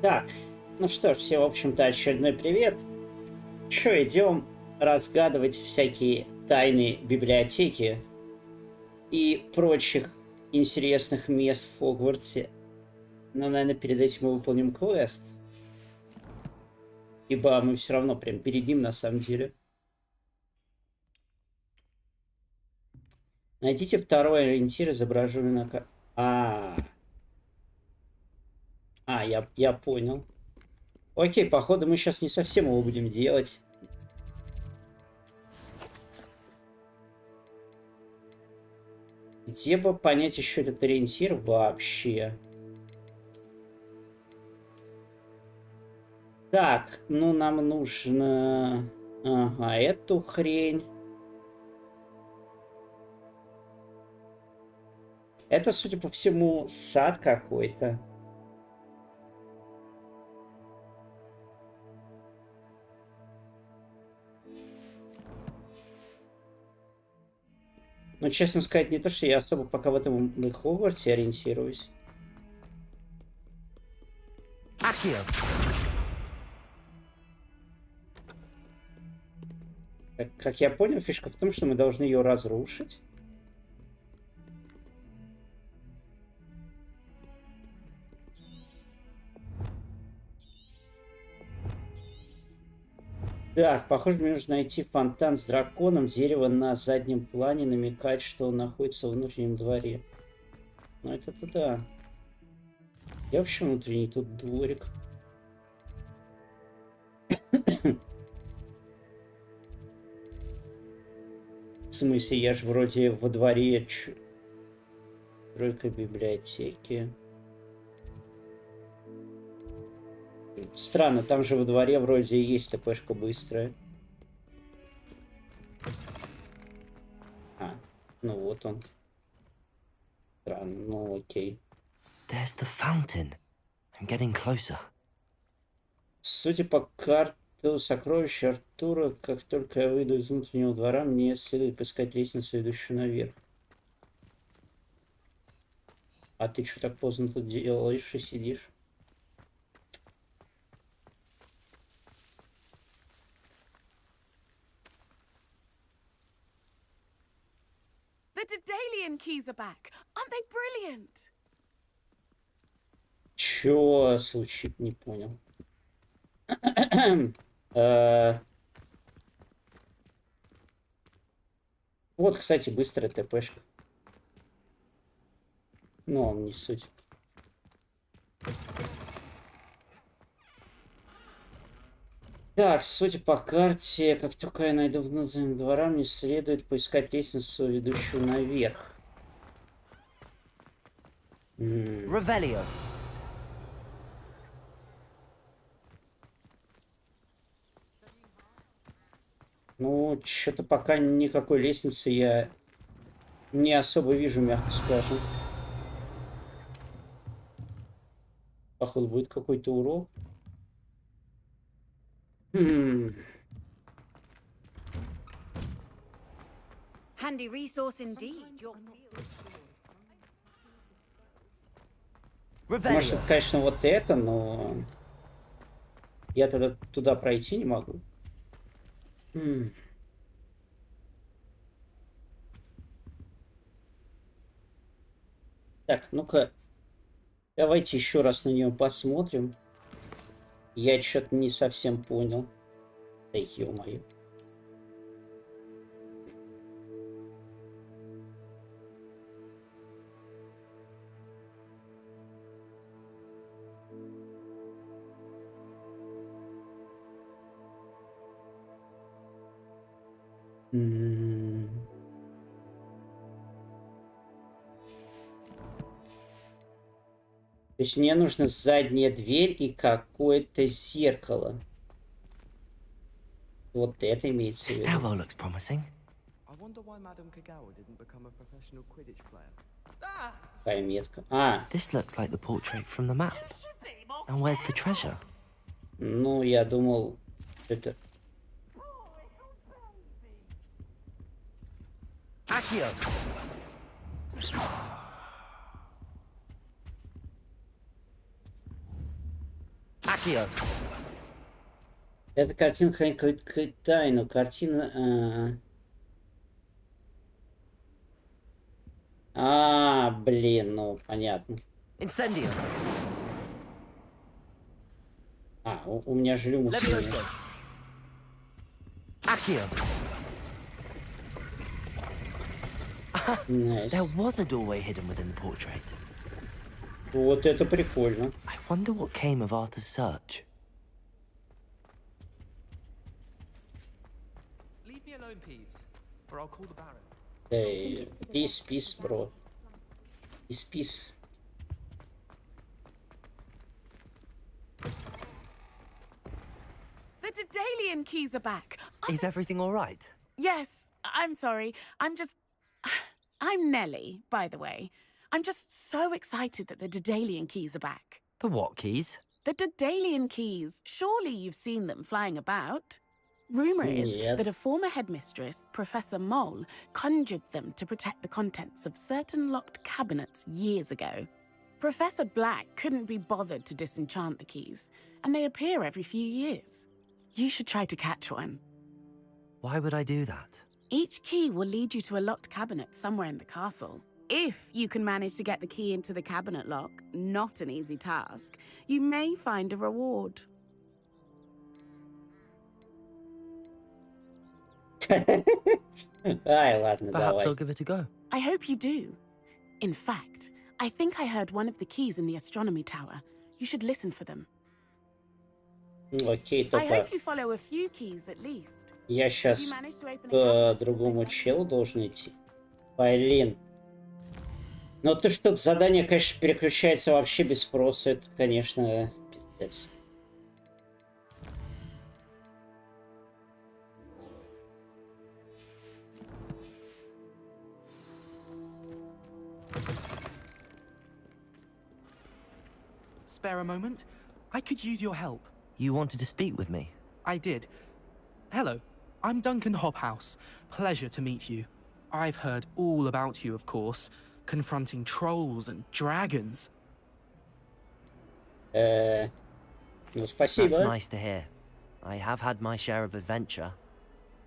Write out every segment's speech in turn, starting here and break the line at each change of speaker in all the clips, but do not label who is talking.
Так, ну что ж, все, в общем-то, очередной привет. Чё, идем разгадывать всякие тайны библиотеки и прочих интересных мест в Хогвартсе. Но, наверное, перед этим мы выполним квест. Ибо мы все равно прям перед ним, на самом деле. Найдите второй ориентир, изображенный на... Я понял. Окей, походу мы сейчас не совсем его будем делать. Где бы понять еще этот ориентир вообще? Так, ну нам нужно... Ага, эту хрень. Это, судя по всему, сад какой-то. Но, честно сказать, не то, что я особо пока в этом Хогвартсе ориентируюсь. Как я понял, фишка в том, что мы должны ее разрушить. Так, похоже, мне нужно найти фонтан с драконом. Дерево на заднем плане намекает, что он находится в внутреннем дворе. Ну, это-то да. Я вообще внутренний тут дворик. В смысле, я же вроде во дворе тройка библиотеки. Странно, там же во дворе вроде есть ТПшка быстрая. Ну вот он. Странно, ну окей.
There's the fountain. I'm getting closer.
Судя по карту сокровища Артура, как только я выйду из внутреннего двора, мне следует поискать лестницу, ведущую наверх. А ты что так поздно тут делаешь и сидишь?
The Daedalian keys are back. Aren't they brilliant?
Чё случилось? Не понял. Вот, кстати, быстрая ТПшка. Но он не суть. Так, судя по карте, как только я найду внутренним двора, мне следует поискать лестницу, ведущую наверх.
Revelio.
Ну, что-то пока никакой лестницы я не особо вижу, мягко скажем. Походу, будет какой-то урок.
Handy resource indeed.
Может, это, конечно, вот это, но я тогда туда пройти не могу. Так, ну-ка, давайте еще раз на нее посмотрим. Я что-то не совсем понял. Да ё-моё. То есть мне нужна задняя дверь и какое-то зеркало. Вот это имеется в виду.
Stairwell looks promising.
Какая метка.
This looks like the portrait from the map. And where's the treasure?
Ну, я думал, это...
Accio. Accio.
Эта картина хранит какую-то тайну. Картина... блин, ну, понятно.
Incendio.
У меня же люмус.
Levioso. Accio.
Nice.
There was a doorway hidden within the portrait.
Вот это прикольно.
I wonder what came of Arthur's search.
Leave me alone, Peeves, or I'll call the Baron.
Эй, пис, бро. Пис.
The Dedalian keys are back.
Is everything all right?
Yes, I'm sorry. I'm Nellie, by the way. I'm just so excited that the Dedalian keys are back.
The what keys?
The Dedalian keys. Surely you've seen them flying about. Rumour is
Yes.
that a former headmistress, Professor Mole, conjured them to protect the contents of certain locked cabinets years ago. Professor Black couldn't be bothered to disenchant the keys, and they appear every few years. You should try to catch one.
Why would I do that?
Each key will lead you to a locked cabinet somewhere in the castle. If you can manage to get the key into the cabinet lock, not an easy task, you may find a reward.
Ладно,
Perhaps
давай.
I'll give it a go.
I hope you do. In fact, I think I heard one of the keys in the astronomy tower. You should listen for them.
Окей,
I
только
hope you follow a few keys at least.
я
If you
сейчас
manage to open a
к
cabinet,
другому челу должен идти. Блин. Но то, что задание, конечно, переключается вообще без спроса, это, конечно, пиздец.
Spare a moment? I could use your help.
You wanted to speak with me?
I did. Hello, I'm Duncan Hobhouse. Pleasure to meet you. I've heard all about you, of course, confronting trolls and dragons.
Ну, спасибо.
That's nice to hear. I have had my share of adventure.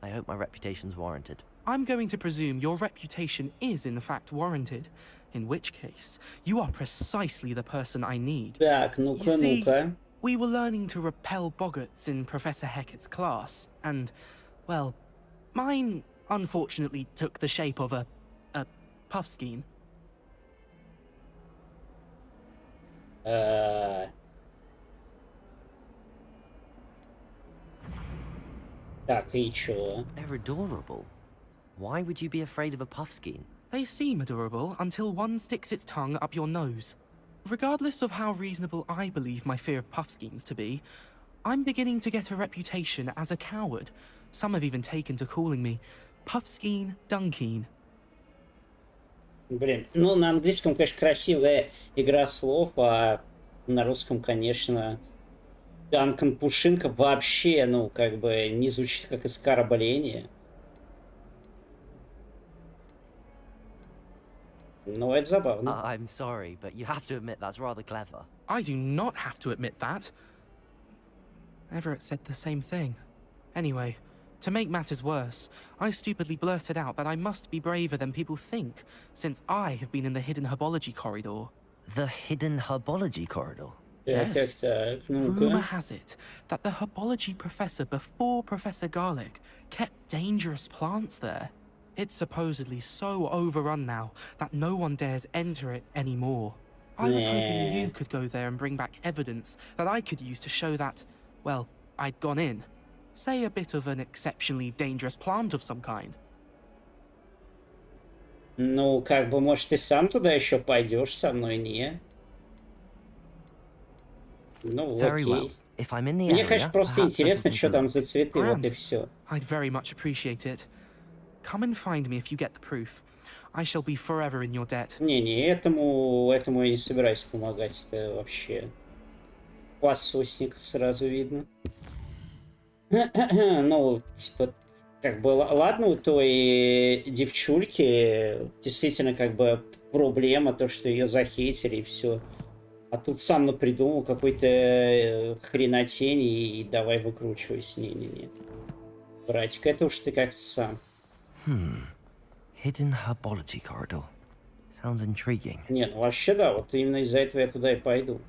I hope my reputation's warranted.
I'm going to presume your reputation is in fact warranted, in which case, you are precisely the person I need.
Так,
You
ну-ка,
see,
ну-ка.
we were learning to repel boggarts in Professor Hecat's class, and, well, mine unfortunately took the shape of a puffskein.
Так, и чё?
They're adorable. Why would you be afraid of a puffskein?
They seem adorable until one sticks its tongue up your nose. Regardless of how reasonable I believe my fear of puffskeins to be, I'm beginning to get a reputation as a coward. Some have even taken to calling me Puffskein Dunkeen.
Блин, ну, на английском, конечно, красивая игра слов, а на русском, конечно, Данкан Пушинка вообще, ну, как бы не звучит как оскорбление. Ну, это забавно.
I'm sorry, but you have to admit that's rather clever.
I do not have to admit that. Everett said the same thing. Anyway, to make matters worse, I stupidly blurted out that I must be braver than people think, since I have been in the hidden herbology corridor.
The hidden herbology corridor.
Так, так,
Rumor
ну-ка.
has it that the herbology professor before Professor Garlic kept dangerous plants there. It's supposedly so overrun now that no one dares enter it anymore. I was hoping you could go there and bring back evidence that I could use to show that, well, I'd gone in. Say a bit of an exceptionally dangerous plant of some kind.
Ну, как бы, может, ты сам туда еще пойдешь со мной, не? Ну,
Very
окей.
well. If I'm in the
Мне,
area,
конечно, просто
perhaps there's
интересно,
something
что
to
там
loot.
за цветы, вот и
Grand.
все.
I'd very much appreciate it. Come and find me if you get the proof. I shall be forever in your debt.
Не, этому я не собираюсь помогать, это вообще пососник сразу видно. Ну, типа, как бы, ладно, у той девчульки действительно, как бы, проблема, то, что ее захейтили и все. А тут сам напридумал какой-то хренотень и давай выкручивайся. Не-не-не. Братик, это уж ты как-то сам.
Hidden herbology corridor. Sounds intriguing.
Не, ну вообще да, вот именно из-за этого я туда и пойду.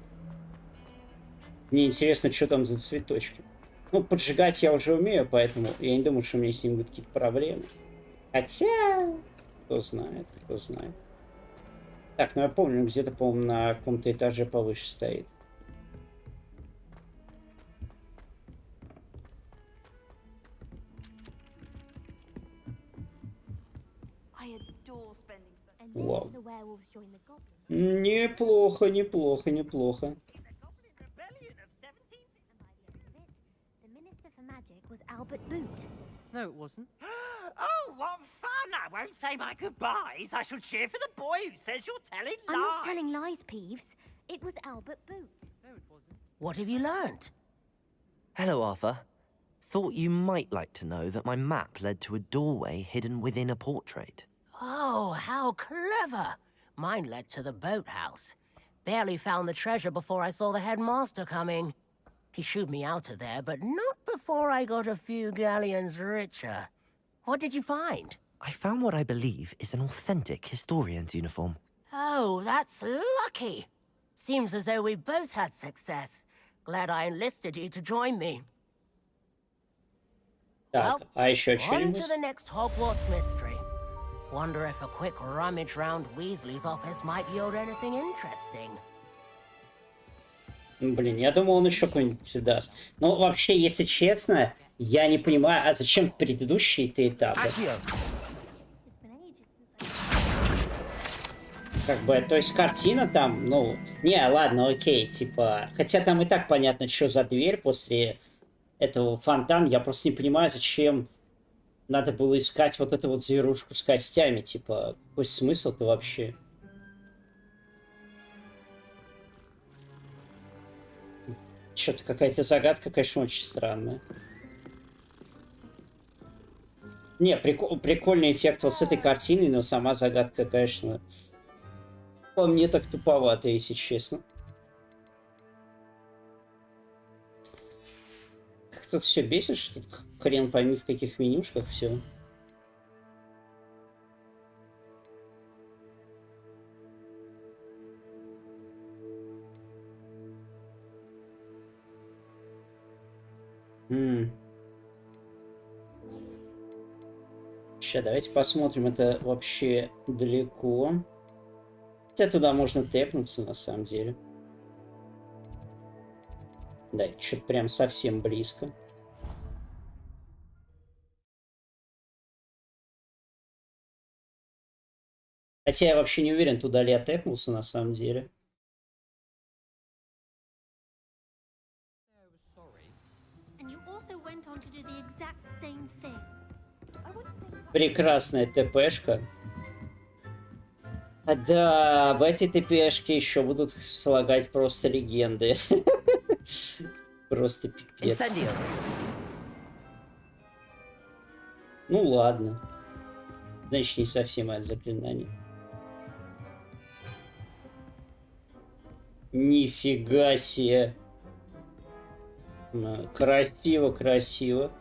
Мне интересно, что там за цветочки. Ну, поджигать я уже умею, поэтому я не думаю, что у меня с ним будут какие-то проблемы. Хотя, кто знает, кто знает. Так, ну я помню, где-то, по-моему, на каком-то этаже повыше стоит. Вау. Неплохо, неплохо, неплохо.
No, it wasn't.
Oh, what fun! I won't say my goodbyes. I shall cheer for the boy who says you're telling lies.
I'm not telling lies, Peeves. It was Albert Boot.
No, it wasn't.
What have you learnt?
Hello, Arthur. Thought you might like to know that my map led to a doorway hidden within a portrait.
Oh, how clever! Mine led to the boathouse. Barely found the treasure before I saw the headmaster coming. He shooed me out of there, but not before I got a few galleons richer. What did you find?
I found what I believe is an authentic historian's uniform.
Oh, that's lucky. Seems as though we both had success. Glad I enlisted you to join me.
Так, а еще
On
что-нибудь?
to the next Hogwarts mystery. Wonder if a quick rummage round Weasley's office might yield anything interesting.
Блин, я думал, он еще какой-нибудь даст. Но вообще, если честно, я не понимаю, а зачем предыдущие-то этапы? Как бы, то есть картина там, ну... Не, ладно, окей, типа... Хотя там и так понятно, что за дверь после этого фонтана. Я просто не понимаю, зачем надо было искать вот эту вот зверушку с костями. Типа, какой смысл-то вообще? Что-то какая-то загадка, конечно, очень странная. Не, прикольный эффект вот с этой картиной, но сама загадка, конечно, по мне так туповато, если честно. Как-то все бесит, что тут хрен пойми в каких менюшках все. Сейчас давайте посмотрим, это вообще далеко. Хотя туда можно тэпнуться на самом деле. Да, что-то прям совсем близко. Хотя я вообще не уверен, туда ли я тэпнулся на самом деле. Прекрасная ТПшка. А да, в этой ТПшке еще будут слагать просто легенды. Просто пипец. Ну ладно. Значит, не совсем от заклинаний. Нифига себе. Красиво, красиво.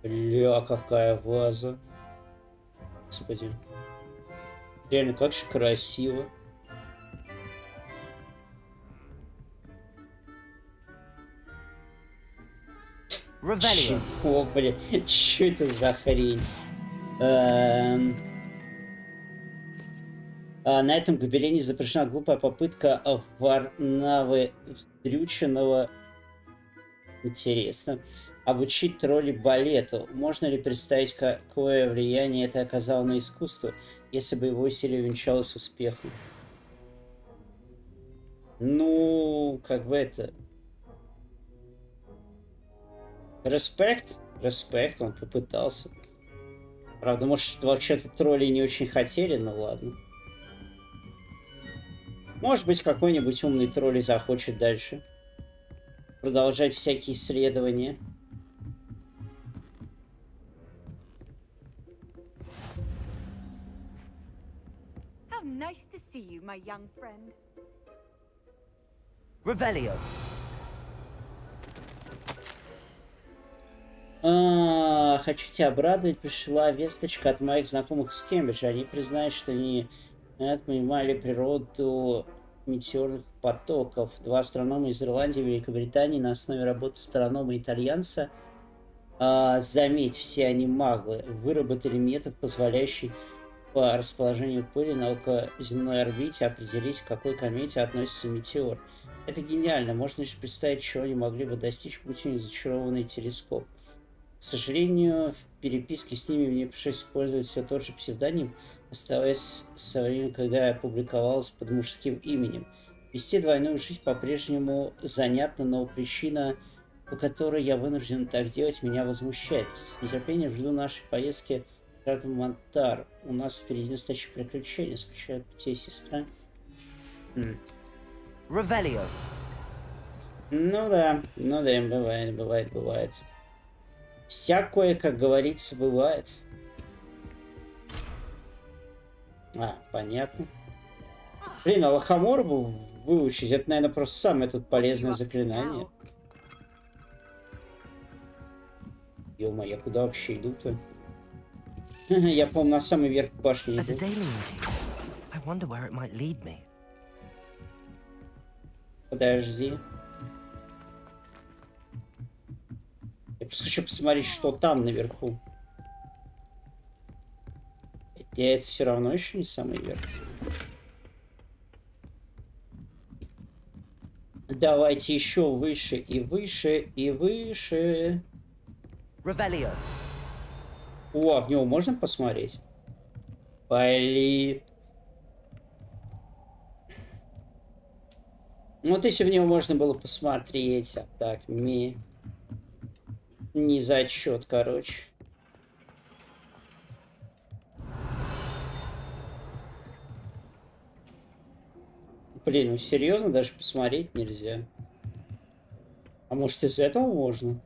Бля, какая ваза. Господи. Реально, как же красиво. Чего, блин? Что это за хрень? На этом гобелене изображена глупая попытка Варнавы Встрюченного. Интересно. Обучить тролли балету. Можно ли представить, какое влияние это оказало на искусство, если бы его усилие венчалось успехом? Ну, как бы это... Респект? Респект, он попытался. Правда, может, вообще-то тролли не очень хотели, но ладно. Может быть, какой-нибудь умный тролль захочет дальше продолжать всякие исследования.
How nice to see you, my young friend.
Revelio.
Хочу тебя обрадовать. Пришла весточка от моих знакомых из Кембриджа. Они признают, что они понимали природу метеорных потоков. Два астронома из Ирландии и Великобритании на основе работы астронома-итальянца, заметь, все они маглы, выработали метод, позволяющий по расположению пыли на околоземной орбите определить, к какой комете относится метеор. Это гениально. Можно лишь представить, чего они могли бы достичь, будь у них зачарованный телескоп. К сожалению, в переписке с ними мне пришлось использовать все тот же псевдоним, оставаясь со временем, когда я публиковалась под мужским именем. Вести двойную жизнь по-прежнему занятно, но причина, по которой я вынужден так делать, меня возмущает. С нетерпением жду нашей поездки в Монтар. У нас впереди настоящее приключение. Скучаю по тебе, сестра.
Revelio.
Ну да, бывает. Всякое, как говорится, бывает. Понятно. Блин, а лохоморбу выучить, это, наверное, просто самое тут полезное заклинание. Ё-моё, я куда вообще иду-то? Я, по-моему, на самый верх башни иду. Подожди. Я просто хочу посмотреть, что там наверху. Хотя это все равно еще не самый верх. Давайте еще выше и выше и выше.
Revelio.
О, в него можно посмотреть? Блин. Вот если в него можно было посмотреть, а так, не зачет, короче. Блин, ну серьезно, даже посмотреть нельзя. А может, из этого можно?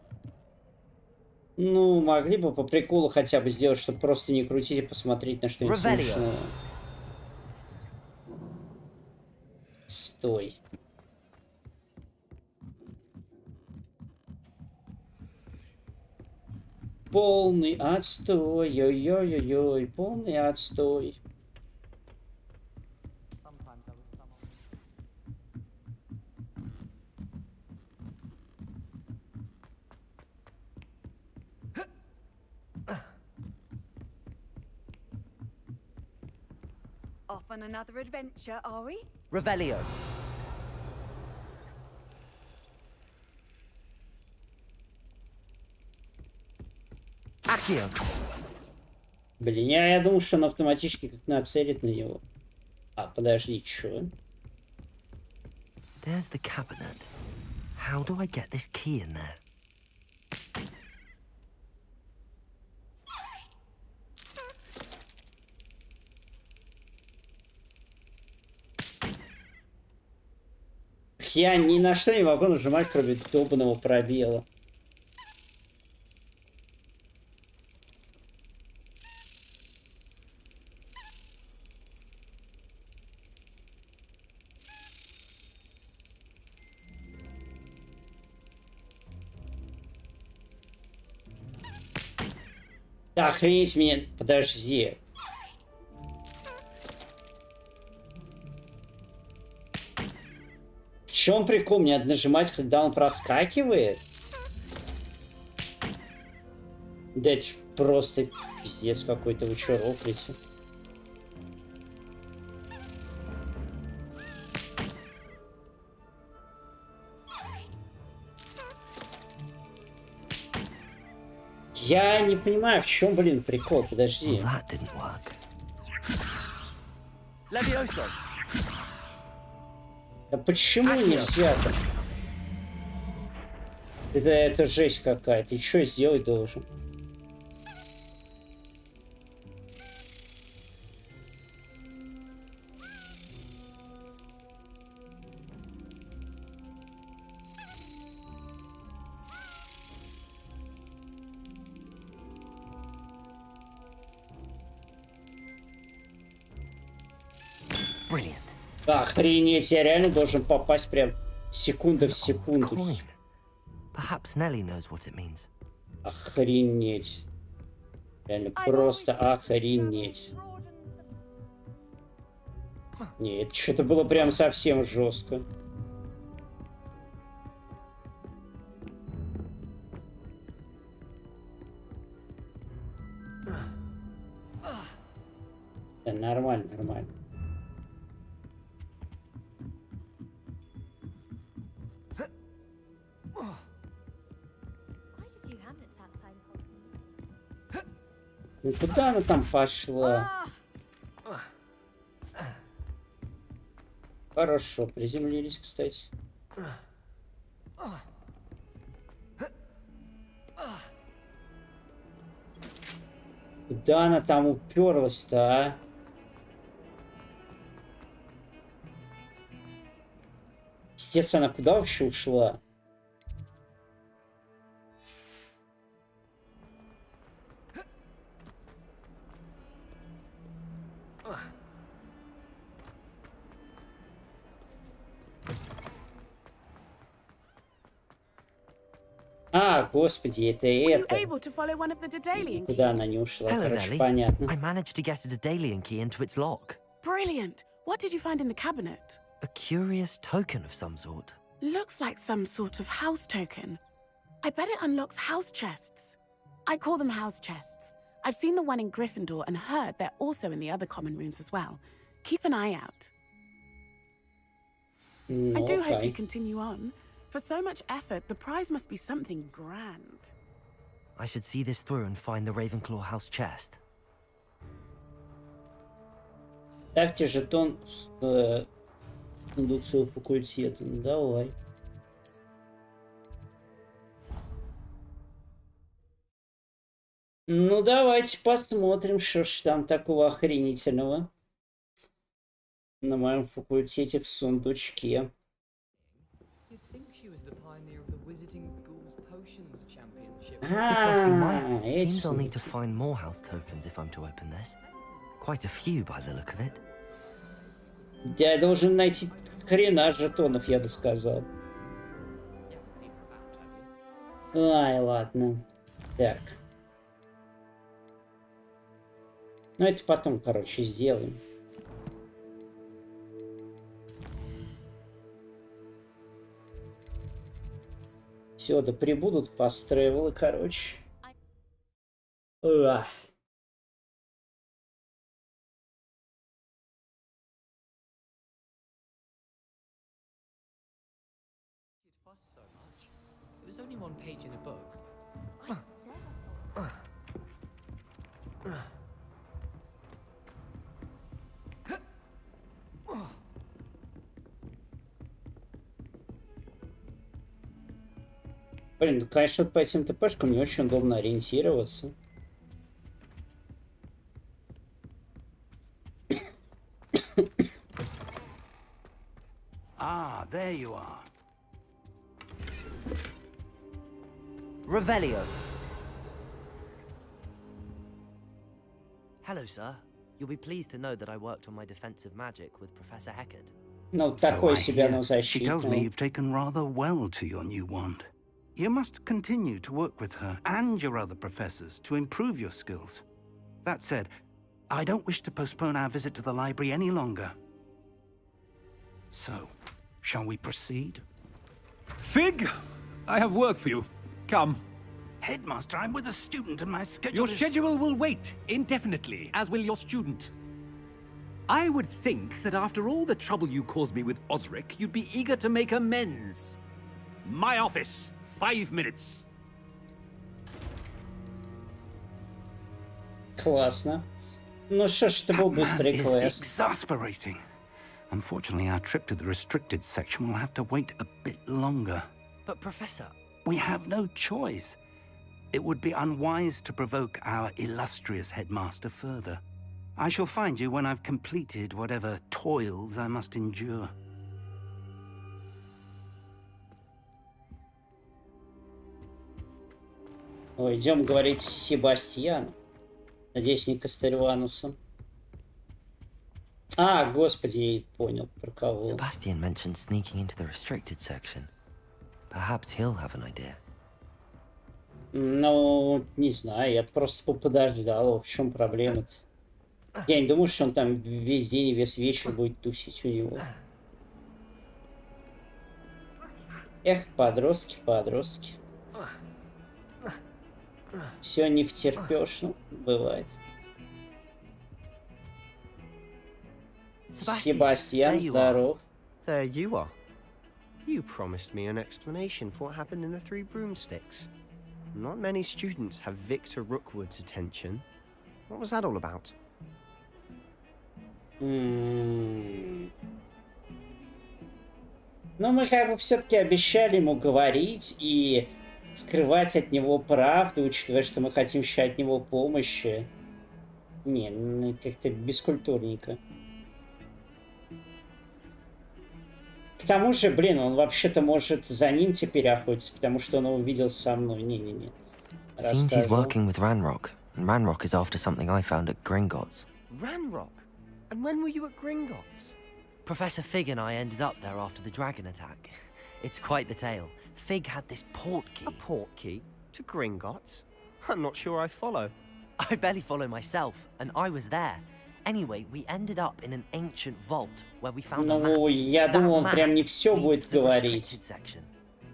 Ну, могли бы по приколу хотя бы сделать, чтобы просто не крутить и посмотреть на что-нибудь смешное. Стой. Полный отстой, ой-ой-ой-ой, полный отстой.
Off on another adventure, are we?
Revelio. Accio.
Блин, я думал, что он автоматически как нацелит на него. Подожди, чё?
There's the cabinet. How do I get this key in there?
Я ни на что не могу нажимать, кроме долбанного пробела. Да охренеть меня, подожди. В чем прикол? Мне надо нажимать, когда он проскакивает? Да это ж просто пиздец какой-то, вы чё рофлите? Я не понимаю, в чем, блин, прикол, подожди. Да почему нельзя-то? Это жесть какая-то. Ты что сделать должен?
Brilliant.
Охренеть, я реально должен попасть прям секунда в
Old
секунду.
coin. Perhaps Nellie knows what it means.
Охренеть. Реально просто охренеть. Нет, что-то было прям совсем жестко. Да, нормально, нормально.
Quite a few hamlets outside of Hogwarts.
Ну куда она там пошла? Хорошо, приземлились, кстати. Куда она там уперлась-то, а? Естественно, она куда вообще ушла? А, господи, это
Were you
это.
able to follow one of the Dedalian
Куда она
keys?
не ушла?
Hello,
Короче,
Nellie.
понятно.
I managed to get a Dedalian key into its lock.
Brilliant. What did you find in the cabinet?
A curious token of some sort.
Looks like some sort of house token. I bet it unlocks house chests. I call them house chests. I've seen the one in Gryffindor and heard they're also in the other common rooms as well. Keep an eye out. I do hope you continue on. For so much effort, the prize must be something grand.
I should see this through and find the Ravenclaw house chest.
Ставьте жетон с индукцию факультета. Ну, давай. Ну, давайте посмотрим, что ж там такого охренительного на моем факультете в сундучке.
This must be my...
эти
Seems I'll need to
сундуки.
find more house tokens if I'm to open this. Quite a few by the look of it.
Да, я должен найти хрена жетонов, я бы сказал. Ай, ладно. Так. Ну, это потом, короче, сделаем. Все, да прибудут фаст-тревелы, короче. Ах.
It was only one page in a book.
Блин, ну, конечно, вот по этим ТПшкам не очень удобно ориентироваться.
Ah, there you are.
Revelio. Hello, sir. You'll be pleased to know that I worked on my defensive magic with Professor Hecat.
Ну,
So
такой
I
себе,
hear.
ну,
She tells me
защитный.
you've taken rather well to your new wand. You must continue to work with her and your other professors to improve your skills. That said, I don't wish to postpone our visit to the library any longer. So, shall we proceed?
Fig, I have work for you. Come.
Headmaster, I'm with a student and my schedule
Your
is...
schedule will wait indefinitely, as will your student. I would think that after all the trouble you caused me with Osric, you'd be eager to make amends. My office, 5 minutes.
Классно. Ну что ж, это был
That man
быстрый
is
квест.
exasperating. Unfortunately, our trip to the restricted section will have to wait a bit longer.
But, Professor...
We have no choice. It would be unwise to provoke our illustrious headmaster further. I shall find you when I've completed whatever toils I must endure.
Ой, идем говорить с Себастьяном. Надеюсь, не Кастельванусом. А, господи, я и понял, про кого.
Sebastian mentioned sneaking into the restricted section. Perhaps he'll have an idea.
Ну, не знаю, я просто подождал. В чем проблема-то? Я не думаю, что он там весь день и весь вечер будет тусить у него. Эх, подростки, подростки. Все не втерпешь, ну, бывает. Себастьян,
there you are.
здоров.
There you are. You promised me an explanation for what happened in the Three Broomsticks. Not many students have Victor Rookwood's attention. What was that all about?
Ну, мы как бы все-таки обещали ему говорить и скрывать от него правду, учитывая, что мы хотим еще от него помощи. Не, ну, как-то бескультурненько. К тому же, блин, он вообще-то может за ним теперь охотиться, потому что он его видел со мной. Не-не-не.
Seems he's working with Ranrock, and Ranrock is after something I found at Gringotts.
Ranrock? And when were you at Gringotts?
Professor Fig and I ended up there after the dragon attack. It's quite the tale. Fig had this port key.
A port key? To Gringotts? I'm not sure I follow.
I barely follow myself, and I was there. Anyway, we ended up in an ancient vault where we found a map.
Ну, я думал, он прям не все
leads
будет
to the
говорить.
restricted section.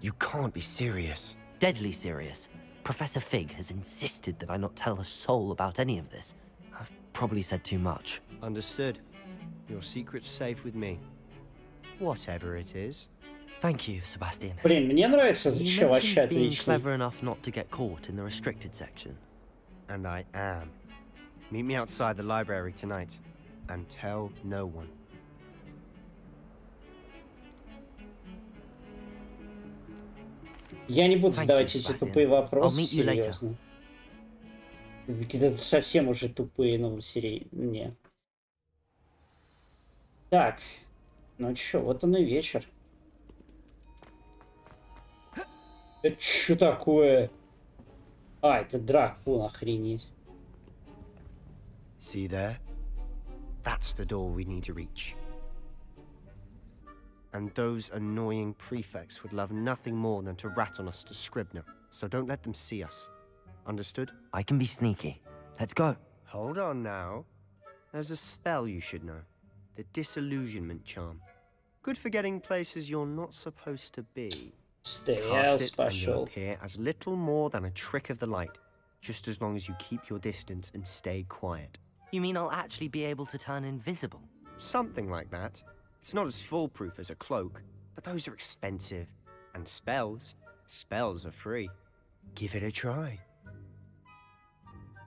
You can't be serious.
Deadly serious. Professor Fig has insisted that I not tell a soul about any of this. I've probably said too much.
Understood. Your secret's safe with me. Whatever it is.
Thank you, Sebastian.
Блин, мне нравится это
You
чё, вообще
mentioned being
отлично.
clever enough not to get caught in the restricted section.
And I am. Meet me outside the library tonight. And tell no one.
Я не буду
Thank
задавать
you,
эти
Sebastian.
тупые вопросы,
I'll meet you later.
серьезно. Какие-то совсем уже тупые, ну, не. Так, ну чё, вот он и вечер. Это чё такое? А, это дракон, охренеть.
See there? That's the door we need to reach. And those annoying prefects would love nothing more than to rat on us to Scribner, so don't let them see us. Understood?
I can be sneaky. Let's go.
Hold on now. There's a spell you should know. The Disillusionment Charm. Good for getting places you're not supposed to be. Cast
Стелс
it and you'll
пошел.
appear as little more than a trick of the light, just as long as you keep your distance and stay quiet.
You mean I'll actually be able to turn invisible?
Something like that. It's not as foolproof as a cloak, but those are expensive. And spells are free. Give it a try.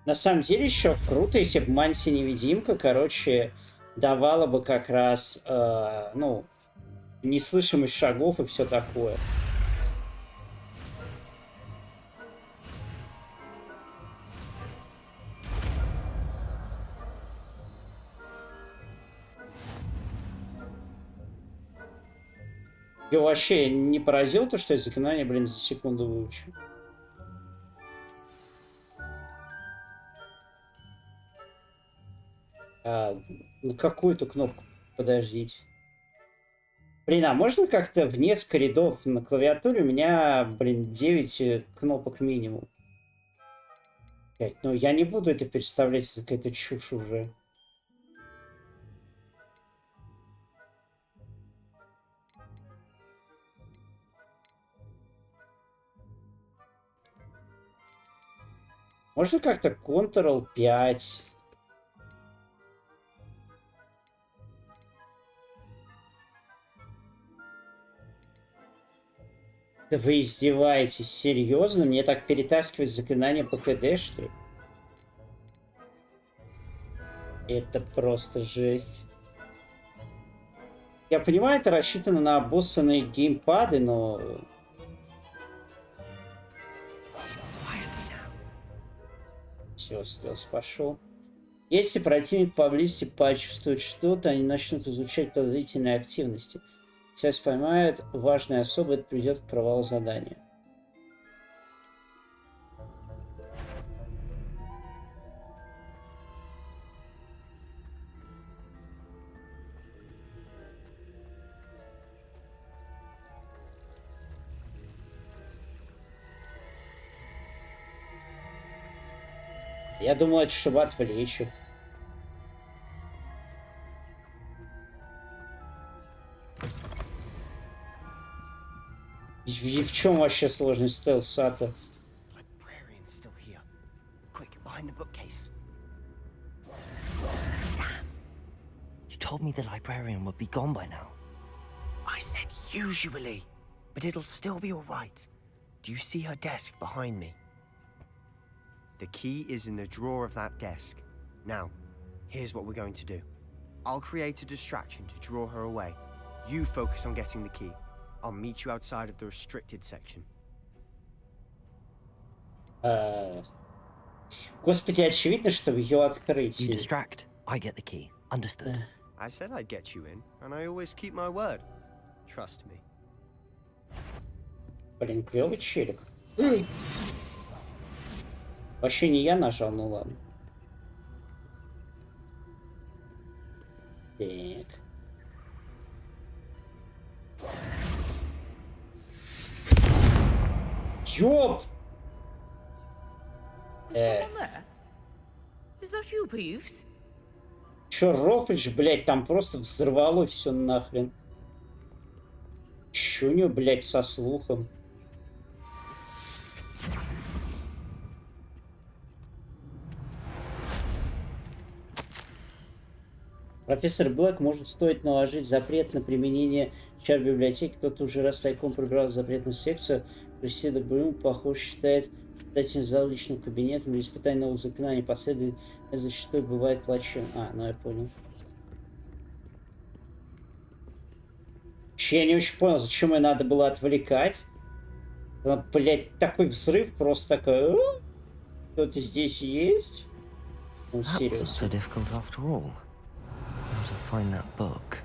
На самом деле еще круто, если бы мантия-невидимка, короче, давала бы как раз, ну, неслышимость шагов и все такое. Я вообще не поразил то, что я заклинание, блин, за секунду выучу. На какую-то кнопку? Подождите. Блин, а можно как-то в несколько рядов на клавиатуре? У меня, блин, 9 кнопок минимум. 5. Ну, я не буду это представлять, это какая-то чушь уже. Можно как-то Ctrl-5. Да вы издеваетесь? Серьезно? Мне так перетаскивать заклинание по КД, что ли? Это просто жесть. Я понимаю, это рассчитано на обоссанные геймпады, но... Все, стелс пошел. Если противник поблизости почувствует что-то, они начнут изучать подозрительные активности. Связь поймают важные особы, это приведет к провалу задания. Я думал, это чтобы отвлечь их. В чем вообще сложность стелс-ата?
Librarian's still here. Quick, behind the bookcase. You told me the librarian would be gone by now. I said usually, but it'll still be all right. Do you see her desk behind me? The key is in the drawer of that desk. Now, here's what we're going to do. I'll create a distraction to draw her away. You focus on getting the key. I'll meet you outside of the restricted section.
Господи, очевидно, что ее
You
открытие.
distract, I get the key. Understood.
I said I'd get you in, and I always keep my word. Trust me.
Блин, клевый челик. Вообще не я нажал, ну ладно. Так. Ёп! Чё, Рофлич, блядь, там просто взорвало все нахрен. Чё у него, блядь, со слухом? Профессор Блэк, может, стоит наложить запрет на применение чар в библиотеке. Кто-то уже раз тайком пробрал запретную секцию. Преседа Блюм, похоже, считает дать зал личным кабинетом для испытания новых заклинаний. Последовательно зачастую бывает плачевным. Ну я понял. Я не очень понял, зачем ее надо было отвлекать. Блять, такой взрыв, просто такой... Кто-то здесь есть? Ну, серьезно.
So difficult after all. How to find that book?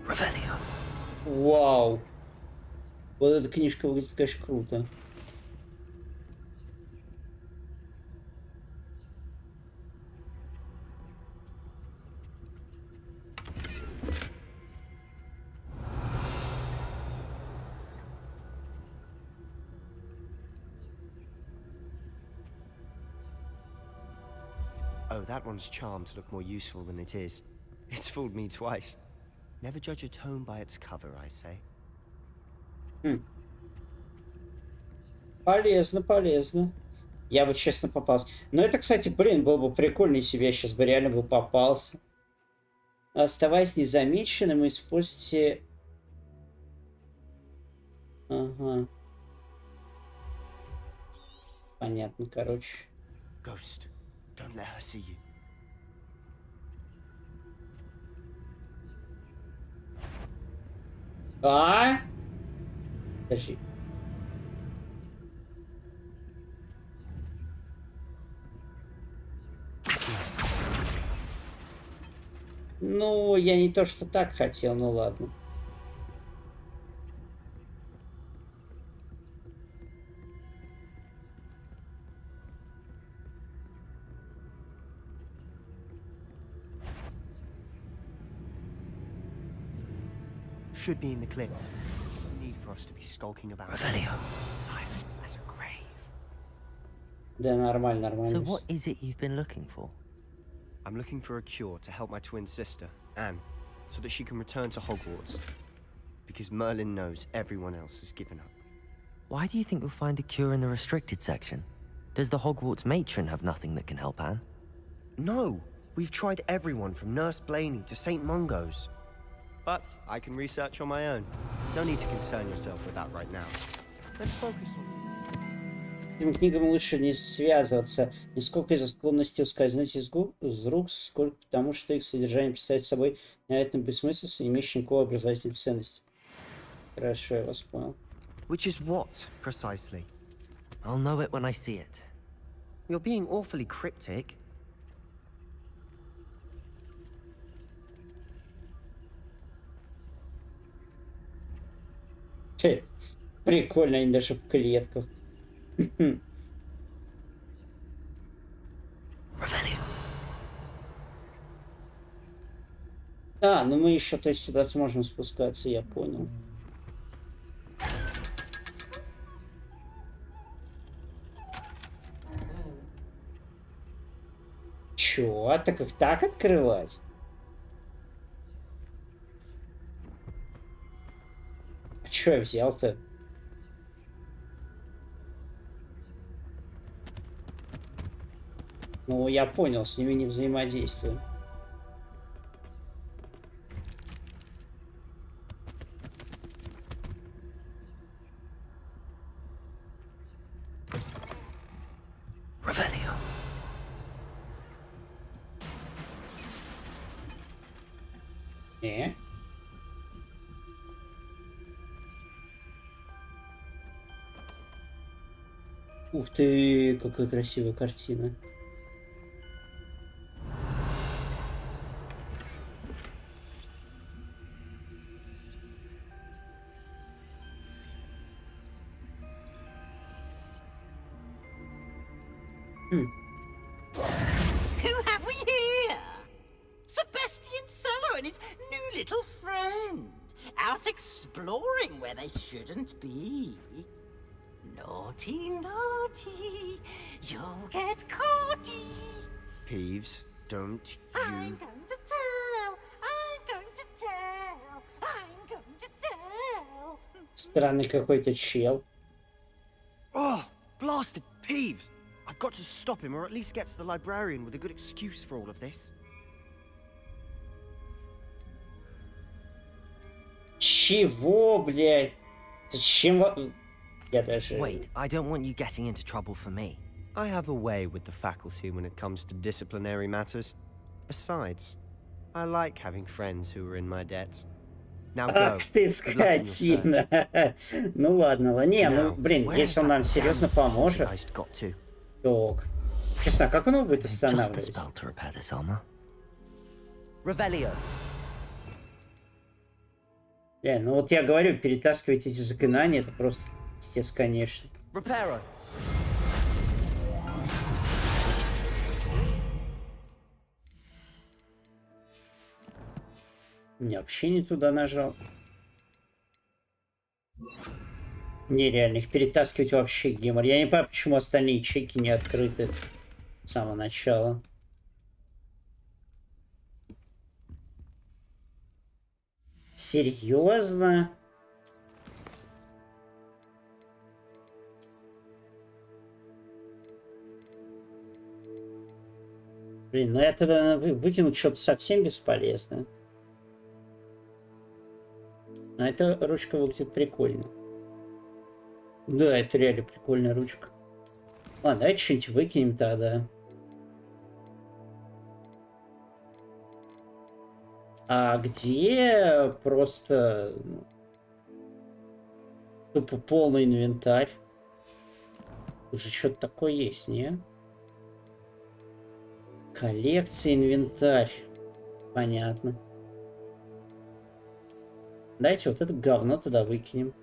Revelio.
Вау. Вот эта книжка выглядит, конечно, круто.
Oh, that one's charmed to look more useful than it is. It's fooled me twice. Never judge a tome by its cover, I say.
Полезно, полезно. Я бы, честно, попался. Но это, кстати, блин, было бы прикольно, если бы я сейчас бы реально бы попался. Оставаясь незамеченным, используйте... Ага. Понятно, короче.
Ghost, don't let her see you.
Подожди. Ну, я не то, что так хотел, ну ладно.
Should be in the clip. There's no need for us to be skulking about.
Revelio.
Silent as a grave.
Да, нормально, нормально.
So what is it you've been looking for?
I'm looking for a cure to help my twin sister, Anne, so that she can return to Hogwarts. Because Merlin knows everyone else has given up.
Why do you think you'll find a cure in the restricted section? Does the Hogwarts matron have nothing that can help Anne?
No! We've tried everyone from Nurse Blaney to St. Mungo's. But I can research on my own. No need to concern yourself with that right now. Let's focus on...
Этим книгам лучше не связываться, не сколько из-за склонности ускользнуть из рук, сколько потому, что их содержание представляет собой невероятную бессмыслицу, не имеющую никакой образовательной ценности. Хорошо, я вас понял.
Which is what, precisely?
I'll know it when I see it.
You're being awfully cryptic.
Прикольно, они даже в клетках.
Revelio.
А, ну мы еще, то есть, сюда сможем спускаться, я понял. Чё? А так их так открывать? А чё я взял-то? Ну, я понял, с ними не взаимодействую.
Revelio.
Не. Ух ты, какая красивая картина. Хм.
Who have we here? Sebastian Solo and his new little friend. Out exploring where they shouldn't be. Naughty, naughty. You'll get caughty.
Peeves, don't
I'm
you...
going to tell. I'm going to tell. I'm going to tell.
Странный какой-то чел.
Oh, blasted Peeves! I've got to stop him, or at least get to the librarian with a good excuse for all of this.
Чего, блядь? Зачем? Я даже...
Wait, I don't want you getting into trouble for me.
I have a way with the faculty when it comes to disciplinary matters. Besides, I like having friends who are in my debt. Now go.
Ах ты,
Good luck in your search.
скотина. Ну ладно, не, ну
Now,
блин,
where's
если он
that
нам серьезно
damn
поможет,
poltergeist got to?
то... Честно, как он его будет
Just the
останавливать?
spell to repair this armor. Revelio.
Бля, ну вот я говорю, перетаскивать эти заклинания, это просто пиздец, конечно.
Reparo.
Не, вообще не туда нажал. Нереально, их перетаскивать вообще гемор. Я не понимаю, почему остальные чеки не открыты с самого начала. Серьезно? Блин, ну я тогда выкинул что-то совсем бесполезное. А эта ручка выглядит прикольно. Да, это реально прикольная ручка. Ладно, давайте что-нибудь выкинем тогда. А где просто тупо полный инвентарь? Тут же что-то такое есть, не? Коллекция, инвентарь. Понятно. Давайте вот это говно туда выкинем.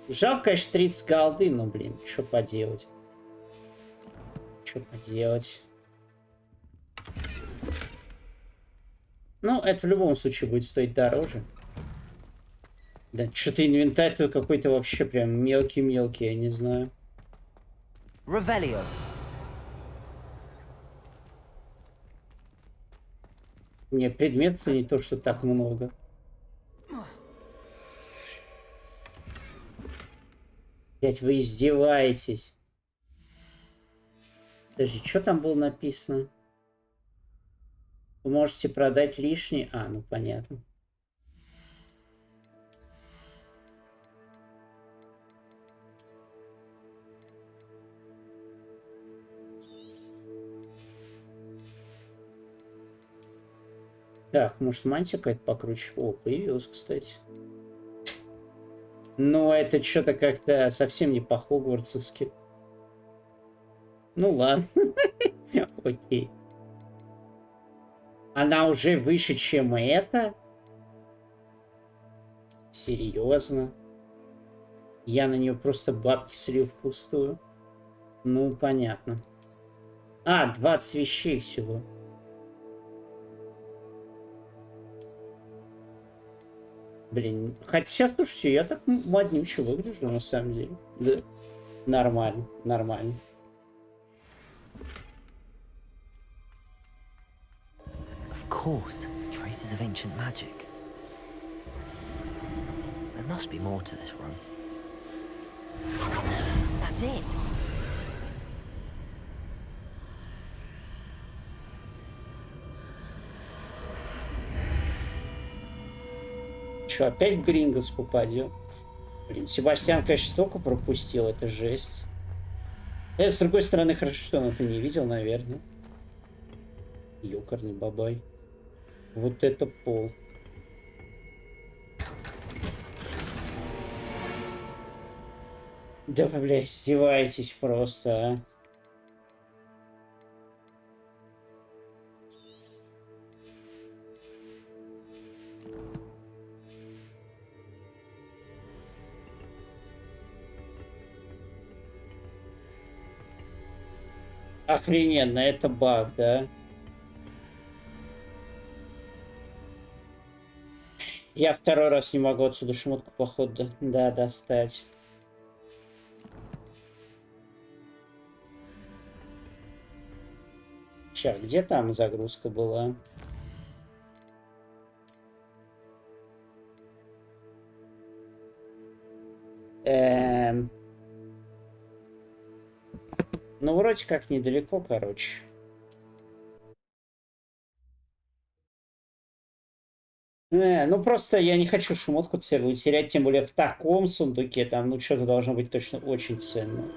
Жалко, конечно, 30 голды, но, блин, что поделать? Что поделать? Ну, это в любом случае будет стоить дороже. Да, что-то инвентарь тут какой-то вообще прям мелкий-мелкий, я не знаю.
Revelio.
Не, предметов не то, что так много. Блять, вы издеваетесь. Подожди, что там было написано? Вы можете продать лишнее. А, ну понятно. Так, может мантия какая-то покруче? О, появилась, кстати. Но это что-то как-то совсем не по-хогвартсовски. Ну ладно. Окей. Она уже выше, чем это? Серьезно? Я на нее просто бабки слил впустую. Ну, понятно. А, 20 вещей всего. Блин, хотя, слушайте, я так моднюче выгляжу, на самом деле. Да. Нормально, нормально.
Of course, traces of ancient magic. There must be more to this room. That's it.
Че, опять в Гринготс попадем? Блин, Себастьян, конечно, столько пропустил, это жесть. С другой стороны, хорошо, что он это не видел, наверное. Ёкарный бабай. Вот это пол. Да вы, бля, издеваетесь просто, а. Охрененно, это баг, да? Я второй раз не могу отсюда шмотку, походу, да, достать. Сейчас, где там загрузка была? Ну, вроде как недалеко, короче. Ну, просто я не хочу шмотку целую терять, тем более в таком сундуке. Там, ну, что-то должно быть точно очень ценно.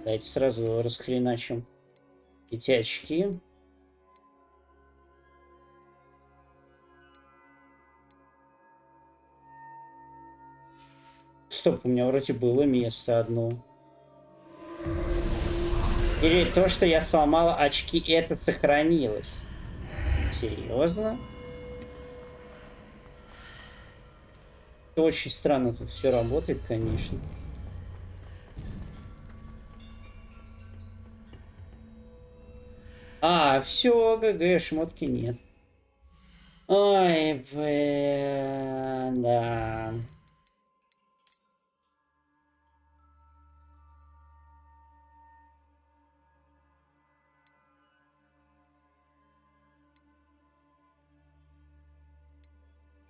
Давайте сразу расхреначим эти очки. Стоп, у меня вроде было место одно. Или то, что я сломала очки, это сохранилось. Серьезно? Это очень странно тут все работает, конечно. А, все, ГГ, шмотки нет. Ой, блин, да.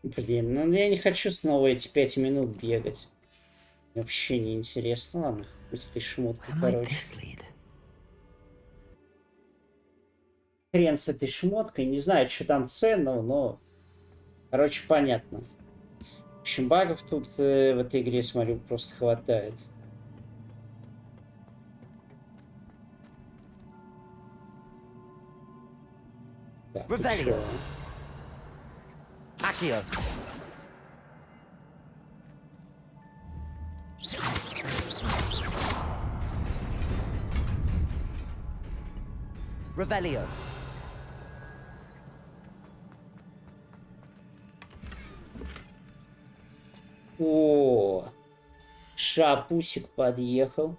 Блин, ну я не хочу снова эти 5 минут бегать. Вообще не интересно. Ладно, хоть с этой шмоткой, короче. Хрен с этой шмоткой. Не знаю, что там ценного, но... Короче, понятно. В общем, багов тут в этой игре, смотрю, просто хватает. Так,
Accio. Revelio.
О, шапусик подъехал.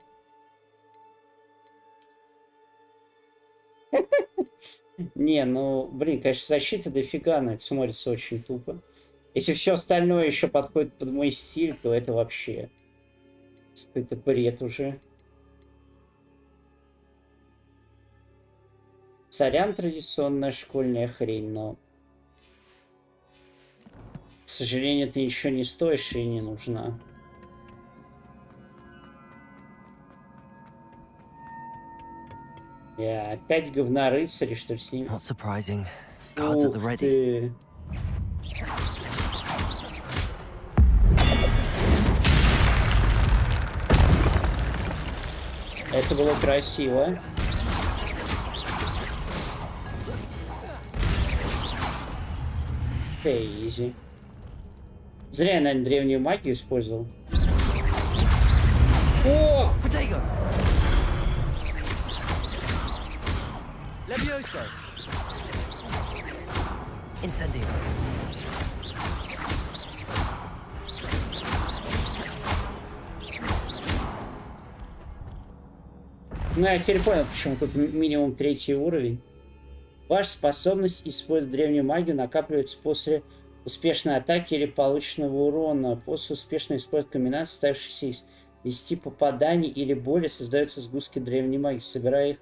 Не, ну, блин, конечно, защита дофига, но это смотрится очень тупо. Если все остальное еще подходит под мой стиль, то это вообще какой-то бред уже. Сорян, традиционная школьная хрень, но... К сожалению, ты ничего не стоишь и не нужна. Опять говнорыцари, что ли, с ними?
Not surprising. Guards at the ready.
Это было красиво. Изи. Зря я, наверное, древнюю магию использовал. О!
Levioso. Incendio.
Ну, я теперь понял, почему тут минимум 3-й уровень. Ваша способность использовать древнюю магию накапливается после успешной атаки или полученного урона. После успешного использования комбинации, ставившейся из 10 попаданий или более, создаются сгустки древней магии. Собирай их.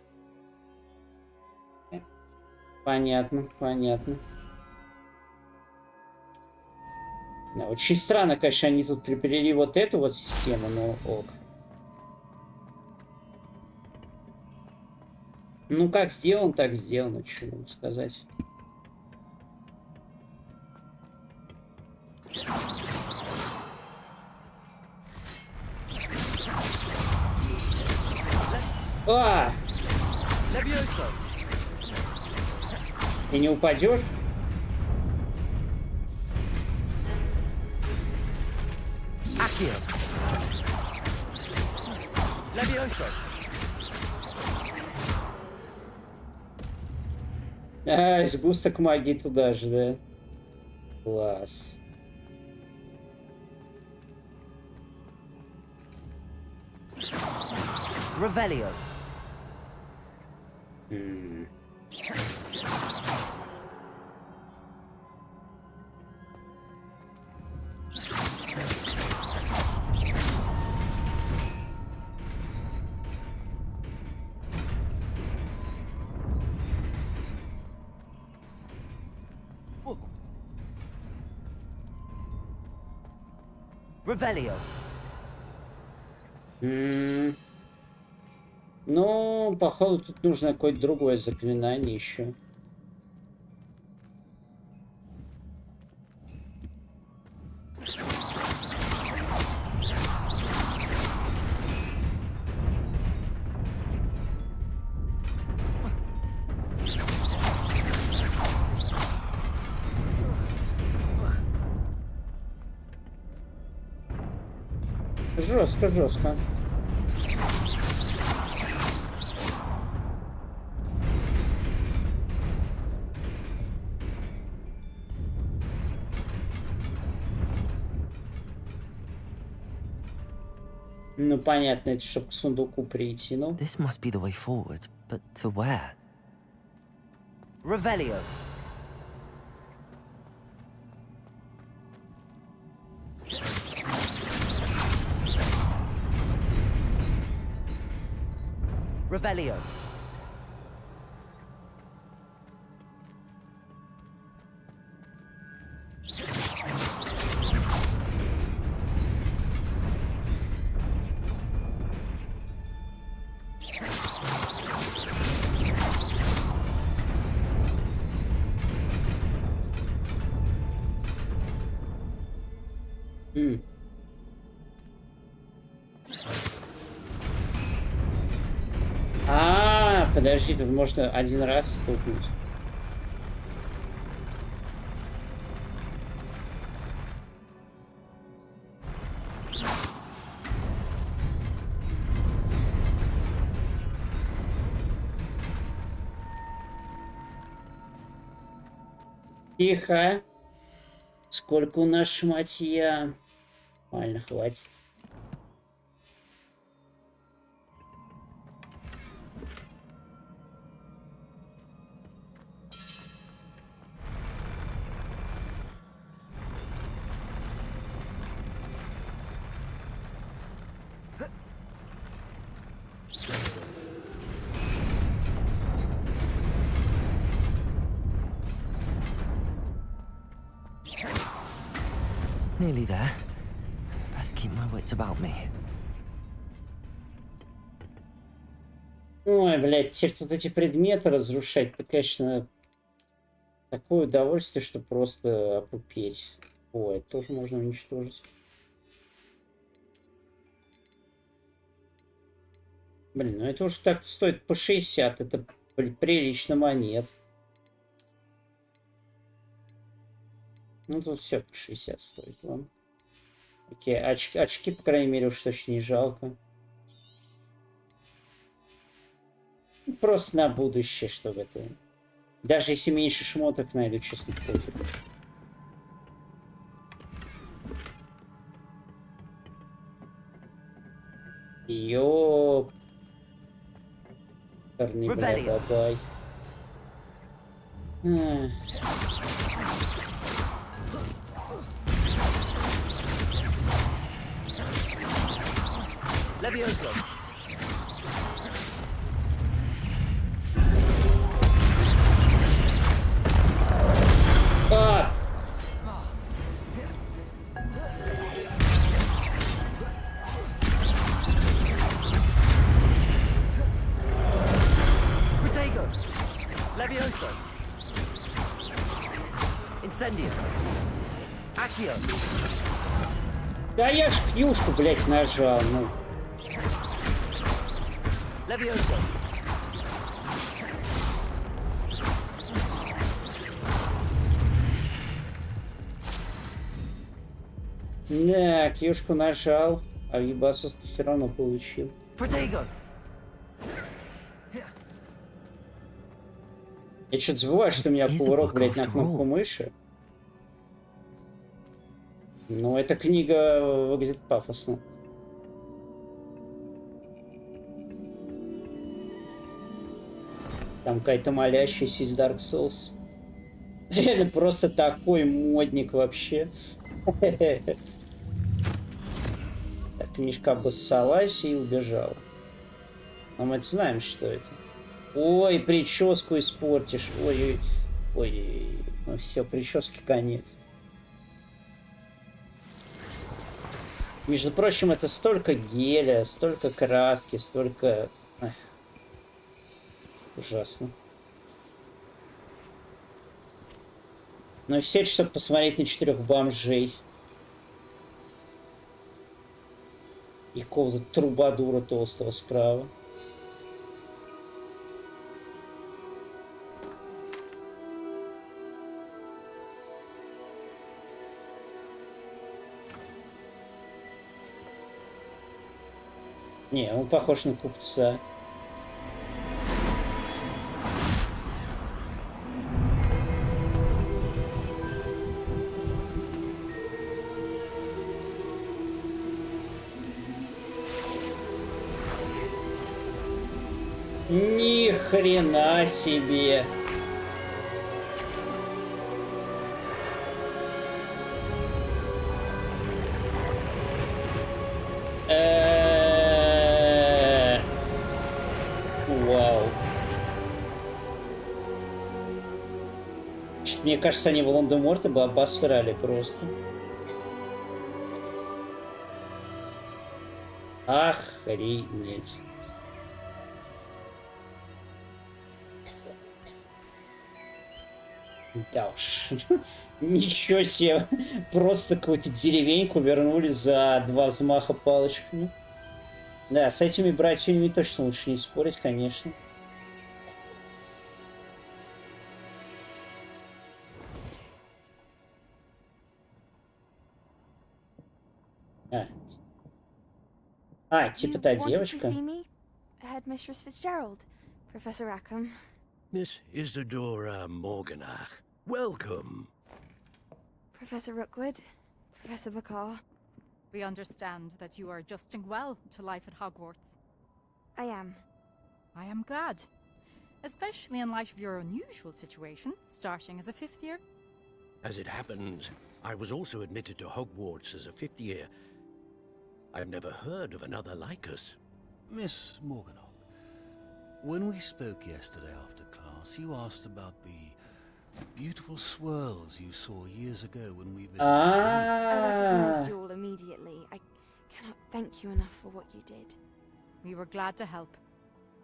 Понятно, понятно. Да, очень странно, конечно, они тут приплели вот эту вот систему, но ок. Ну, как сделан, так сделано, что вам сказать. А! Ты не упадешь? А, сгусток магии туда же, да? Класс.
Revelio. Revelio.
Ну, походу, тут нужно какое-то другое заклинание еще. Жестко, жестко. Ну, понятно, это чтобы к сундуку прийти, ну.
This must be the way forward, but to where? Revelio. Revelio.
А, подожди, тут можно один раз стукнуть. Тихо. Сколько у нас шматья? Нормально, хватит.
Nearly there. Best keep my wits about me.
Ой, блядь, теперь тут эти предметы разрушать, это, конечно, такое удовольствие, что просто опупеть. Ой, это тоже можно уничтожить. Блин, ну это уж так стоит по 60, это прилично монет. Ну тут все по 60 стоит, ладно. Окей, очки, по крайней мере, уж точно не жалко. Просто на будущее, чтобы это... Даже если меньше шмоток найду, честно, пофиг. Ёп. Парни, бля, бабай.
Levioso.
А!
Protego. Levioso. Incendio. Accio.
Да я ж кьюшку, блядь, нажал, ну.
Levioso.
Да, кьюшку нажал, а ебасос все равно получил.
Protego.
Я что-то забываю, что у меня
Is a
поворот,
book
блядь, на
after
кнопку
all.
мыши. Но эта книга выглядит пафосно. Там какая-то молящаяся из Dark Souls. Реально просто такой модник вообще. Так, книжка обоссалась и убежала. Но мы знаем, что это. Ой, прическу испортишь. Ой, ой, ой. Ну все, прическе конец. Между прочим, это столько геля, столько краски, столько... Эх, ужасно. Ну и все, чтобы посмотреть на 4 бомжей. И какого-то трубадура толстого справа. Не, он похож на купца. Ни хрена себе. Вау. Мне кажется, они Волан-де-Морта бы обосрали просто. Охренеть. Да уж. Ничего себе. Просто какую-то деревеньку вернули за 2 взмаха палочками. Да, с этими братьями точно лучше не спорить, конечно. Типа та девочка.
Headmistress Fitzgerald, Professor Rackham.
Miss Isadora Morganach, welcome.
Professor Rookwood, Professor Bakar.
We understand that you are adjusting well to life at Hogwarts.
I am.
I am glad. Especially in light of your unusual situation, starting as a 5th year.
As it happens, I was also admitted to Hogwarts as a 5th year. I've never heard of another like us.
Miss Morganach, when we spoke yesterday after class, you asked about the beautiful swirls you saw years ago when we visited.
I recognized you all immediately. I cannot thank you enough for what you did.
We were glad to help.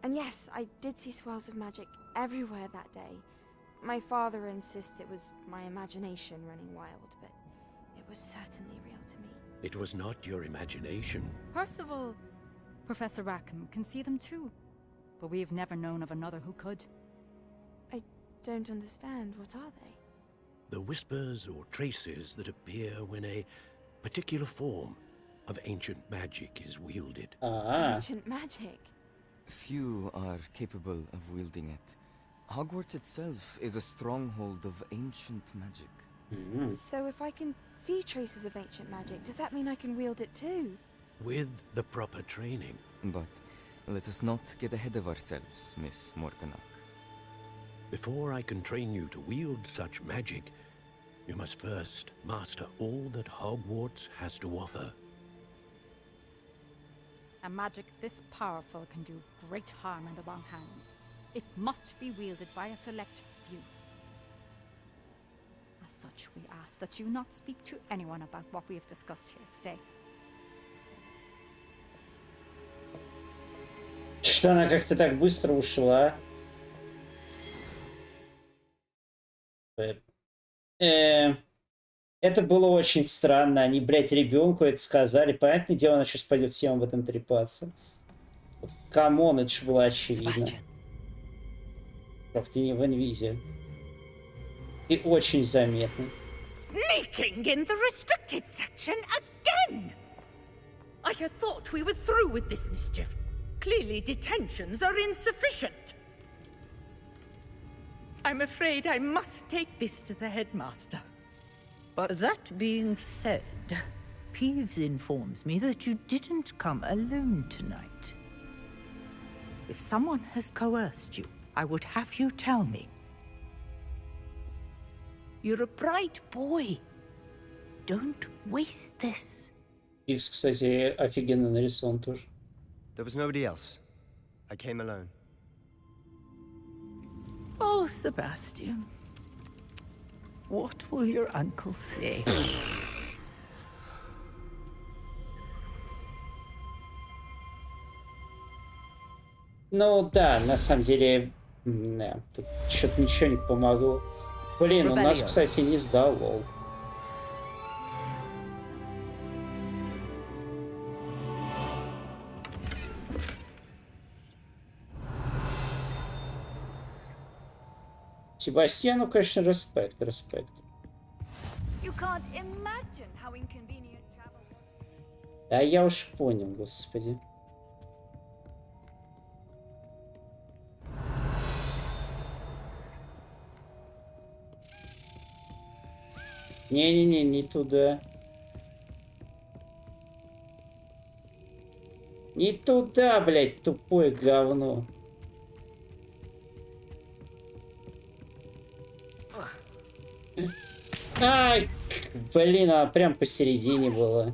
And yes, I did see swirls of magic everywhere that day. My father insists it was my imagination running wild, but it was certainly real to me.
It was not your imagination.
Percival, Professor Rackham can see them too. But we have never known of another who could.
I don't understand. What are they?
The whispers or traces that appear when a particular form of ancient magic is wielded.
Ancient magic?
Few are capable of wielding it. Hogwarts itself is a stronghold of ancient magic.
So if I can see traces of ancient magic, does that mean I can wield it too?
With the proper training.
But let us not get ahead of ourselves, Miss Morganach.
Before I can train you to wield such magic, you must first master all that Hogwarts has to offer.
A magic this powerful can do great harm in the wrong hands. It must be wielded by a select few. As such, we ask that you not speak to anyone about what we have discussed here today.
Что она как-то так быстро ушла? Это было очень странно. Они, блядь, ребенку это сказали. Понятное дело, она сейчас пойдет всем об этом трепаться. Камон, это же было очевидно. Ох, ты не в инвизе. Ты очень заметный.
Sneaking in the restricted section again! I had thought we were through with this mischief. Clearly detentions are insufficient. I'm afraid I must take this to the headmaster.
But that being said, Peeves informs me that you didn't come alone tonight. If someone has coerced you, I would have you tell me. You're a bright boy. Don't waste this.
Пивс, кстати, офигенно нарисован тоже.
There was nobody else. I came alone.
Oh, Sebastian. What will your uncle say?
Ну да, на самом деле, да, тут что-то ничего не помогло. Блин, у нас, кстати, не сдал, лол. Себастьяну, конечно, респект. Да я уж понял, господи. Не-не-не, не туда. Не туда, блядь, тупое говно. Ай, блин, она прям посередине была.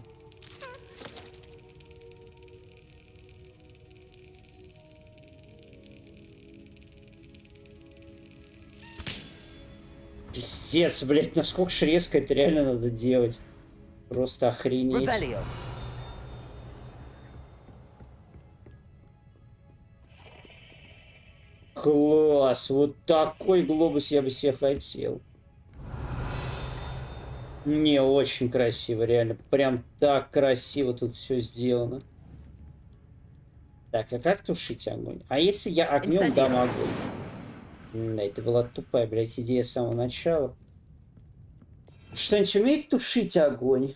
Пиздец, блядь, насколько ж резко это реально надо делать. Просто охренеть. Класс, вот такой глобус я бы себе хотел. Не, очень красиво, реально. Прям так красиво тут все сделано. Так, а как тушить огонь? А если я огнем дам огонь? Да, это была тупая, блядь, идея с самого начала. Что-нибудь умеет тушить огонь?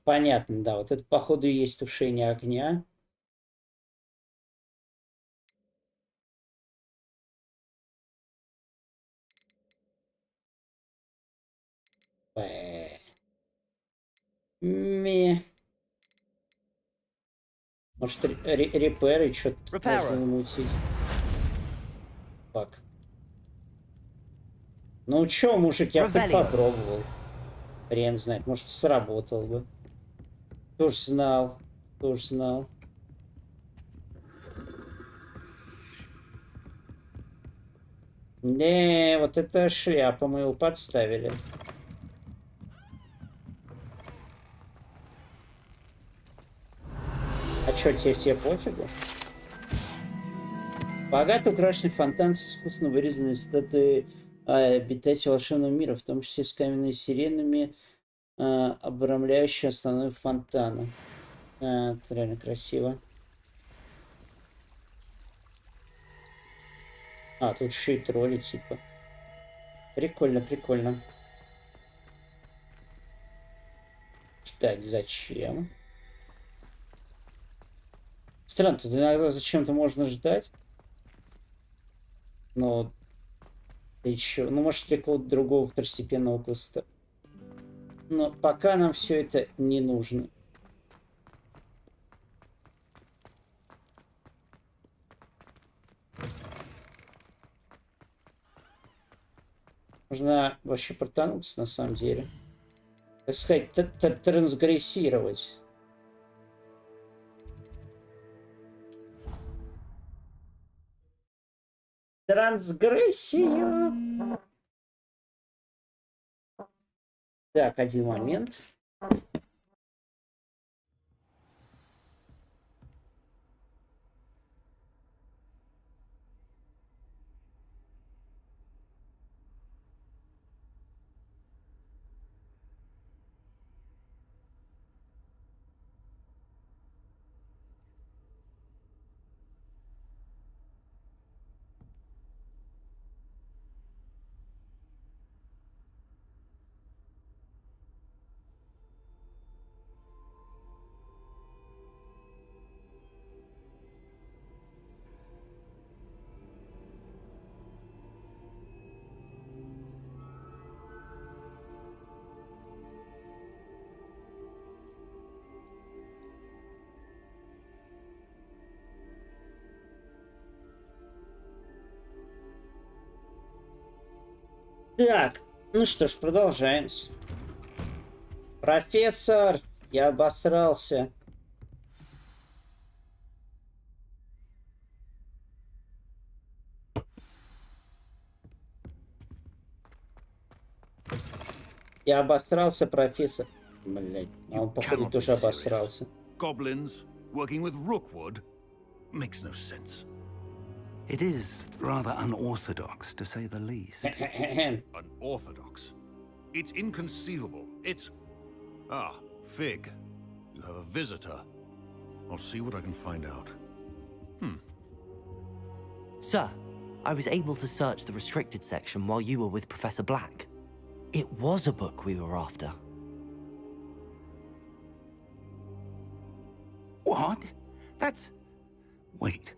Понятно, да. Вот это, походу, и есть тушение огня. Может, реперы что-то можно намутить. Так. Ну чё, мужик, я хоть попробовал. Хрен знает, может, сработал бы. Кто ж знал, кто ж знал. Не, вот это шляпа, мы его подставили. А чё, тебе пофигу? Богато украшенный фонтан с искусно вырезанной статуей обитателей волшебного мира, в том числе с каменными сиренами, обрамляющие основной фонтана. Это реально красиво. А, тут еще и тролли, типа. Прикольно, прикольно. Так, зачем? Странно, тут иногда зачем-то можно ждать. Но... Ты чё? Ну, может, для какого-то другого второстепенного куста. Но пока нам все это не нужно. Можно вообще протонуться на самом деле. Так сказать, трансгрессировать. Трансгрессия. Так, один момент. Так, ну что ж, продолжаем. Профессор, я обосрался. Я обосрался, профессор. Блять, он походу тоже обосрался.
Goblins working with Rookwood makes no sense.
It is rather unorthodox, to say the least.
Unorthodox? It's inconceivable. It's... Ah, Fig. You have a visitor. I'll see what I can find out.
Sir, I was able to search the restricted section while you were with Professor Black. It was a book we were after.
What? That's... Wait.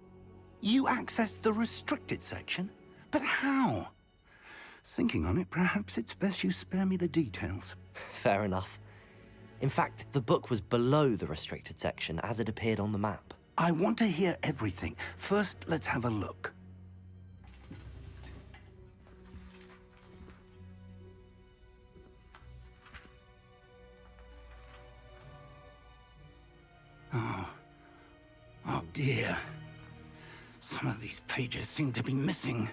You accessed the restricted section? But how? Thinking on it, perhaps it's best you spare me the details.
Fair enough. In fact, the book was below the restricted section as it appeared on the map.
I want to hear everything. First, let's have a look. Oh dear. Some of these pages seem to be missing.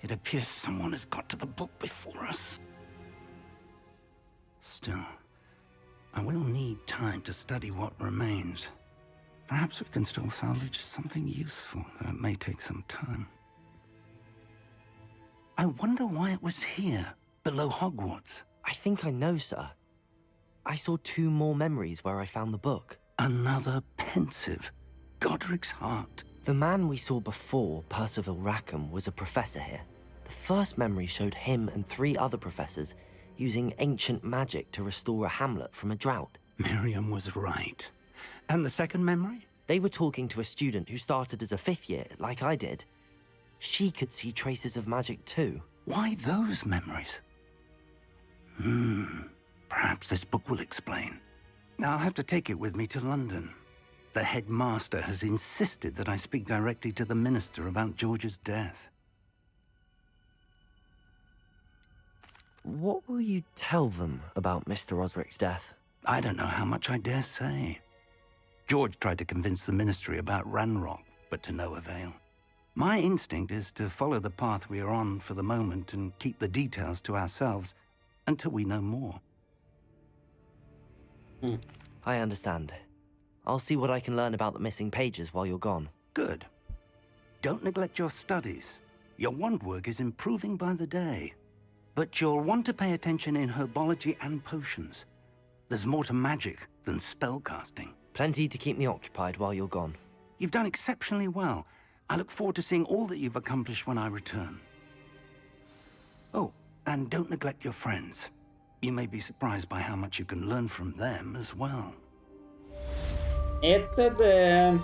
It appears someone has got to the book before us. Still, I will need time to study what remains. Perhaps we can still salvage something useful, though it may take some time. I wonder why it was here, below Hogwarts.
I think I know, sir. I saw 2 more memories where I found the book.
Another pensive. Godric's heart.
The man we saw before, Percival Rackham, was a professor here. The first memory showed him and 3 other professors using ancient magic to restore a hamlet from a drought.
Miriam was right. And the second memory?
They were talking to a student who started as a 5th year, like I did. She could see traces of magic too.
Why those memories? Perhaps this book will explain. I'll have to take it with me to London. The headmaster has insisted that I speak directly to the minister about George's death.
What will you tell them about Mr. Osric's death?
I don't know how much I dare say. George tried to convince the ministry about Ranrock, but to no avail. My instinct is to follow the path we are on for the moment and keep the details to ourselves until we know more.
I understand. I'll see what I can learn about the missing pages while you're gone.
Good. Don't neglect your studies. Your wand work is improving by the day. But you'll want to pay attention in herbology and potions. There's more to magic than spellcasting.
Plenty to keep me occupied while you're gone.
You've done exceptionally well. I look forward to seeing all that you've accomplished when I return. Oh, and don't neglect your friends. You may be surprised by how much you can learn from them as well.
Это да.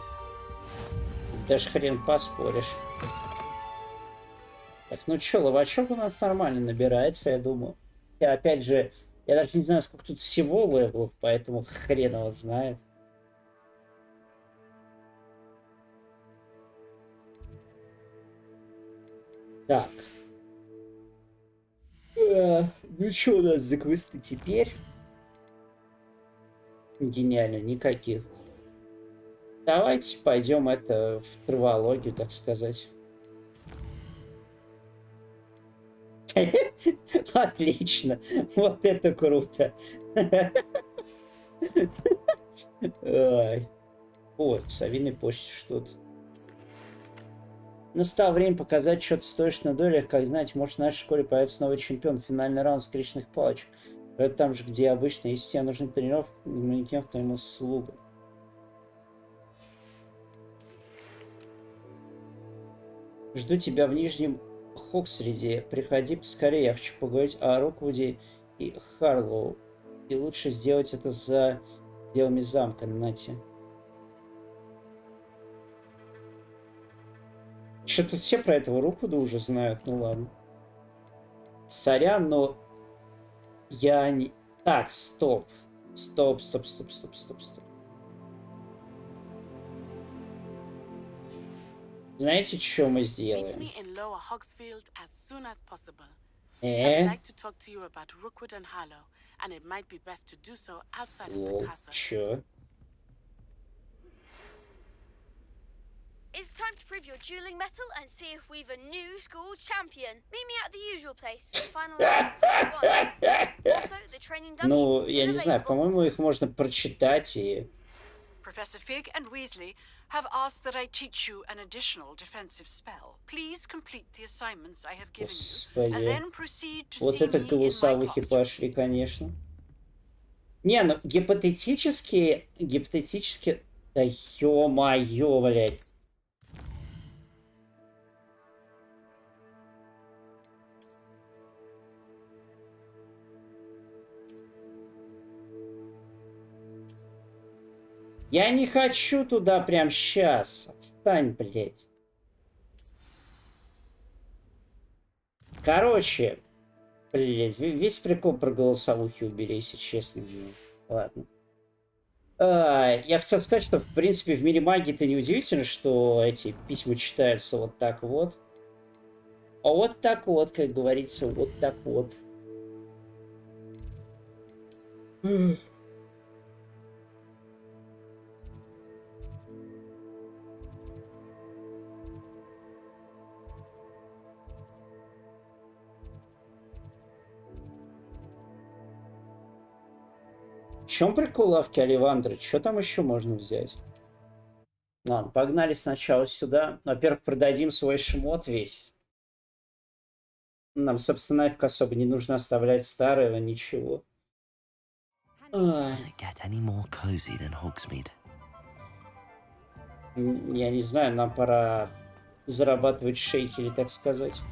Даже хрен поспоришь. Так, ну чё, ловачок у нас нормально набирается, я думаю. И опять же, Я даже не знаю, сколько тут всего левелов, поэтому хрен его знает. Так. Ну что у нас за квесты теперь? Гениально, никаких. Давайте пойдем это в травологию, так сказать. Отлично. Вот это круто. Ой, в совиной почте что-то. Настало время показать, что ты стоишь на долях. Как знаете, может, в нашей школе появится новый чемпион. Финальный раунд скрещенных палочек. Это там же, где обычно. Если тебе нужны тренировки, манекен к твоим услугам. Жду тебя в Нижнем Хоксриде. Приходи поскорее. Я хочу поговорить о Роквуде и Харлоу. И лучше сделать это за делами замка. Нате. Что тут все про этого Роквуда уже знают? Ну ладно. Сорян, но я не... Так, стоп. Стоп. Знаете, что мы сделаем? Чё?
It's time to prove your dueling mettle and see if we've a new school champion. Meet me at the usual place for the final round. Also, the training dummies.
Ну, я не знаю, по-моему, их можно прочитать и...
Professor Fig and Weasley have asked that I teach you an additional defensive spell. Please complete the assignments I have given you, and then proceed to
вот
see
это
me in my
голосовухи
classroom.
пошли, конечно. Не, ну, гипотетически... Да ё-моё, блядь. Я не хочу туда прям сейчас. Отстань, блядь. Короче, блядь, весь прикол про голосовухи убери, если честно. Ладно. Я хотел сказать, что, в принципе, в мире магии-то не удивительно, что эти письма читаются вот так вот. А вот так вот, как говорится, вот так вот. В чем прикол лавки Оливандры? Что там еще можно взять? Ладно, погнали сначала сюда. Во-первых, продадим свой шмот весь. Нам, собственно, нафиг особо не нужно оставлять старого, ничего.
Does it get any more cozy than Hogsmeade?
Я не знаю, нам пора зарабатывать шейкели, так сказать.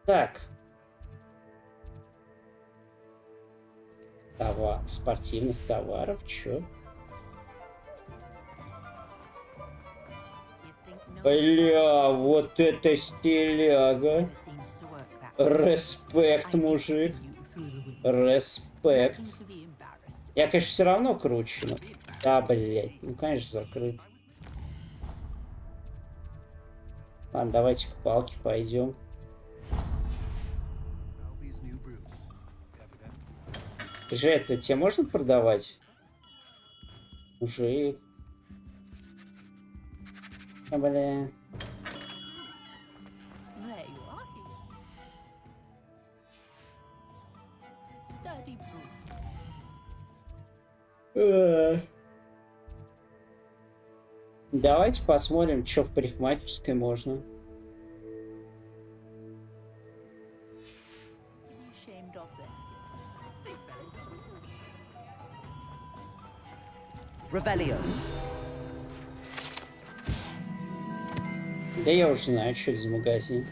Так. Спортивных товаров, чё? Бля, вот это стиляга. Респект, мужик. Респект. Я, конечно, все равно круче, но... Да, блядь, ну, конечно, закрыт. Ладно, давайте к палке пойдем. Же это тебе можно продавать? Мужик. А, бля. Давайте посмотрим, что в парикмахерской можно.
Revelio.
Да я уже знаю, что это за магазин.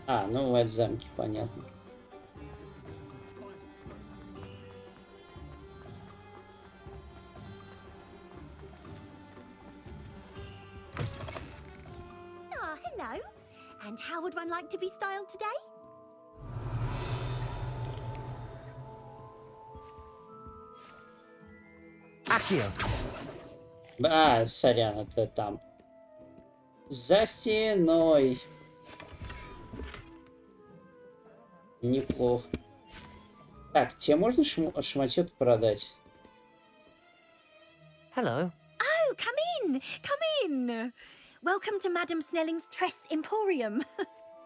А, ну это замки, понятно.
Ah, hello. And how would one like like to be styled today?
Accio!
А, сорян, это там. За стеной. Неплохо. Так, тебе можно шматьё продать?
Hello.
Oh, come in! Come in! Welcome to Madame Snelling's Tress Emporium.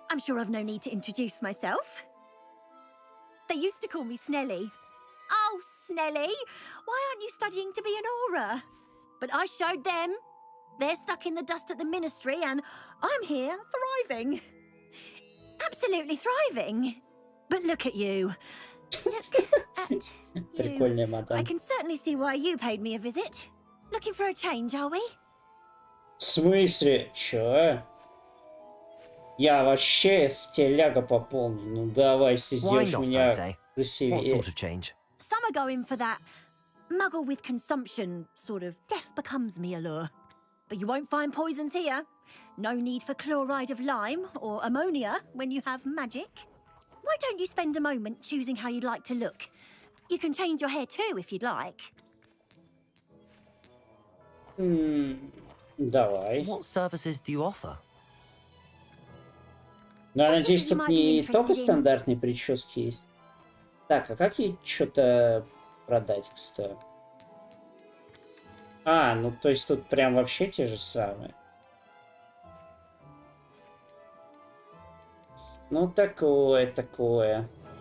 I'm sure I've no need to introduce myself. They used to call me Snelly. Oh, Snelly! Why aren't you studying to be an aura? But I showed them. They're stuck in the dust at the ministry, and I'm here, thriving. Absolutely thriving. But look at you. Look at you.
Прикольная мадам.
I can certainly see why you paid me a visit. Looking for a change, are we?
В смысле? Чё? Я вообще стиляга по полной. Ну давай, если сделаешь меня красивее.
What sort of change?
Some are going for that muggle with consumption, sort of death becomes me allure. But you won't find poisons here. No need for chloride of lime or ammonia when you have magic. Why don't you spend a moment choosing how you'd like to look? You can change your hair too if you'd like.
Давай.
What services do you offer?
Ну, я надеюсь, тут не только стандартные прически есть. Так, а как ей что-то продать, кстати? А, ну то есть тут прям вообще те же самые. Ну, такое.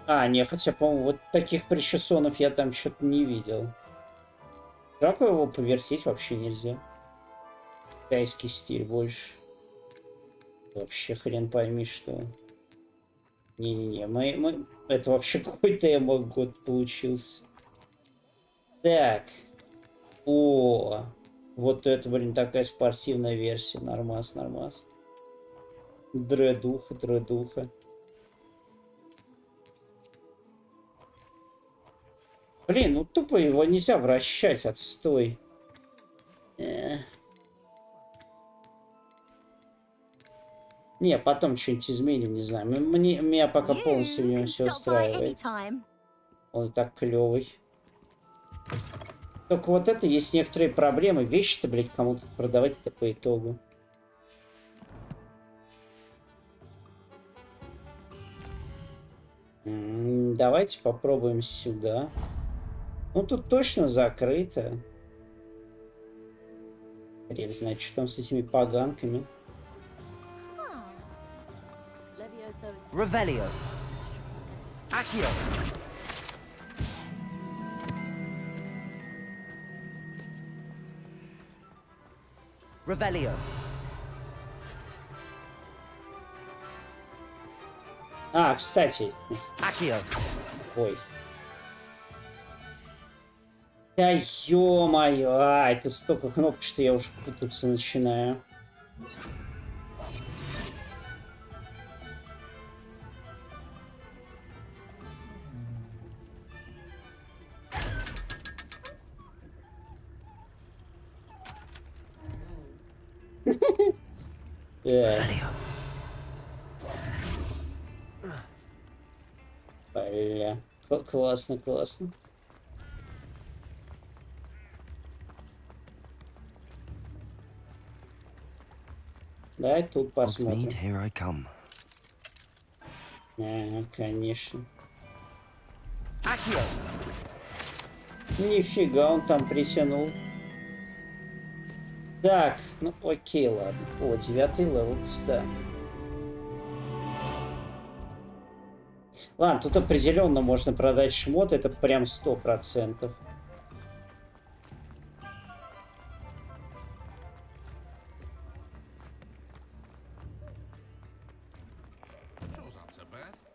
А, не, хотя, по-моему, вот таких причесонов я там что-то не видел. Жалко, его повертеть вообще нельзя. Китайский стиль больше. Вообще хрен пойми, что. Не-не-не, мы... Это вообще какой-то эмо-год получился. Так. О, вот это, блин, такая спортивная версия. Нормас. Дредуха. Блин, ну тупо его нельзя вращать, отстой. Не, потом что-нибудь изменим, не знаю. Меня пока полностью в нем все устраивает. Он так клевый. Только вот это есть некоторые проблемы. Вещи-то, блядь, кому-то продавать-то по итогу. Давайте попробуем сюда. Ну, тут точно закрыто. Хрен знает, что там с этими поганками.
Revelio. Accio. Revelio.
А, кстати.
Accio.
Ой. Да ё-моё. Ай, тут столько кнопок, что я уже путаться начинаю. Бля. Классно. Давай тут посмотрим. Конечно. Нифига, он там притянул. Так, ну окей, ладно. О, 9-й левел, кстати. Ладно, тут определенно можно продать шмот, это прям 100%.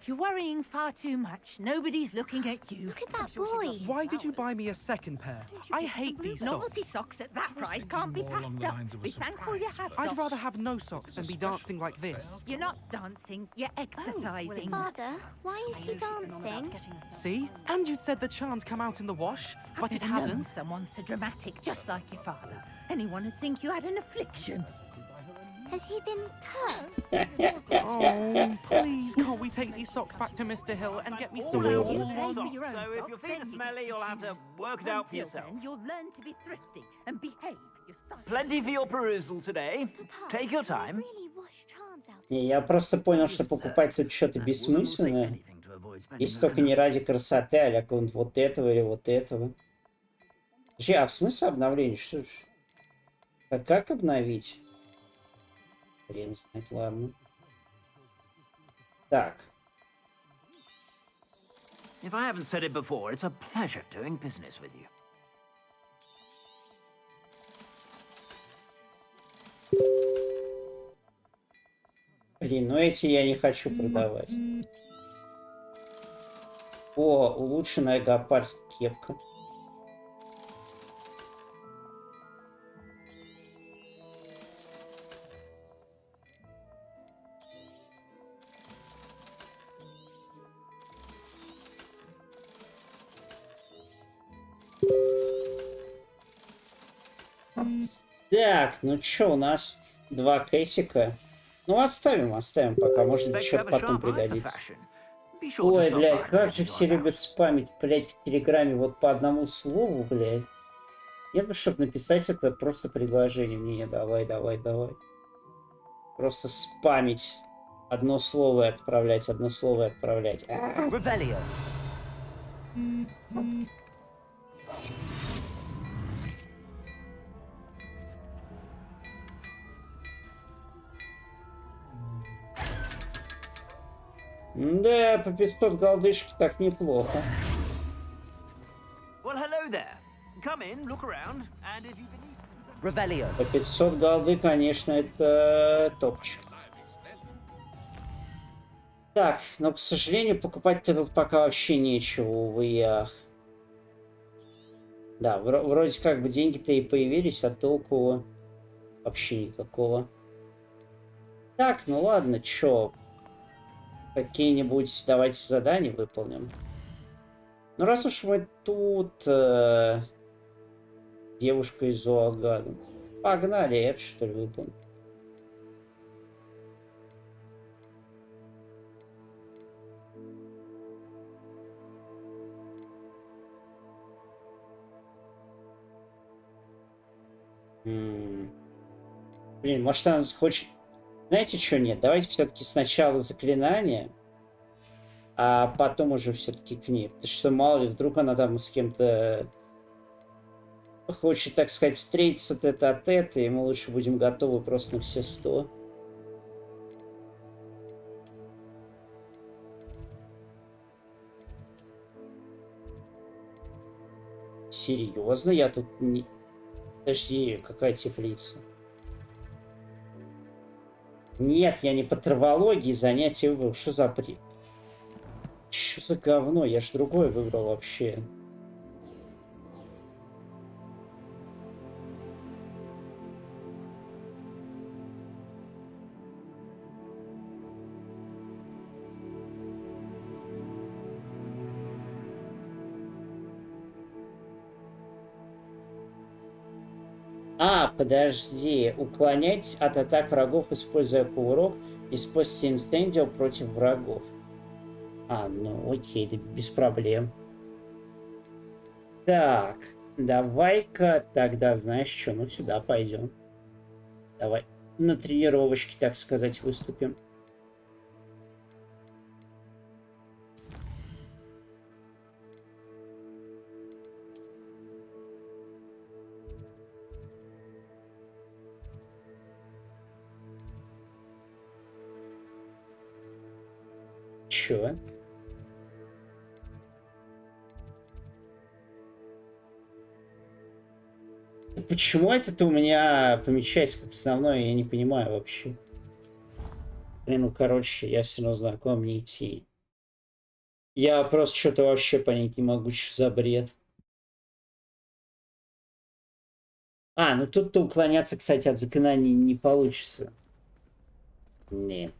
You're worrying far too much. Nobody's looking at you.
Look at that boy.
Why did you buy me a second pair? I hate these socks.
Novelty socks at that price can't be passed up. Be thankful you have
I'd
socks.
rather have no socks than be dancing like this.
You're not dancing, you're exercising.
Father, why is he dancing?
See? And you'd said the charms come out in the wash, but it hasn't.
Someone so dramatic, just like your father. Anyone would think you had an affliction.
Has he been cursed?
Oh, please, can't we take these socks back to Mr. Hill and get me some
Really?
warm
So
ones?
if your feet are smelly, you'll have to work it out for yourself.
You'll learn to be thrifty and behave.
Plenty for your perusal today. Take your time.
Не, я просто понял, что покупать тут что-то бессмысленное. Если только не ради красоты, а какого-нибудь вот этого или вот этого. Подожди, а в смысле обновление? Что ж? А как обновить? Хрен знает, ладно. Так.
If I haven't said it before, it's a pleasure doing business with you.
Блин, ну эти я не хочу продавать. О, улучшенная гопарь кепка. Так, ну чё, у нас 2 кэсика. Ну, оставим пока, может быть, что-то потом пригодится. Ой, блядь, как же все любят спамить, блядь, в Телеграме вот по одному слову, блядь. Нет бы, чтобы написать это просто предложение. Не, давай. Просто спамить. Одно слово и отправлять.
Revelio.
Да, по 500 голдышки так неплохо.
Well, hello there. Come in, look around, and if you believe...
Revelio.
По 500 голды, конечно, это топчик. Так, но, к сожалению, покупать-то тут пока вообще нечего, увы и ах. Да, вроде как бы деньги-то и появились, а толку вообще никакого. Так, ну ладно, чё? Какие-нибудь давайте задания выполним. Ну раз уж мы тут... девушка из Зоагана. Погнали, это что ли выполним? Блин, может она хочет... Знаете что, нет, давайте все-таки сначала заклинание, а потом уже все-таки к ней. Потому что мало ли, вдруг она там с кем-то хочет, так сказать, встретиться тет-а-тет, и мы лучше будем готовы просто на все 100. Серьезно? Я тут не... Подожди, какая теплица? Нет, я не по травологии занятие выбрал. Что за при... Что за говно? Я ж другое выбрал вообще. А, подожди. Уклоняйтесь от атак врагов, используя кувырок. Используйте инстендио против врагов. А, ну окей, да без проблем. Так, давай-ка тогда, знаешь что, ну сюда пойдем. Давай на тренировочке, так сказать, выступим. Чё? Почему это-то у меня помечается как основное, я не понимаю вообще. Блин, ну короче, я все равно знаю, куда мне идти. Я просто что-то вообще понять не могу, что за бред. А, ну тут-то уклоняться, кстати, от заклинаний не получится. Не.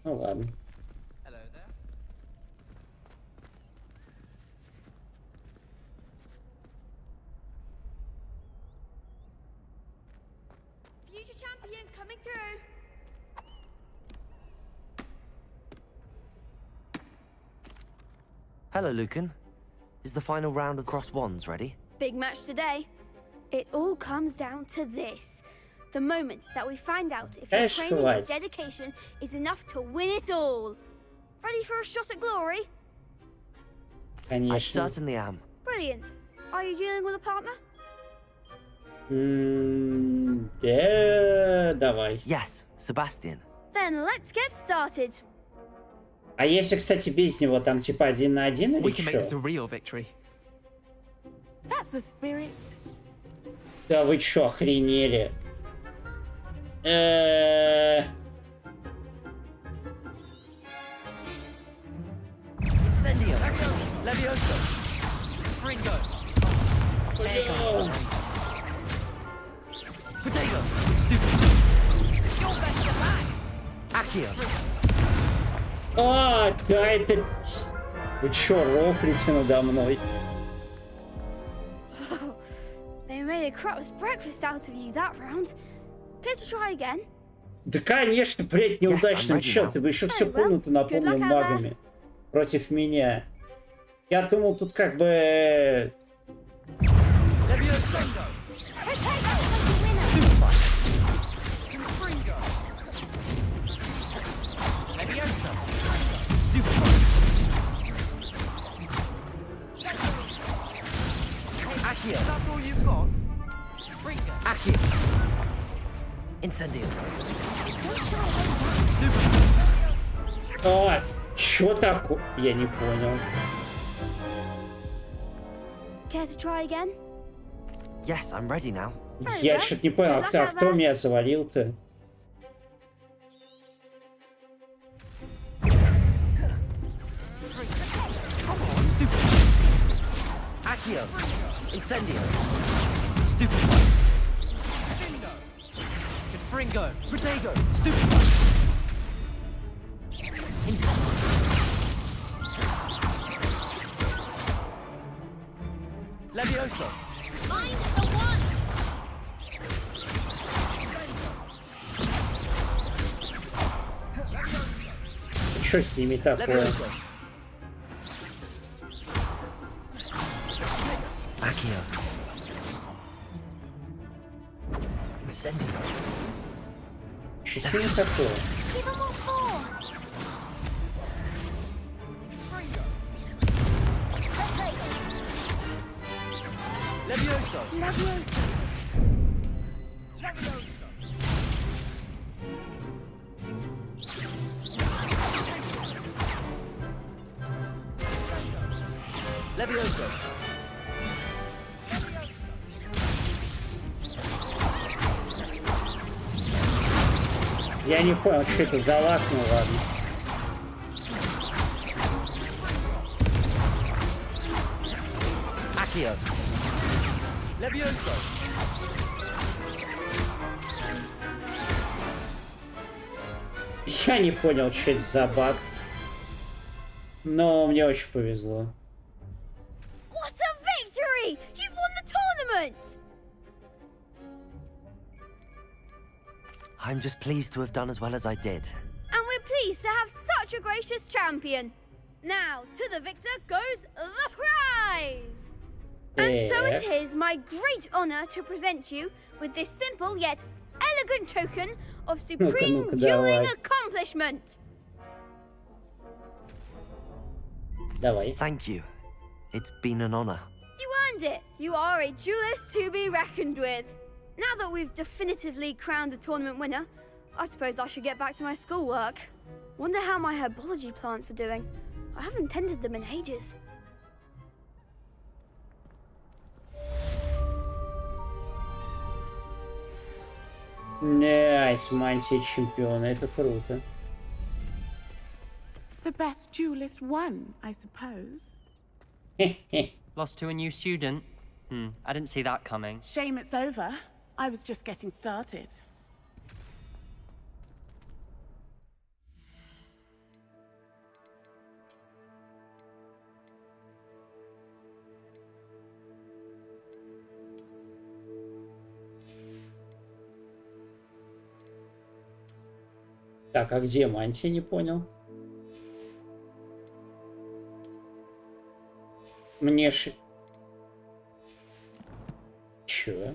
Ну ладно.
Future champion coming through.
Hello, Lucan. Is the final round of cross wands ready?
Big match today. It all comes down to this. The moment that we find out if your training and dedication is enough to win it all. Ready for a shot at glory?
I certainly am.
Brilliant. Are you dealing with a partner?
Давай.
Yes, Sebastian.
Then let's get started.
А если, кстати, без него, там типа 1 на 1 или
We can make this a
что?
real victory.
That's the spirit.
Да вы чё, охренели?
Incendio. Levioso. Fringo. Potato. Stupid. Your best of that. Accio.
А, да это... Вы чё, рофлите надо мной?
They made a crap's breakfast out of you that round. Care to try again?
Да конечно, блять, неудачный счет. Ты бы еще всю комнату наполнил магами против меня. Я думал, тут как бы...
Accio. That's all you've got? Accio. Incendio.
А, чё такое? Я не понял.
Care to try again?
Yes, I'm ready now.
Я что-то не понял, кто меня завалил-то?
Accio. Incendio. Stupid. Fringo. Protego. Stupid. Levioso.
Find the one.
Что с ними такое?
Accio. Incendio.
Что с ними такое?
Give them all four.
Levioso.
Levioso.
Levioso.
Я не понял, что это за лак, ну ладно.
Accio. Levioso.
Я не понял, что это за баг. Но мне очень повезло.
What a victory! You've won the tournament!
I'm just pleased to have done as well as I did.
And we're pleased to have such a gracious champion. Now, to the victor goes the prize! And so it is my great honor to present you with this simple yet elegant token of supreme dueling accomplishment.
Давай.
Thank you. It's been an honor.
You earned it. You are a duelist to be reckoned with. Now that we've definitively crowned the tournament winner, I suppose I should get back to my schoolwork. Wonder how my herbology plants are doing. I haven't tended them in ages.
Найс, мантия чемпиона, это круто.
The best duelist won, I suppose.
Lost to a new student? I didn't see that coming.
Shame it's over. I was just getting started.
Так, а где мантия, не понял? Мне ж... Чё?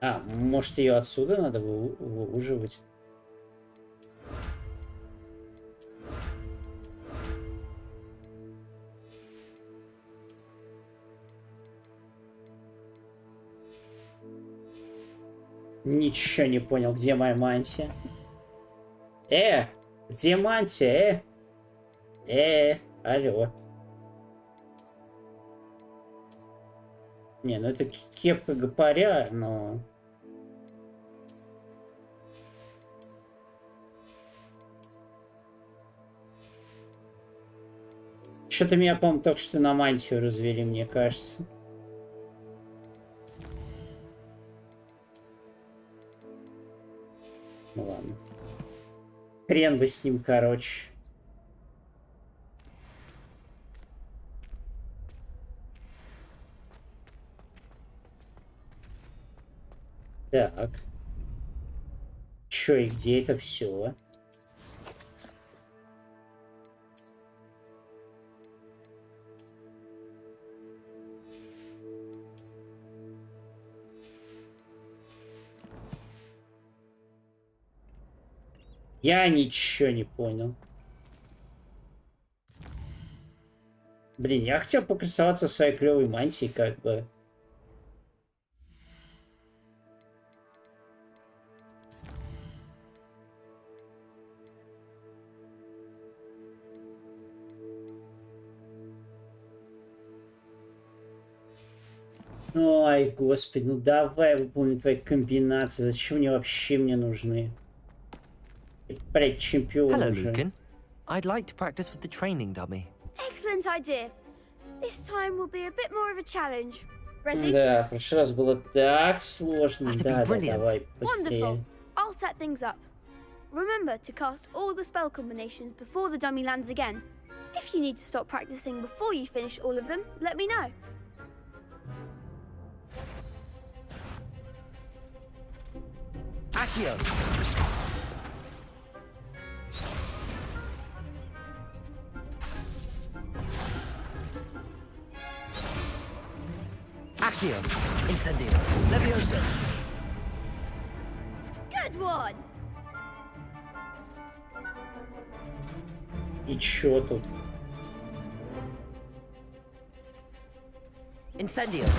А, может, ее отсюда надо выуживать? Ничего не понял, где моя мантия? Где мантия? Алло. Не, ну это кепка гопаря, но... Что-то меня, по-моему, только что на мантию развели, мне кажется. Ну ладно. Хрен бы с ним, короче. Так. Чё и где это все? Я ничего не понял. Блин, я хотел покрасоваться в своей клевой мантии, как бы. Ой, господи, ну давай выполним твои комбинации. Зачем они вообще мне нужны? Блять, чемпион
Hello,
уже.
Lucan. I'd like to practice with the training dummy.
Excellent idea. This time will be a bit more of a challenge. Ready?
Да, в прошлый раз было так сложно. Да, давай, быстрее.
Wonderful. I'll set things up. Remember to cast all the spell combinations before the dummy lands again. If you need to stop practicing before you finish all of them, let me know.
Accio! Accio! Incendio! Levioso!
Good one!
И чё тут?
Incendio!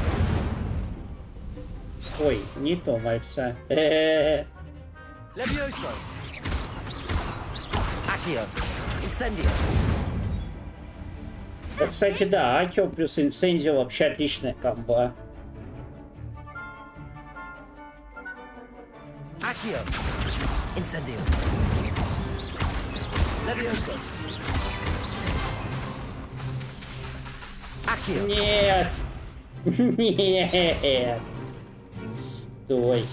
Ой, не то мальца.
Levioso! Accio! Incendio!
Кстати, да, Акио плюс Инцендио вообще отличная комба.
Accio! Incendio! Levioso! Accio!
Нет! Нет! Стой!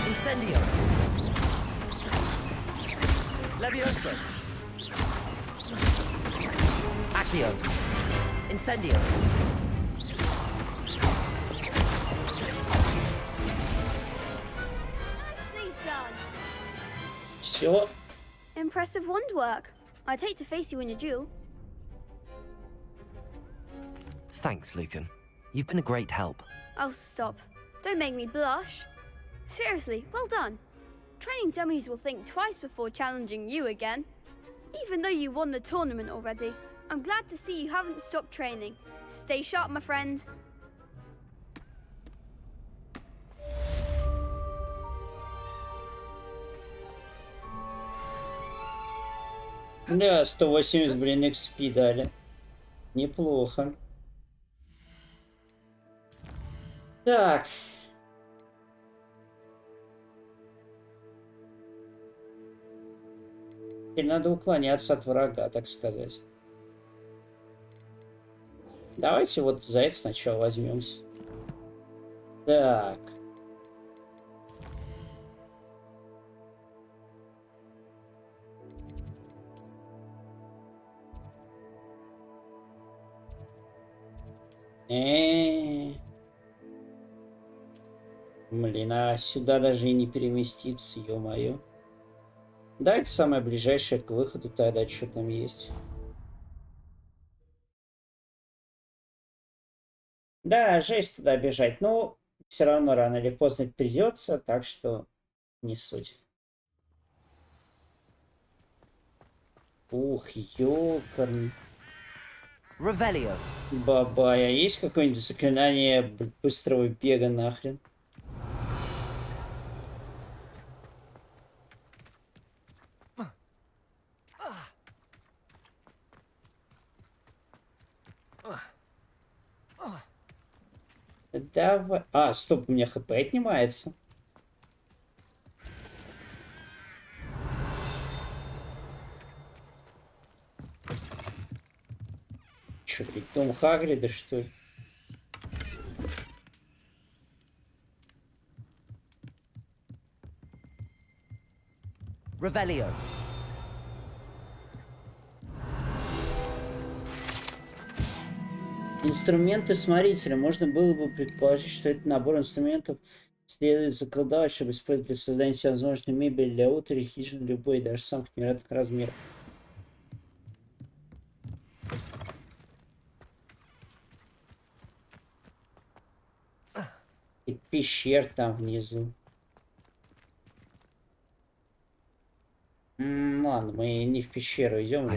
Incendio! Levioso! Accio! Incendio!
Nicely done.
Все.
Impressive wand work. I'd hate to face you in a duel.
Thanks, Lucan. You've been a great help.
Oh, stop. Don't make me blush. Seriously, well done. Training dummies will think twice before challenging you again. Even though you won the tournament already, I'm glad to see you haven't stopped training. Stay sharp, my friend.
Да, 180, блин, XP дали. Неплохо. Так. И надо уклоняться от врага, так сказать. Давайте вот за это сначала возьмемся. Так. Блин, а сюда даже и не переместиться, ё-моё. Да, это самое ближайшее к выходу тогда, что там есть. Да, жесть туда бежать, но все равно рано или поздно это придется, так что не суть. Ух, ёкарный.
Revelio.
Бабай, а есть какое-нибудь заклинание быстрого бега нахрен? Давай. А, стоп, у меня хп отнимается. Чё, притом Хагрида, что ли?
Revelio.
Инструменты смотрителя. Можно было бы предположить, что это набор инструментов следует заколдовать, чтобы использовать для создания всевозможной мебели для утра, хижин любой, даже самых невероятных размеров. И пещер там внизу. Ладно, мы не в пещеру идем.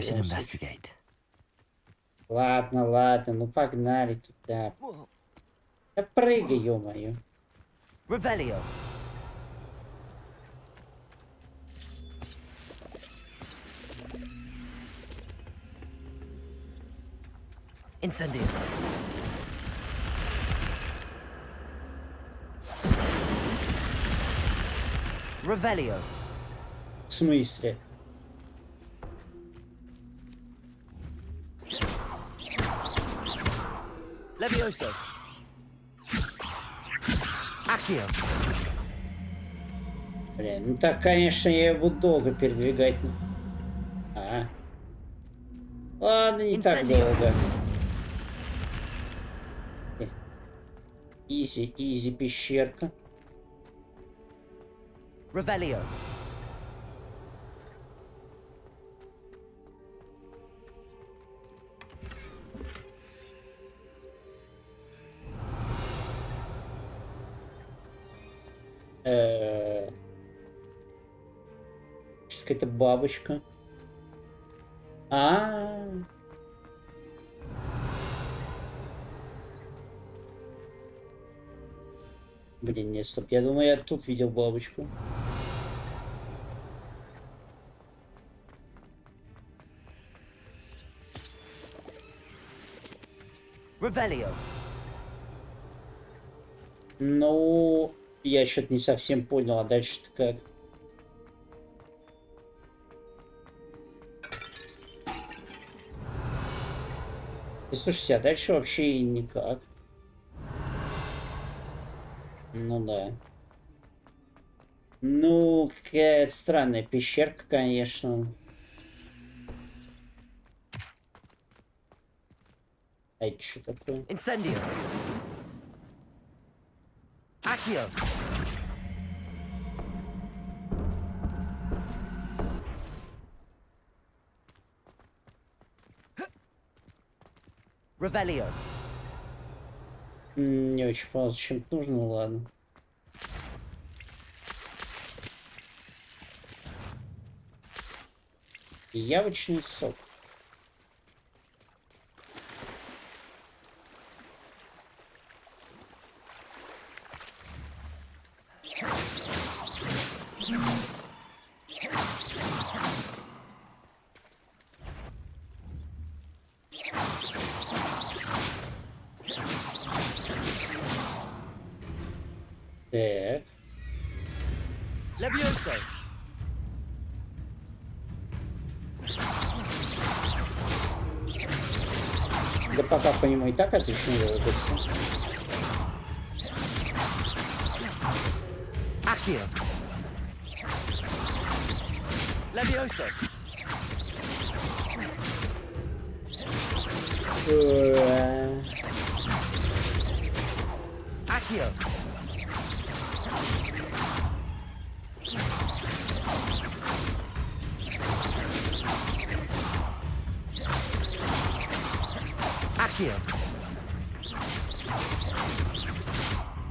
Ладно, ладно, ну погнали туда. Да прыгай, ё-моё.
Revelio. Incendio. Revelio.
В смысле?
Levioso. Accio.
Блин, ну так, конечно, я буду долго передвигать. А. Ладно, не так долго. Изи, изи пещерка.
Revelio.
Что какая-то бабочка. Блин, нет, стоп. Я думаю, я тут видел бабочку.
Revelio.
Ну, я что-то не совсем понял, а дальше-то как? И, слушайте, а дальше вообще и никак. Ну да. Ну, какая-то странная пещерка, конечно. А это что такое?
Incendio. Accio. Revelio.
Не очень понял, зачем это нужно, ну ладно. Яблочный сок. Так.
Levioso.
Да пока по нему и так отлично делается.
Accio. Levioso. Accio.
Ну,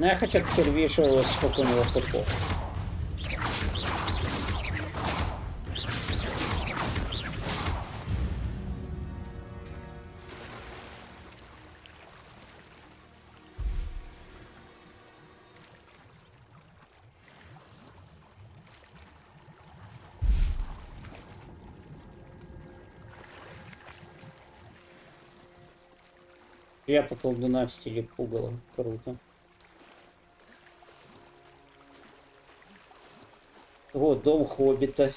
я хотя бы теперь вижу, сколько у него хпов. Я по колдуна в стиле пугала. Круто. Вот, дом хоббита.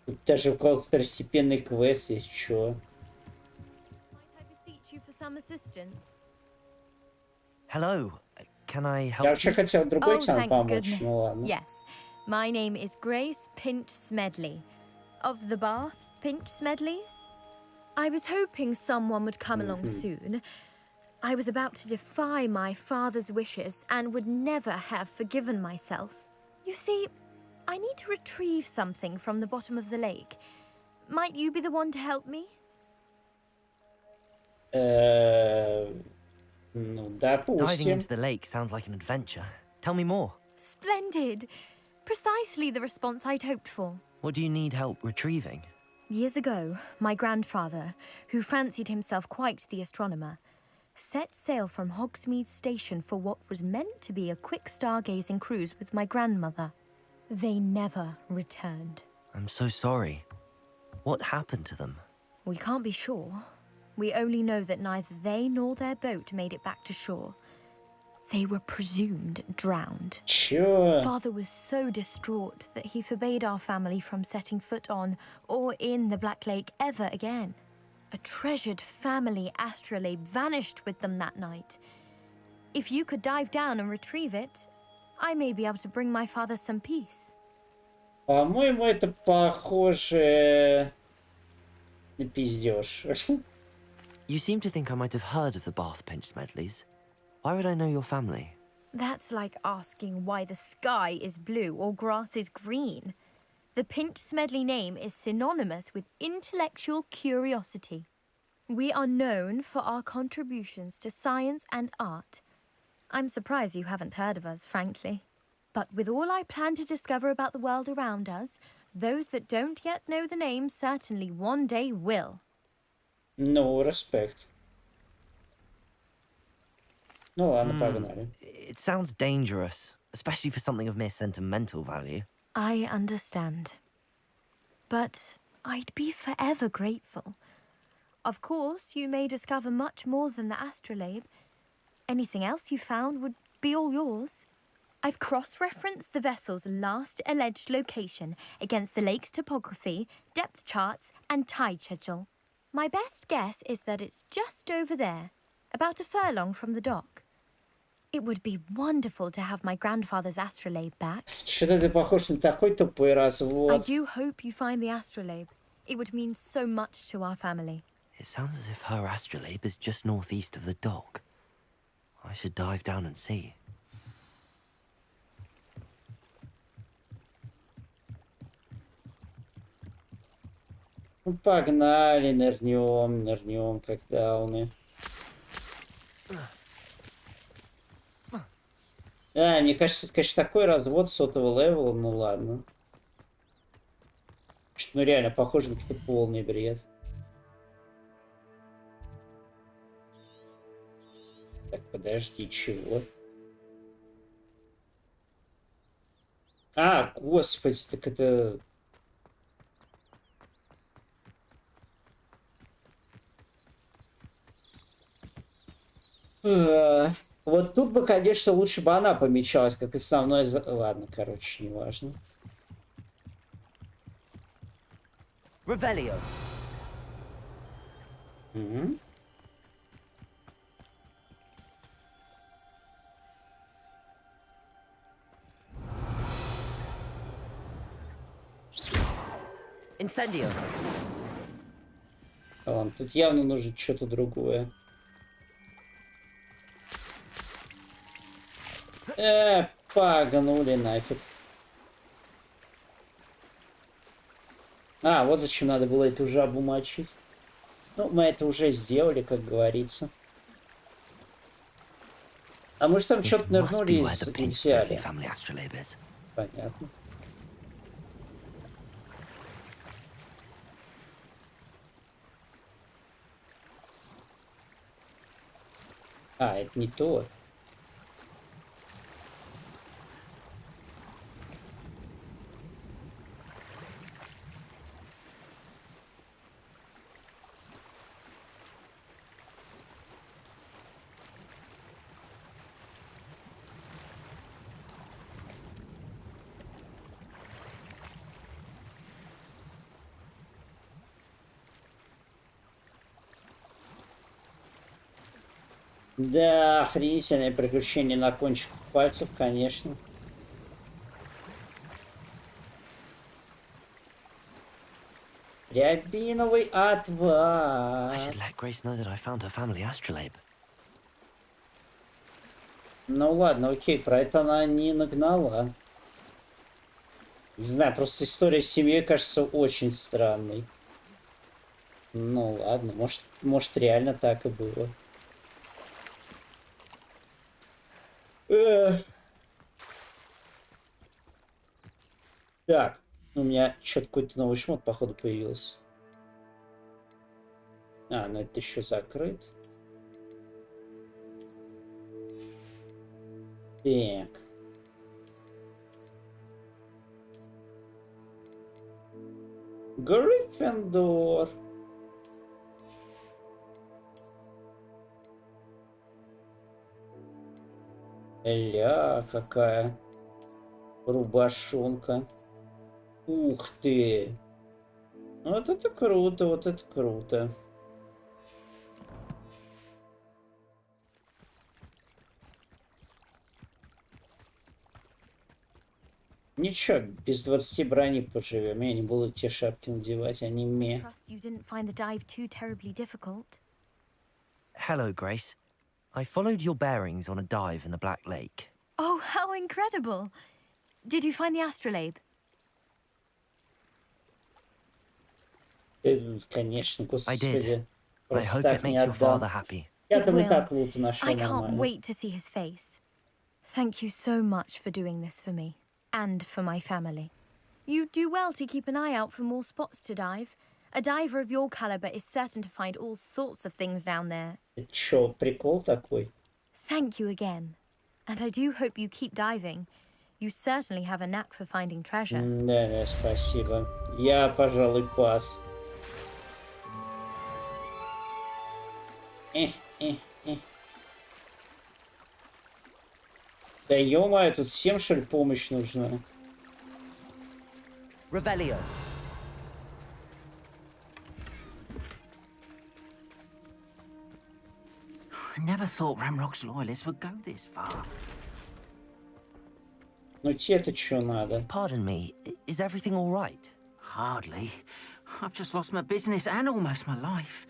Тут даже у кого-то второстепенный квест есть, чё?
Hello, can I help
Я вообще
you?
хотел другой тян
thank
помочь,
goodness.
ну ладно.
Yes, my name is Grace Pinch Smedley, of the Bath Pinch Smedleys. I was hoping someone would come along soon. I was about to defy my father's wishes and would never have forgiven myself. You see, I need to retrieve something from the bottom of the lake. Might you be the one to help me?
Diving
Допустим.
into the lake sounds like an adventure. Tell me more.
Splendid! Precisely the response I'd hoped for.
What do you need help retrieving?
Years ago, my grandfather, who fancied himself quite the astronomer, set sail from Hogsmeade Station for what was meant to be a quick stargazing cruise with my grandmother. They never returned.
I'm so sorry. What happened to them?
We can't be sure. We only know that neither they nor their boat made it back to shore. They were presumed drowned.
Sure.
Father was so distraught that he forbade our family from setting foot on or in the Black Lake ever again. A treasured family astrolabe vanished with them that night. If you could dive down and retrieve it, I may be able to bring my father some peace.
По-моему, это похоже на пиздёж.
You seem to think I might have heard of the Bath Pinch Smedleys. Why would I know your family?
That's like asking why the sky is blue or grass is green. The Pinch Smedley name is synonymous with intellectual curiosity. We are known for our contributions to science and art. I'm surprised you haven't heard of us, frankly. But with all I plan to discover about the world around us, those that don't yet know the name certainly one day will.
No respect. Ну ладно, погнали.
It sounds dangerous, especially for something of mere sentimental value.
I understand. But I'd be forever grateful. Of course, you may discover much more than the astrolabe. Anything else you found would be all yours. I've cross-referenced the vessel's last alleged location against the lake's topography, depth charts, and tide schedule. My best guess is that it's just over there, about a furlong from the dock. It would be wonderful to have my grandfather's astrolabe back.
Что-то ты похож на такой тупой развод.
I do hope you find the astrolabe. It would mean so much to our family.
It sounds as if her astrolabe is just northeast of the dock. I should dive down and see.
Ну, погнали, нырнем, как дауны. Мне кажется, это, конечно, такой развод сотого левела, ну ладно. Что, ну реально, похоже на какой-то полный бред. Так, подожди, чего? А, господи, так это... Вот тут бы, конечно, лучше бы она помечалась, как основной... Ладно, короче, неважно.
Revelio.
Угу.
Incendio.
Ладно, тут явно нужно что-то другое. Погнули нафиг. А, вот зачем надо было эту жабу мочить. Ну, мы это уже сделали, как говорится. А мы же там что-то нырнули и взяли. Понятно. А, это не то. Да, охренительное приключение на кончиках пальцев, конечно. Рябиновый отвар.
I should let Grace know that I found her family astrolabe.
Ну ладно, окей, про это она не нагнала. Не знаю, просто история с семьей кажется очень странной. Ну ладно, может реально так и было. Так, у меня что-то какой-то новый шмот, походу, появился. А, ну это еще закрыт. Так. Гриффиндор. Ля, какая рубашонка. Ух ты. Вот это круто, вот это круто. Ничего, без 20 брони поживем. Я не буду те шапки надевать, они мне.
Trust you didn't find the dive too terribly difficult.
Hello, Grace. I followed your bearings on a dive in the Black Lake.
Oh, how incredible! Did you find the astrolabe?
Конечно,
I
господи.
did. I
Просто
hope
так
it
не
makes your father
отдам.
happy.
Я
It
там и
will.
так лут нашел
I can't
нормально.
wait to see his face. Thank you so much for doing this for me and for my family. You do well to keep an eye out for more spots to dive. A diver of your caliber is certain to find all sorts of things down there.
Это чё, прикол такой?
Thank you again. And I do hope you keep diving. You certainly have a knack for finding treasure.
Да, спасибо. Я, пожалуй, пас. Эх. Да ё-моё, тут всем, что ли, помощь нужна?
Revelio.
I never thought Ramrock's loyalists would go this far.
Ну тебе-то что надо?
Pardon me, is everything all right?
Hardly. I've just lost my business and almost my life.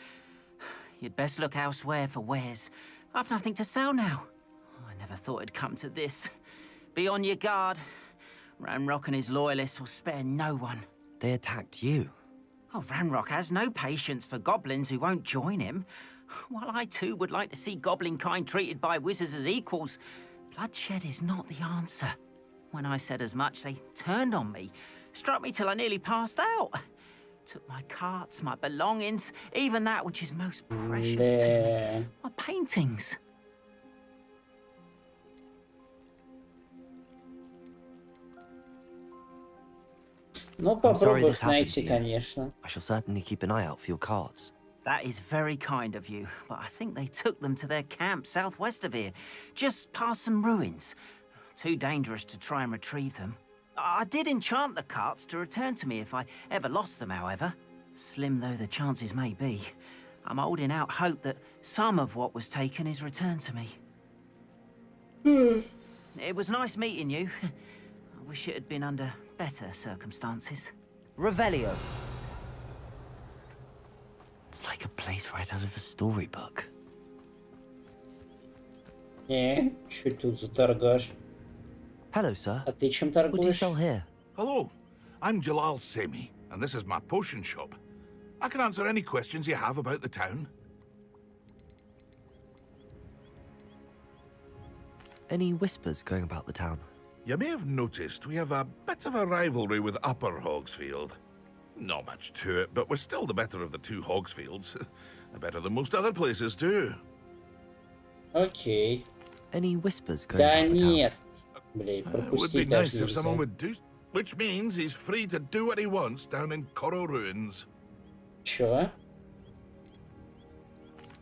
You'd best look elsewhere for wares. I've nothing to sell now. I never thought it'd come to this. Be on your guard. Ranrock and his loyalists will spare no one.
They attacked you.
Oh, Ranrock has no patience for goblins who won't join him. While I too would like to see goblin kind treated by wizards as equals, bloodshed is not the answer. When I said as much, they turned on me, struck me till I nearly passed out. Took my carts, my belongings, even that which is most precious to me, my paintings.
Ну, попробуй их найти, конечно.
I shall certainly keep an eye out for your cards.
That is very kind of you, but I think they took them to their camp southwest of here, just past some ruins. Too dangerous to try and retrieve them. I did enchant the carts to return to me if I ever lost them, however. Slim though the chances may be, I'm holding out hope that some of what was taken is returned to me. It was nice meeting you. I wish it had been under better circumstances.
Revelio.
It's like a place right out of a storybook.
Что тут за торгаш?
Hello, sir.
А ты чем
What do you
торгуешь?
sell here?
Hello, I'm Jalal Semi. and this is my potion shop. I can answer any questions you have about the town.
Any whispers going about the town?
You may have noticed we have a bit of a rivalry with Upper Hogsfield. Not much to it, but we're still the better of the two Hogsfields. Better than most other places, too.
Окей.
Any whispers going
Да
about the town?
нет. Блин,
It would be
пропустить
nice
даже
if someone
нельзя.
would do... Which means he's free to do what he wants down in Coral Ruins.
Чё?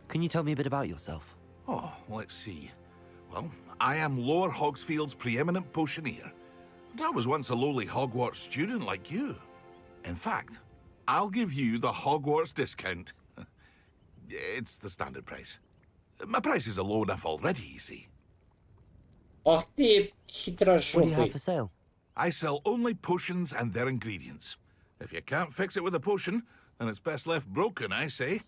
Can you tell me a bit about yourself?
Oh, let's see. Well, I am Lower Hogsfield's preeminent potioneer. And I was once a lowly Hogwarts student like you. In fact, I'll give you the Hogwarts discount. It's the standard price. My prices are low enough already, you see.
Ах ты,
What do you have
хитрожопый.
for sale?
I sell only potions and their ingredients. If you can't fix it with a potion, then it's best left broken, I say.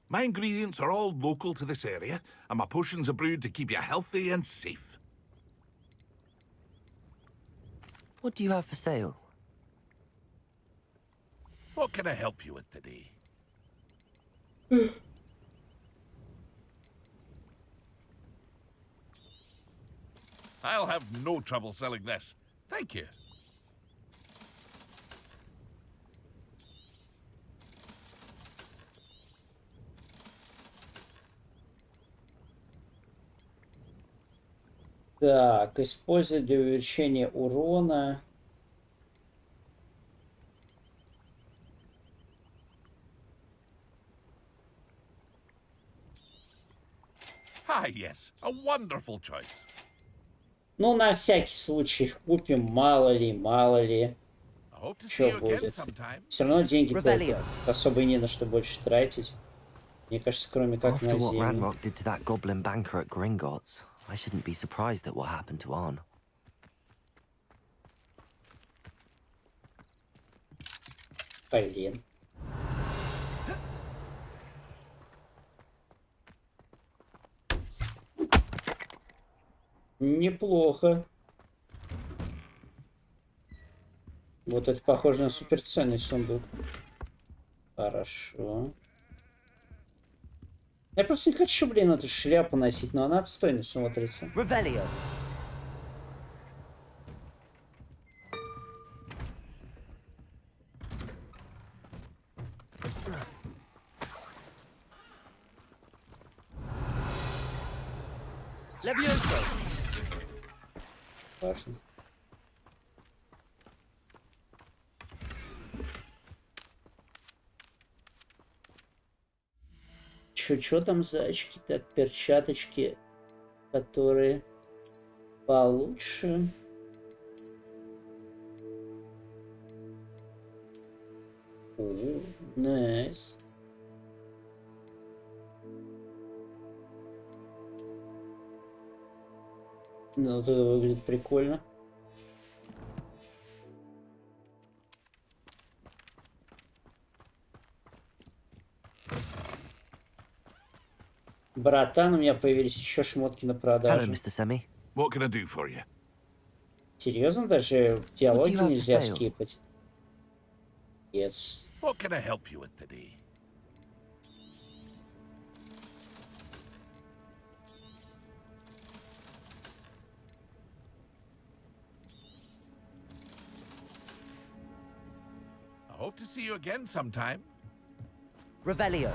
My ingredients are all local to this area, and my potions are brewed to keep you healthy and safe.
What do you have for sale?
What can I help you with today? I'll have no trouble selling this. Thank you.
Так, используй для увеличения урона.
Ah, yes. A wonderful choice.
Ну, на всякий случай купим, мало ли, мало ли.
I hope to see
Что
you again
будет.
sometime.
Все равно деньги
Revelio.
особо и не на что больше тратить. Мне кажется, кроме как
After
на
what
землю.
Ranrock did to that goblin banker at Gringotts, I shouldn't be surprised at what happened to Arn.
Блин. Неплохо. Вот это похоже на суперценный сундук. Хорошо. Я просто не хочу, блин, эту шляпу носить, но она отстойно смотрится.
Revelio. Levioso.
Важно. Чё там за очки? Так, перчаточки, которые получше. О, найс. Ну, вот это выглядит прикольно. Братан, у меня появились еще шмотки на
Hello,
продажу.
Mr. Semi.
What can I do for you?
Серьезно, даже диалоги
have for
нельзя
sale?
скипать. Yes.
What can I help you with today? I hope to see you again sometime.
Revelio.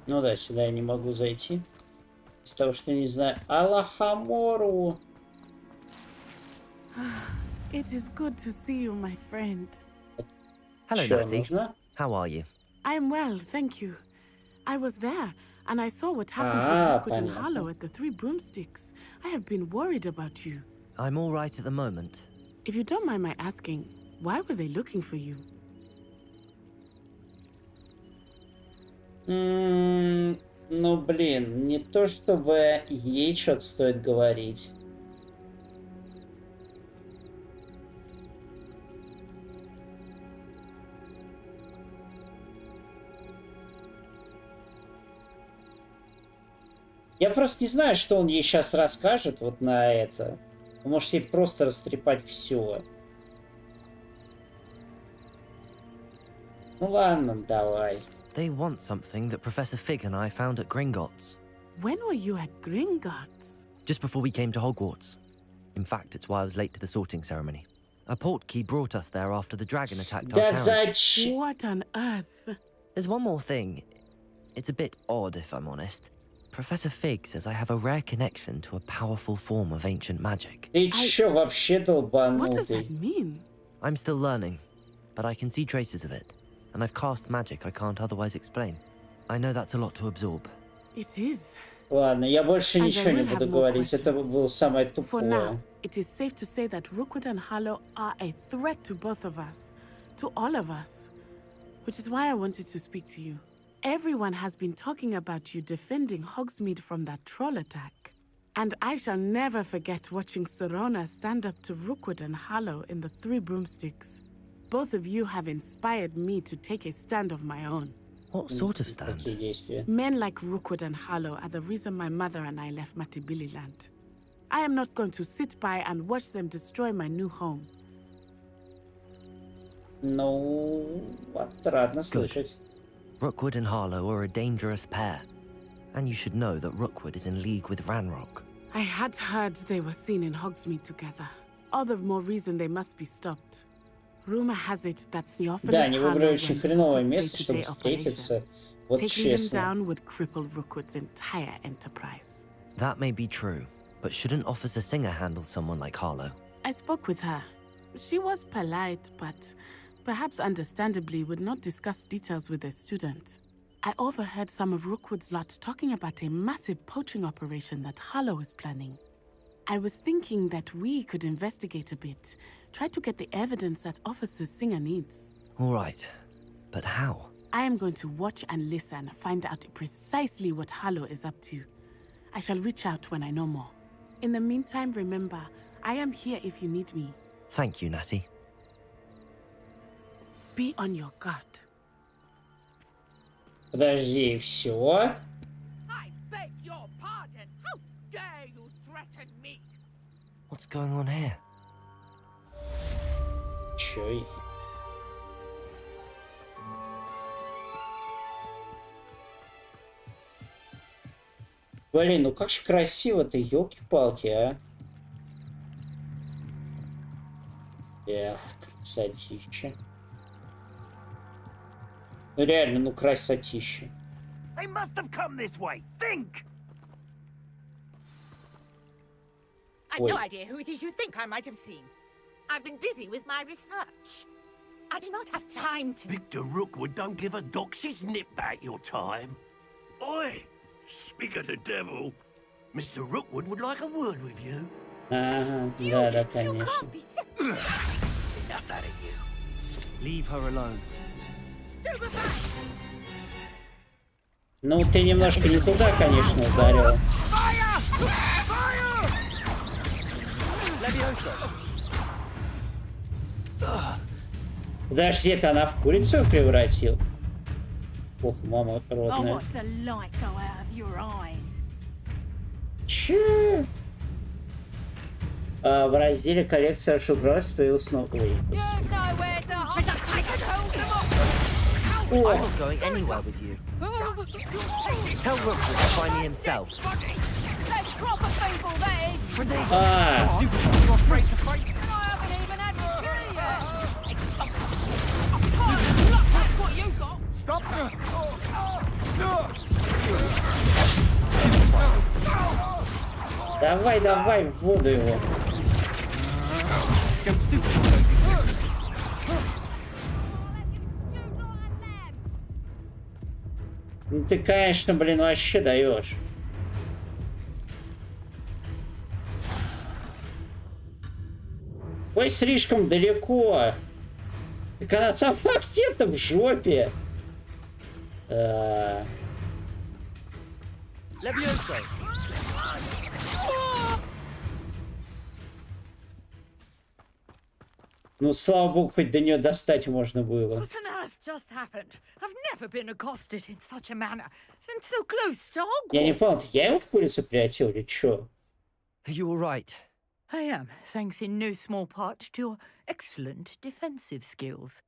Ну да, сюда я не могу зайти. Из-за того, что не знаю. Алахамору!
It is good to see you, my friend.
Hello,
Чё,
Natty.
нужно?
How are you?
I am well, thank you. I was there, and I saw what happened
Ah,
with Hagrid and
понятно.
Harlow at the Three Broomsticks. I have been worried about you.
I'm all right at the moment.
If you don't mind my asking, why were they looking for you?
Ну, блин, не то чтобы ей что-то стоит говорить. Я просто не знаю, что он ей сейчас расскажет вот на это. Он может ей просто растрепать все. Ну ладно, давай.
They want something that Professor Fig and I found at Gringotts.
When were you at Gringotts?
Just before we came to Hogwarts. In fact, it's why I was late to the sorting ceremony. A portkey brought us there after the dragon attacked our carriage.
What on earth?
There's one more thing. It's a bit odd, if I'm honest. Professor Fig says I have a rare connection to a powerful form of ancient magic.
Ты чё вообще долбанутый?
What does that mean?
I'm still learning, but I can see traces of it, and I've cast magic I can't otherwise explain. I know that's a lot to absorb.
It is.
Ладно, я больше ничего не буду говорить. Это было самое
For now,
тупое.
it is safe to say that Rookwood and Harlow are a threat to both of us, to all of us, which is why I wanted to speak to you. Everyone has been talking about you defending Hogsmeade from that troll attack. And I shall never forget watching Serona stand up to Rookwood and Harlow in the Three Broomsticks. Both of you have inspired me to take a stand of my own.
What sort of stand?
Men like Rookwood and Harlow are the reason my mother and I left Matibililand. I am not going to sit by and watch them destroy my new home.
Ну, отрадно слышать.
Rookwood and Harlow are a dangerous pair. And you should know that Rookwood is in league with Ranrock.
I had heard they were seen in Hogsmeade together. All the more reason they must be stopped. Rumor has it that Theophilus
Да, они выбрали
Harlow
очень
runs
хреновое
Rookwood's
место, чтобы
day-to-day
встретиться.
operations.
Вот
Taking him
честно.
down would cripple Rookwood's entire enterprise.
That may be true, but shouldn't Officer Singer handle someone like Harlow?
I spoke with her. She was polite, but perhaps understandably would not discuss details with a student. I overheard some of Rookwood's lot talking about a massive poaching operation that Harlow is planning. I was thinking that we could investigate a bit, try to get the evidence that Officer Singer needs.
All right, but how?
I am going to watch and listen, find out precisely what Harlow is up to. I shall reach out when I know more. In the meantime, remember, I am here if you need me.
Thank you, Natty.
Be on your guard.
Подожди, все?
I beg your pardon. How dare you threaten me?
What's going on here?
Чё? Блин, ну как же красиво-то, ёлки-палки, а? Эх, красотища. Ну реально, ну красотища.
They must have come this way. Think!
I've no idea who it is you think I might have seen. I've been busy with my research. I do not have time to...
Victor Rookwood don't give a doxy's nip back your time. Oi! Speak of the devil. Mr. Rookwood would like a word with you.
Ага, да, конечно.
Enough out of you.
Leave her alone.
Ну, ты немножко не туда, конечно, ударил. Подожди, это она в курицу превратил? Ох, мама родная. Че? В разделе коллекция Шуграс появился новый.
I'm not going anywhere with you. Tell Rookwood to find me himself.
That's proper people, that is.
Ah.
Stupid, you're afraid to fight. And I haven't even had a tea yet. Look, that's what you got. Stop.
Давай, давай, в воду его. Ну ты, конечно, блин, вообще даешь. Ой, слишком далеко. Так она сама где-то в жопе. Ну, слава богу, хоть до нее достать можно было.
What on earth just happened? I've never been accosted in such a manner. And so close to Hogwarts.
Я не понял, я его в курицу превратил или чё?
Are you all right?
I am, thanks in no small part to your excellent defensive skills.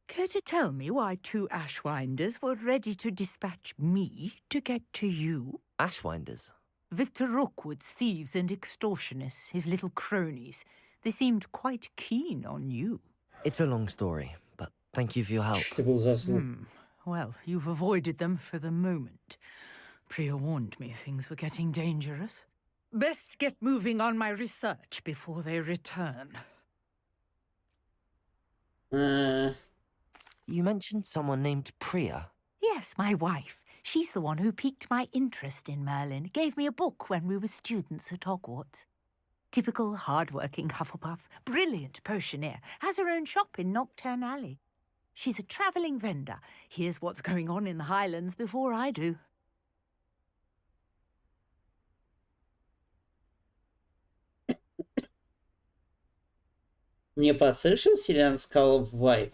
Care to tell me why 2 Ashwinders were ready to dispatch me to get to you?
Ashwinders?
Victor Rookwood's thieves and extortionists, his little cronies. They seemed quite keen on you.
It's a long story, but thank you for your help.
Well, you've avoided them for the moment. Priya warned me things were getting dangerous. Best get moving on my research before they return.
You mentioned someone named Priya.
Yes, my wife. She's the one who piqued my interest in Merlin. Gave me a book when we were students at Hogwarts. Typical hard-working Hufflepuff, brilliant potioneer, has her own shop in Knockturn Alley. She's a travelling vendor. Hears what's going on in the Highlands before I do.
Мне послышалось, или она сказала вайп?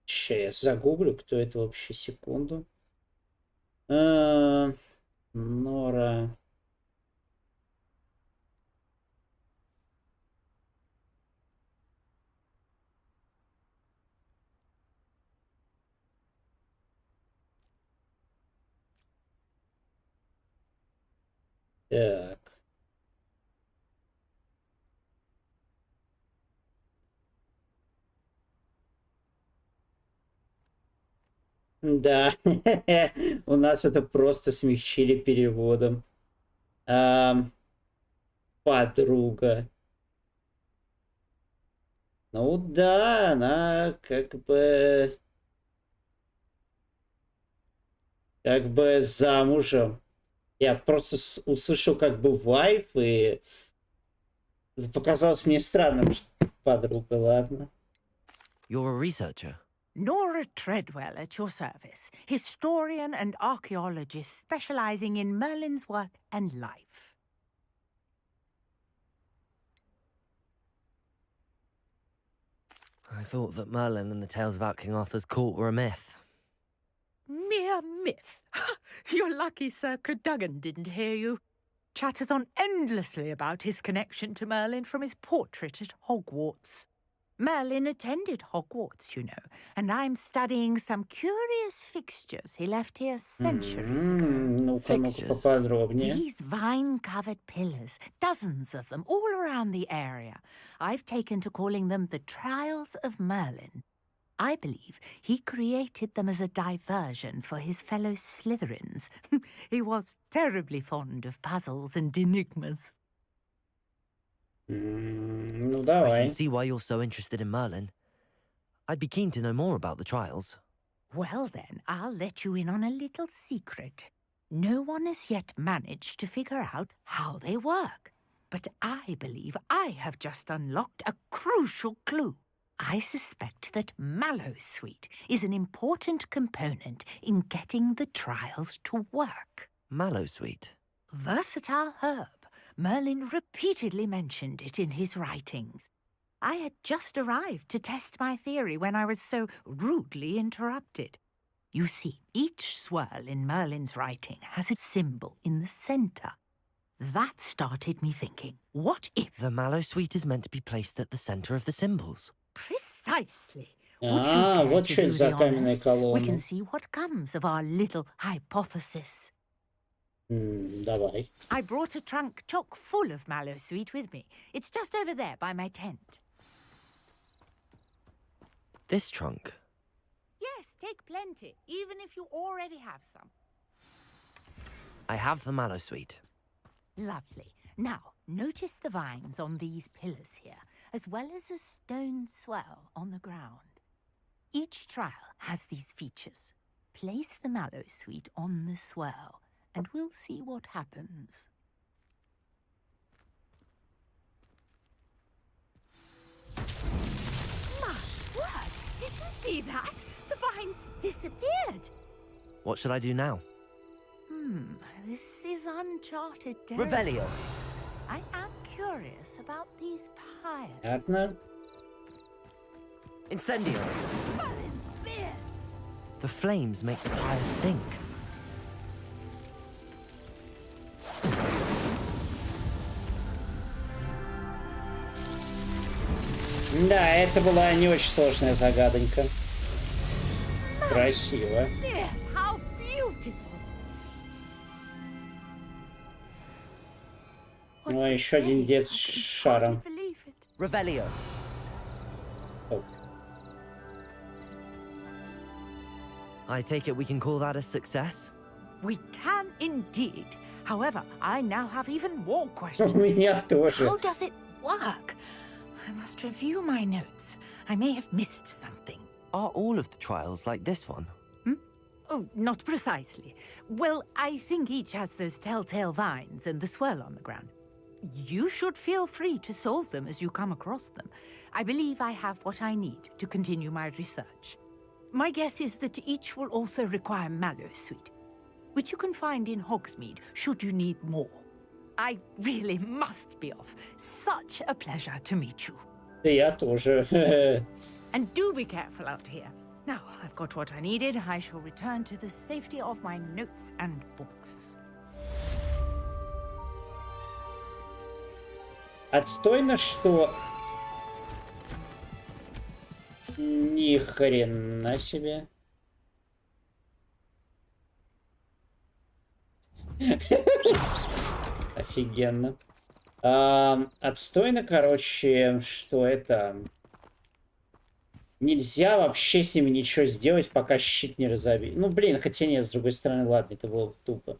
Сейчас я загуглю, кто это вообще, секунду. Нора. Так. Да, у нас это просто смягчили переводом. Подруга. Ну да, она как бы замужем. Я просто услышал как бы вайф, и это показалось мне странным, что подруга, ладно.
You're a researcher?
Nora Treadwell at your service, historian and archaeologist specializing in Merlin's work and life.
I thought that Merlin and the tales about King Arthur's court were a myth.
Mere myth. You're lucky Sir Cadogan didn't hear you. Chatters on endlessly about his connection to Merlin from his portrait at Hogwarts. Merlin attended Hogwarts, you know, and I'm studying some curious fixtures he left here centuries ago.
Ну-ка, поподробнее.
These vine-covered pillars, dozens of them, all around the area. I've taken to calling them the Trials of Merlin. I believe he created them as a diversion for his fellow Slytherins. He was terribly fond of puzzles and enigmas.
Ну, давай.
I can see why you're so interested in Merlin. I'd be keen to know more about the trials.
Well then, I'll let you in on a little secret. No one has yet managed to figure out how they work. But I believe I have just unlocked a crucial clue. I suspect that Mallowsweet is an important component in getting the trials to work.
Mallowsweet?
Versatile herb. Merlin repeatedly mentioned it in his writings. I had just arrived to test my theory when I was so rudely interrupted. You see, each swirl in Merlin's writing has a symbol in the centre. That started me thinking, what if...
The Mallowsweet is meant to be placed at the centre of the symbols.
Precisely.
Вот что это за каменная колонна.
We can see what comes of our little hypothesis.
Давай.
I brought a trunk chock full of Mallowsweet with me. It's just over there by my tent.
This trunk?
Yes, take plenty, even if you already have some.
I have the Mallowsweet.
Lovely. Now, notice the vines on these pillars here, as well as a stone swell on the ground. Each trial has these features. Place the Mallowsweet on the swirl, and we'll see what happens. My word! Did you see that? The vines disappeared!
What should I do now?
This is uncharted territory.
Revelio.
I am curious about these pyres.
Понятно.
Incendio.
Merlin's beard!
The flames make the pyres sink.
Да, это была не очень сложная загадонька. Красиво. Ну, еще один дед с шаром.
Revelio. I take it we can call that a success?
We can indeed. However, I now have even more questions.
Меня тоже.
How does it work? I must review my notes. I may have missed something.
Are all of the trials like this one?
Oh, not precisely. Well, I think each has those telltale vines and the swirl on the ground. You should feel free to solve them as you come across them. I believe I have what I need to continue my research. My guess is that each will also require Mallowsweet, which you can find in Hogsmeade should you need more. I really must be off. Such a pleasure to meet you.
Я тоже.
And do be careful out here. Now I've got what I needed. I shall return to the safety of my notes and books.
Отстойно, что... Ни хрена себе. Офигенно. Отстойно, короче, что это... Нельзя вообще с ними ничего сделать, пока щит не разобьют. Ну, блин, хотя нет, с другой стороны, ладно, это было тупо.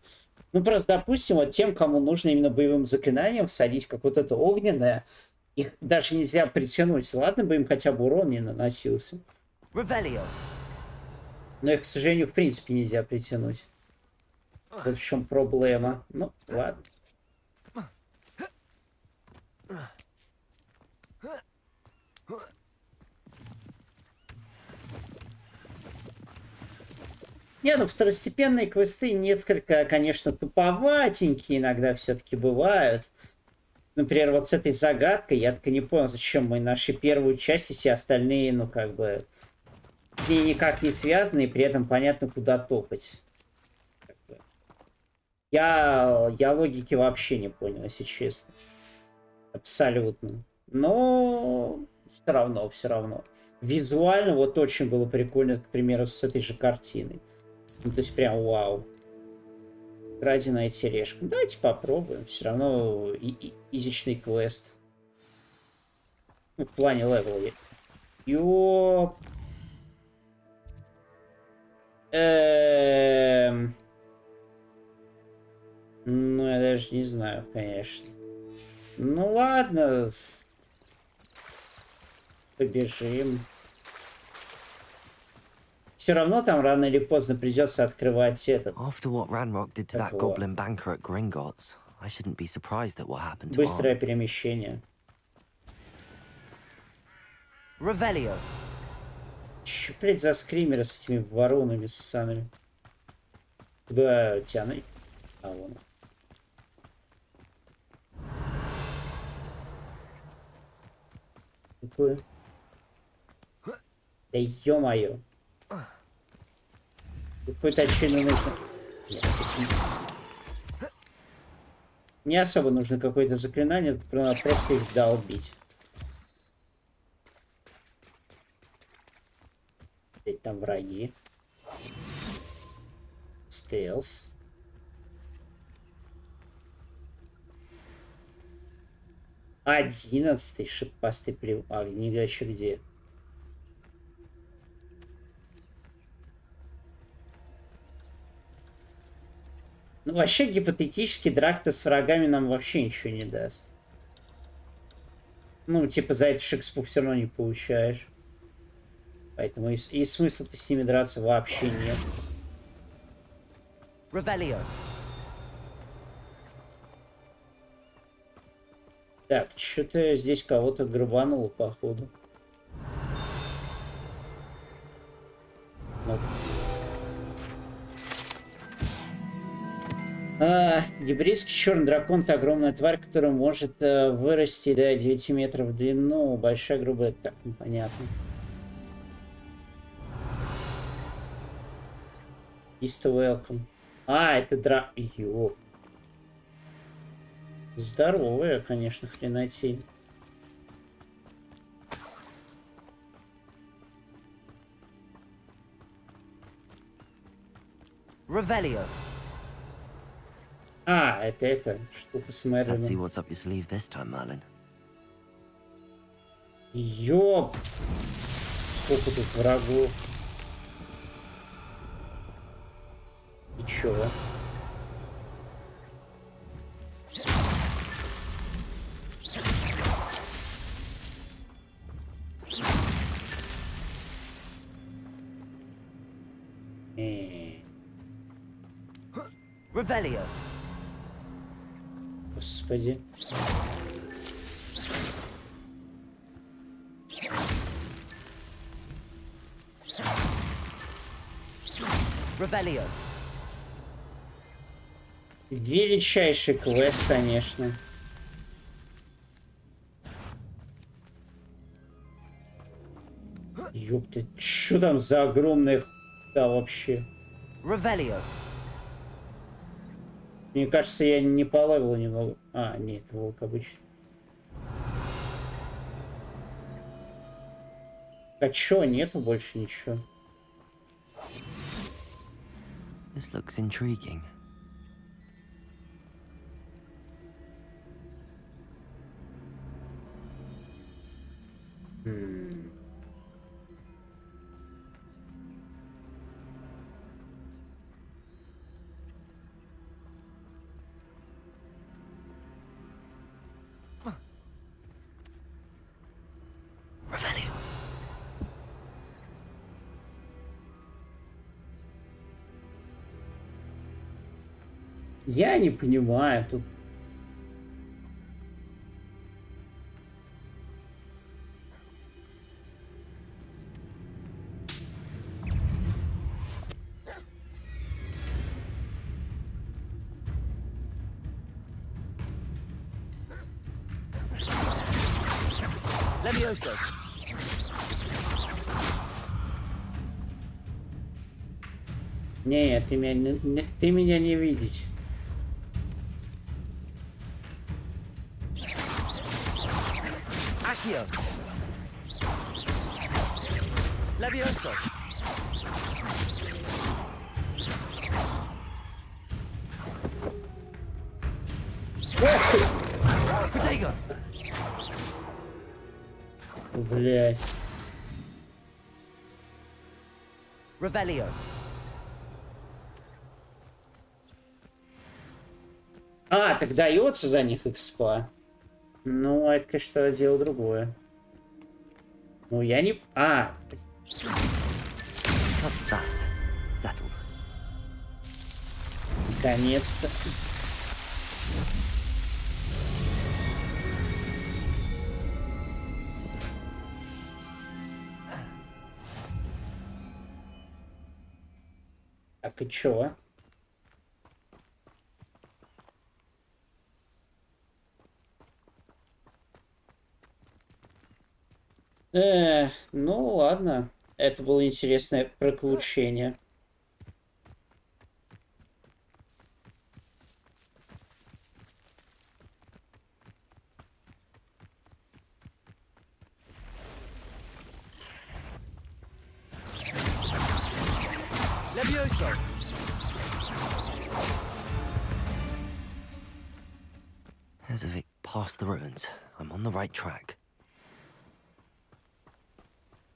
Ну, просто, допустим, вот тем, кому нужно именно боевым заклинанием всадить какое-то это огненное, их даже нельзя притянуть. Ладно бы им хотя бы урон не наносился.
Revelio.
Но их, к сожалению, в принципе нельзя притянуть. Вот в чем проблема. Ну, ладно. Не, ну второстепенные квесты несколько, конечно, туповатенькие иногда все-таки бывают. Например, вот с этой загадкой я так и не понял, зачем мы нашли первую часть, и все остальные, ну, как бы, с ней никак не связаны, и при этом понятно, куда топать. Как бы. Я логики вообще не понял, если честно. Абсолютно. Но все равно. Визуально вот очень было прикольно, к примеру, с этой же картиной. Ну, то есть прям вау. Краденая тележка. Давайте попробуем. Все равно изичный квест. Ну, в плане левела. Ёп. Ну, я даже не знаю, конечно. Ну, ладно. Побежим. Все равно там рано или поздно придется открывать этот.
After what Ranrock did to that goblin banker at Gringotts, I shouldn't be surprised at what happened to
Быстрое перемещение.
Revelio.
Чё, блядь, за скримеры с этими воронами ссаными? Куда тянуть? А, вон. Какое? Да ё-моё. Какой-то очевидно нужно... Не особо нужно какое-то заклинание, просто их долбить. Здесь там враги. Стелс. Одиннадцатый шипастый плев. А, еще где? Ну, вообще, гипотетически, драка с врагами нам вообще ничего не даст. Ну, типа, за это шекспу все равно не получаешь. Поэтому и смысла-то с ними драться вообще нет.
Revelio.
Так, что-то здесь кого-то грабануло, походу. Ну. Гибридский черный дракон — это огромная тварь, которая может вырасти до 9 метров в длину. Большая, грубая, так, непонятно. East welcome. Это Ёп. Здоровая, конечно, хренотень.
Revelio.
А, это штука с
Let's see
Мерлином.
what's up your sleeve this time, Merlin.
Ёп! Сколько тут врагов. И чё?
Revelio.
Господи.
Revelio.
Величайший квест, конечно. Ёпта, чё там за огромная да вообще?
Revelio.
Мне кажется, я не по левелу немного. А, нет, волк обычно. А чё, нету больше ничего?
This looks intriguing. Revelio.
Я не понимаю тут.
Levioso.
Не, ты меня не видеть.
Accio. Levioso. Protego.
Блять.
Revelio.
А, так дается за них экспа. Ну, это, конечно, дело другое. Ну, я не... А!
What's that? Settled.
Наконец-то. Так, и чё? Ну ладно. Это было интересное приключение.
Levioso. There's a Vic past the ruins. I'm on the right track.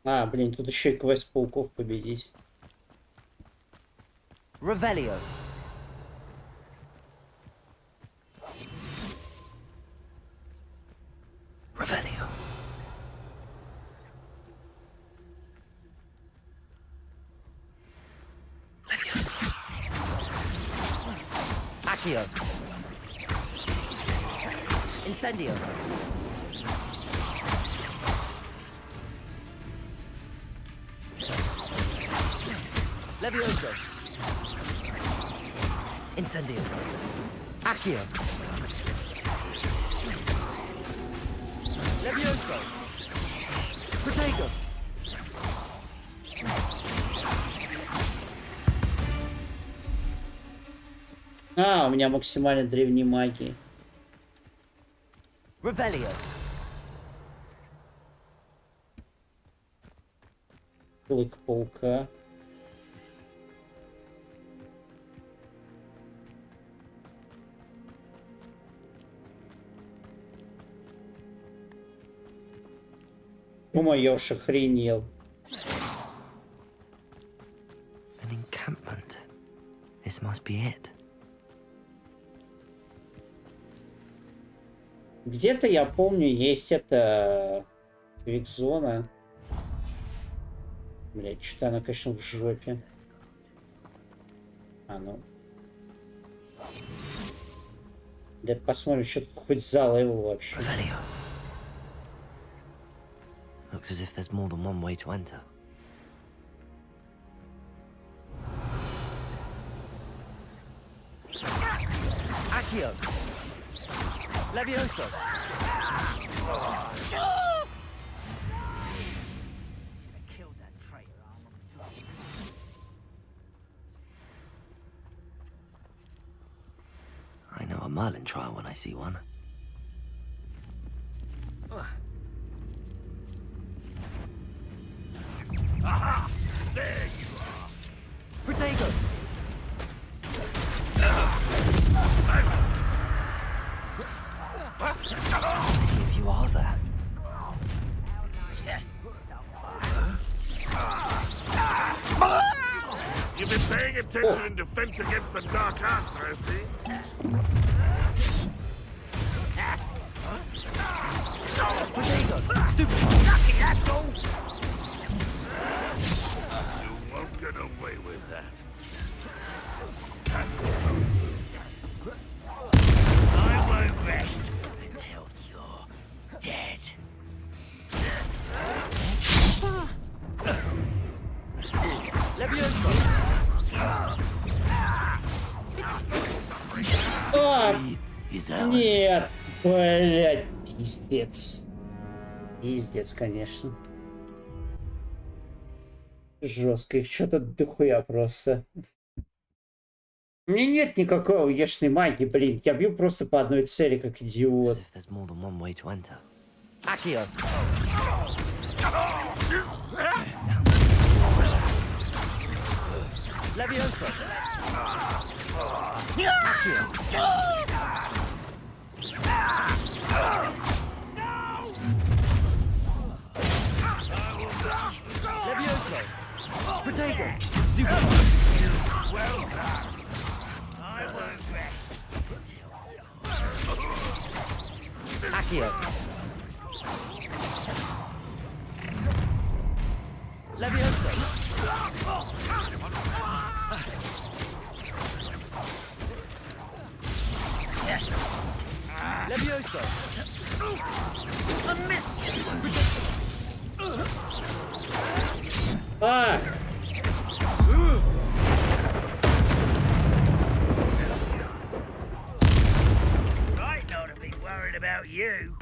А, блин, тут еще и квест пауков победить.
Revelio. Revelio. Levioso. Accio. Incendio. Levioso. Incendio. Accio. Levioso. Protego.
А, у меня максимально древней магии.
Revelio.
Клык паука. Я уж охренел.
An encampment. This must be it.
Где-то, я помню, есть эта квик-зона. Блять, что-то она, конечно, в жопе. А ну. Да посмотрим, что тут хоть за левел вообще.
Looks as if there's more than one way to enter.
Accio! Levioso!
I know a Merlin trial when I see one.
Aha! There you are!
Protego!
If you are there.
You've been paying attention in defense against the dark arts, I see.
Protego! Stupid! Lucky, that's all!
You won't get away with that.
I won't rest until you're dead.
Levioso!
Нет, блядь, пиздец. Пиздец, конечно. Жестко, их что-то дохуя просто. У меня нет никакой уешной магии, блин. Я бью просто по одной цели, как идиот.
Accio! Levioso! Accio! Levioso! Protego! Stupid!
Well done. I won't rest.
Accio! Levioso! Levioso! A miss!
Ah!
Right not to be worried about you.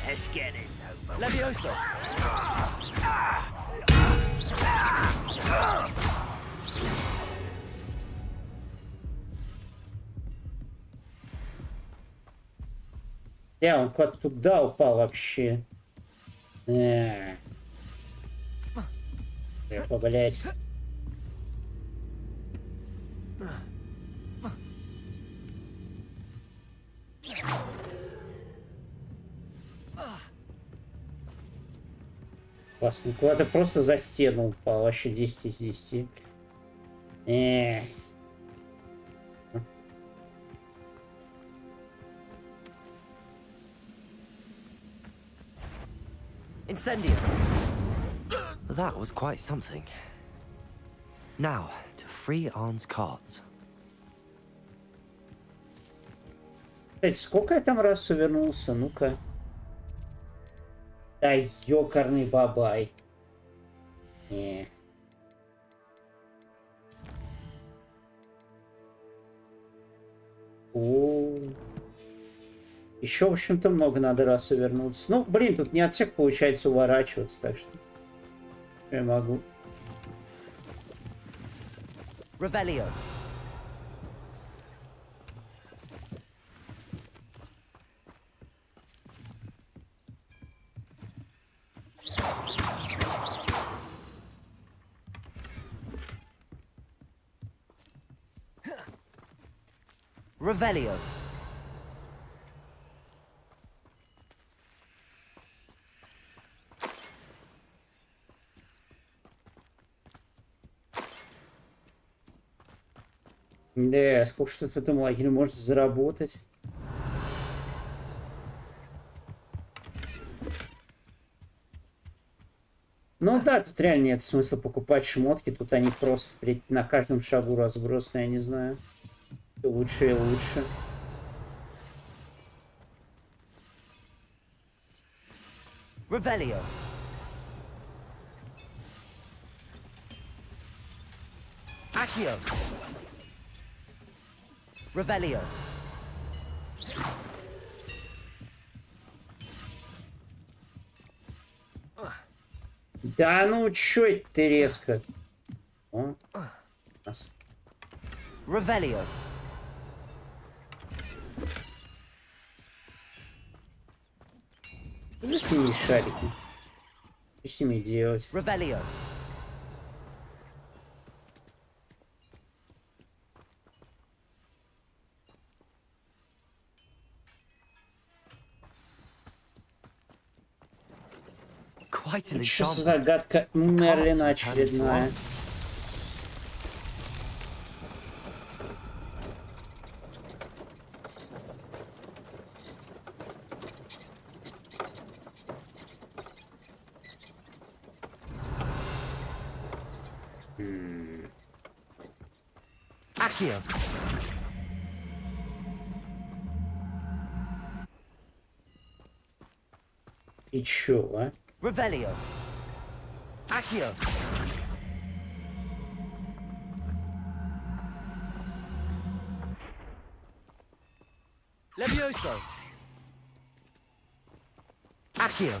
Let's get it over.
Levioso!
Он куда-то туда упал вообще. Блять. Классно. Куда-то просто за стену упал. Вообще 10 из 10.
Incendio!
That was quite something. Now, to free Arn's cards.
Кстати, сколько я там раз увернулся? Ну-ка. Да ёкарный бабай. Еще, в общем-то, много надо раз увернуться. Ну, блин, тут не от всех получается уворачиваться, так что я могу.
Revelio!
Revelio.
Да, сколько что ты думал, Агиль может заработать? Ну да, тут реально нет смысла покупать шмотки, тут они просто на каждом шагу разбросаны, я не знаю. Лучше и лучше.
Revelio. Accio. Revelio.
Да ну чё это ты резко? О.
Revelio.
Что с ними шарики? Что с ними делать?
Revelio.
Что за загадка Мерлина очередная?
Accio.
И чё, а?
Revelio. Accio. Levioso. Accio.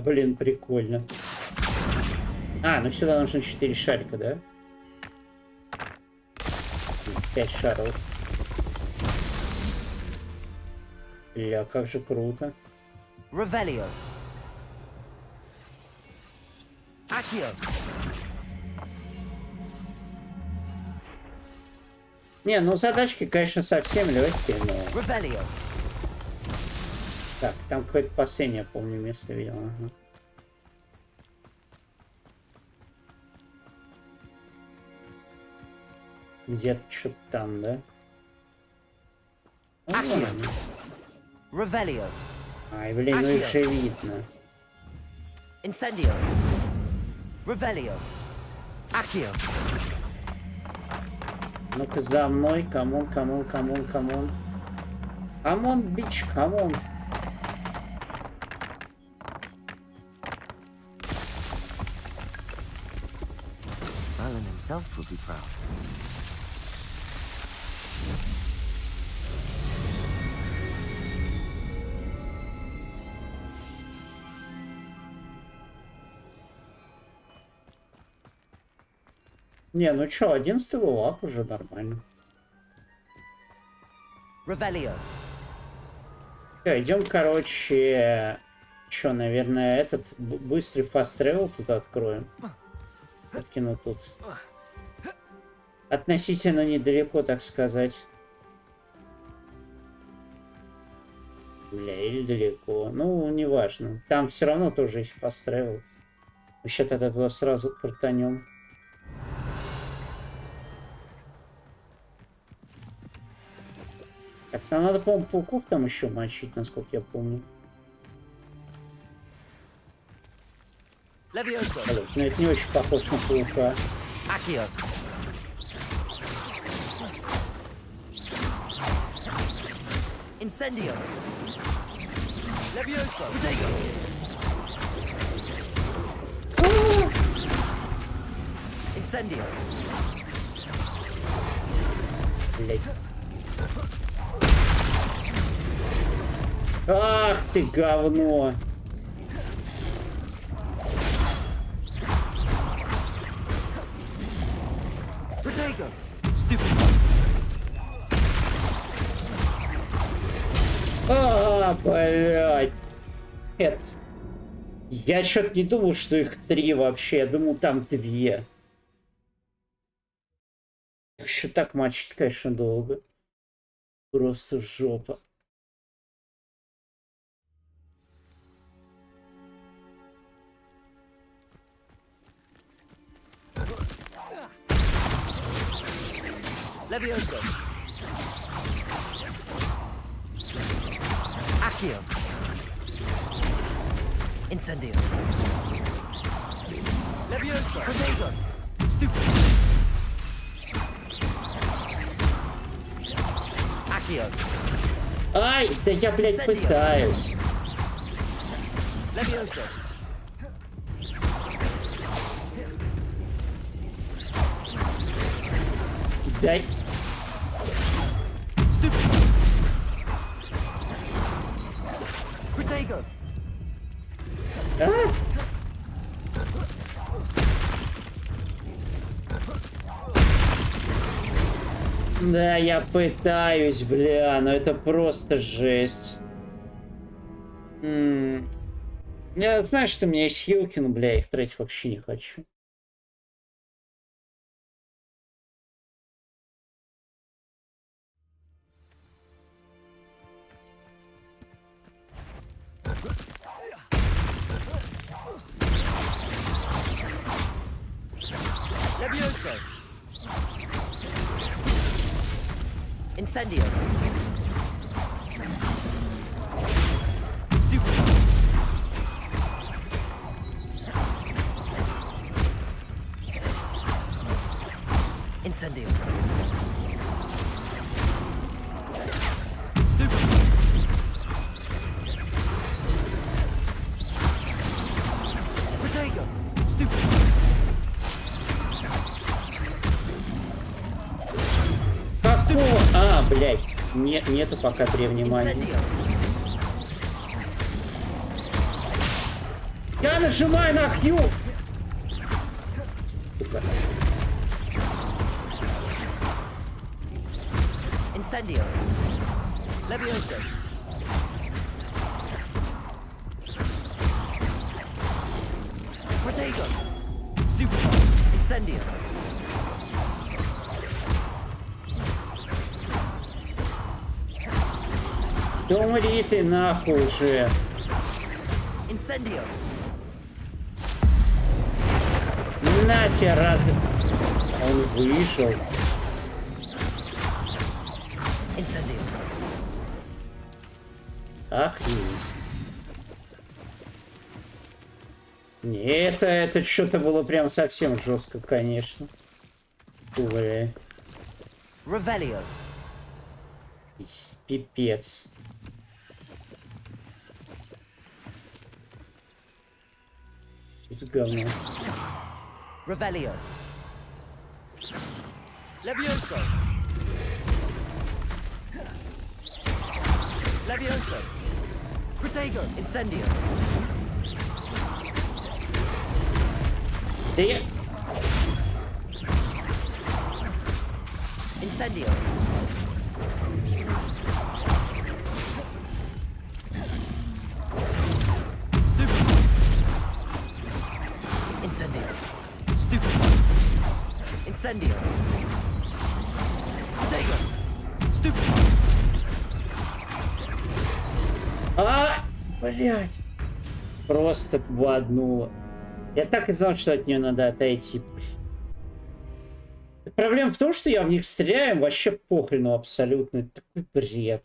Блин, прикольно. А, ну сюда нужно 4 шарика, да? 5 шаров. Бля, как же круто.
Revelio. Accio.
Не, ну задачки, конечно, совсем легкие, но...
Revelio.
Так, там какое-то последнее, помню, место видел. Ага. Где-то что-то там, да?
Accio. Revelio.
Ай, блин, ну их же видно.
Incendio. Revelio. Accio.
Ну-ка за мной, камон, камон, камон, камон. Камон, бич, камон.
Alan himself would be proud.
Не, ну чё, 11 левелап уже нормально.
Revelio.
Всё, идем, короче, чё, наверное, этот быстрый fast travel тут откроем. Подкину тут. Относительно недалеко, так сказать. Бля, или далеко. Ну, неважно. Там все равно тоже есть fast travel. Мы сейчас тогда туда сразу крутанем. Так, нам надо, по-моему, пауков там еще мочить, насколько я помню.
Levioso.
Но это не очень похож на паука.
Accio. Incendio. Levioso. Protego. Incendio.
Блять. Ах ты говно!
Protego.
А, блять. Нет. Я что-то не думал, что их 3 вообще. Я думал, там 2. Еще так мочить, конечно, долго. Просто жопа.
Levioso. Accio. Incendio. Levioso. Protego. Stupid. Accio.
Ай, да я, блядь, пытаюсь.
Levioso.
Дай.
Protego.
А? Да, я пытаюсь, бля, но это просто жесть. Я знаю, что у меня есть хилки, но, бля, их тратить вообще не хочу.
Levioso. Incendio. Stupid. Incendio. Stupid. Protego. Stupid.
Какого? А, блядь. Нет, нету пока древней магии. Я нажимаю на Q.
Incendio. Levioso. Protego. Stupid. Incendio.
Да умри ты нахуй уже.
Incendio.
На тебе раз. Он вышел.
Incendio.
Охренеть. Не, это что-то было прям совсем жестко, конечно. Бля.
Revelio.
Пипец. Это говно.
Revelio. Levioso. Levioso. Protego. Incendio.
Да я...
Incendio. Incendio. Stupid. Incendio. Protego. Stupid.
А, блядь. Просто боднуло. Я так и знал, что от нее надо отойти. Проблема в том, что я в них стреляю, вообще похрену абсолютно. Это такой бред.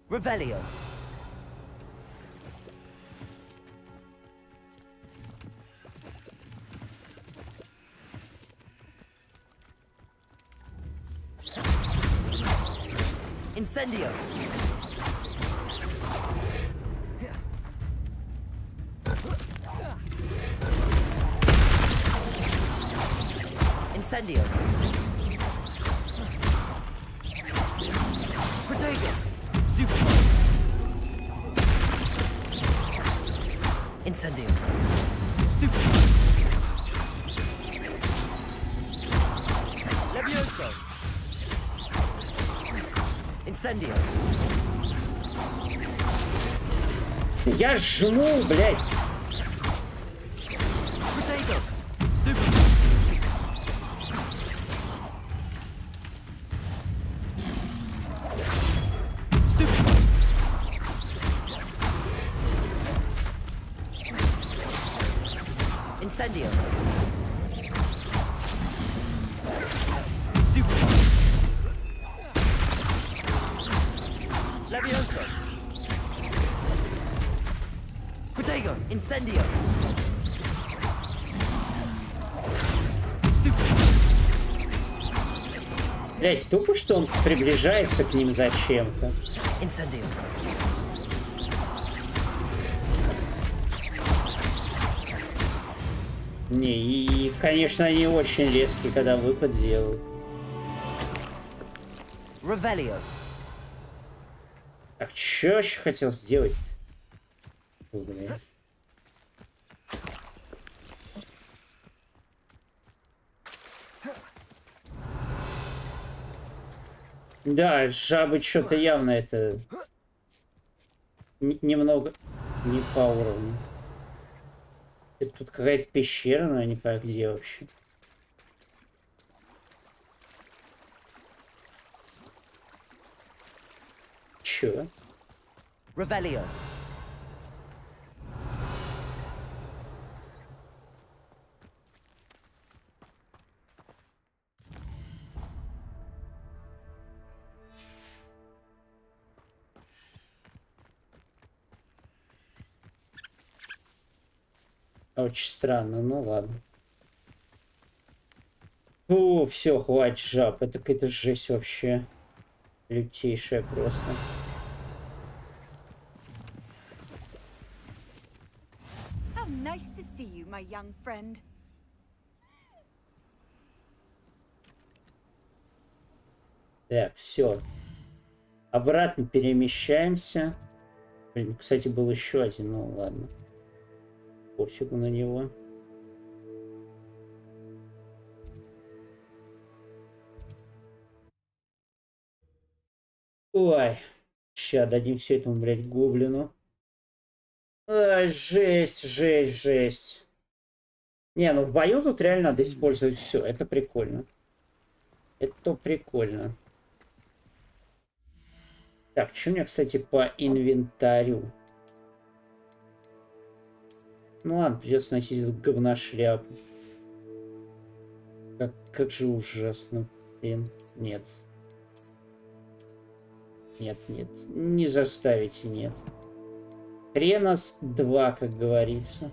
Revelio. Incendio. Incendio. Protego. Stupid. Incendio. Stupid. Levioso. Incendio.
Я жму, блядь.
Potato. Stupid. Incendio. Stupid. Levioso. Protego. Incendio.
Блять, тупо, что он приближается к ним зачем-то.
Incendio.
Не, и, конечно, они очень резкие, когда выпад делают.
Revelio.
Так, что еще хотел сделать? Блин. Да, жабы что-то явно это немного не по уровню. Это тут какая-то пещера, но я не понимаю, где вообще. Чё?
Revelio.
Очень странно, ну ладно. Фу, все, хватит жаб. Это какая-то жесть вообще. Лютейшая просто.
How nice to see you, my young friend.
Так, все. Обратно перемещаемся. Блин, кстати, был еще один, ну ладно. Пофигу на него. Ой. Сейчас дадим все этому, блядь, гоблину. Ай, жесть, жесть, жесть. Не, ну в бою тут реально надо использовать все. Это прикольно. Это прикольно. Так, что у меня, кстати, по инвентарю? Ну ладно, придется носить эту говношляпу. Как же ужасно. Блин, нет. Нет, нет. Не заставите, нет. Хренас 2, как говорится.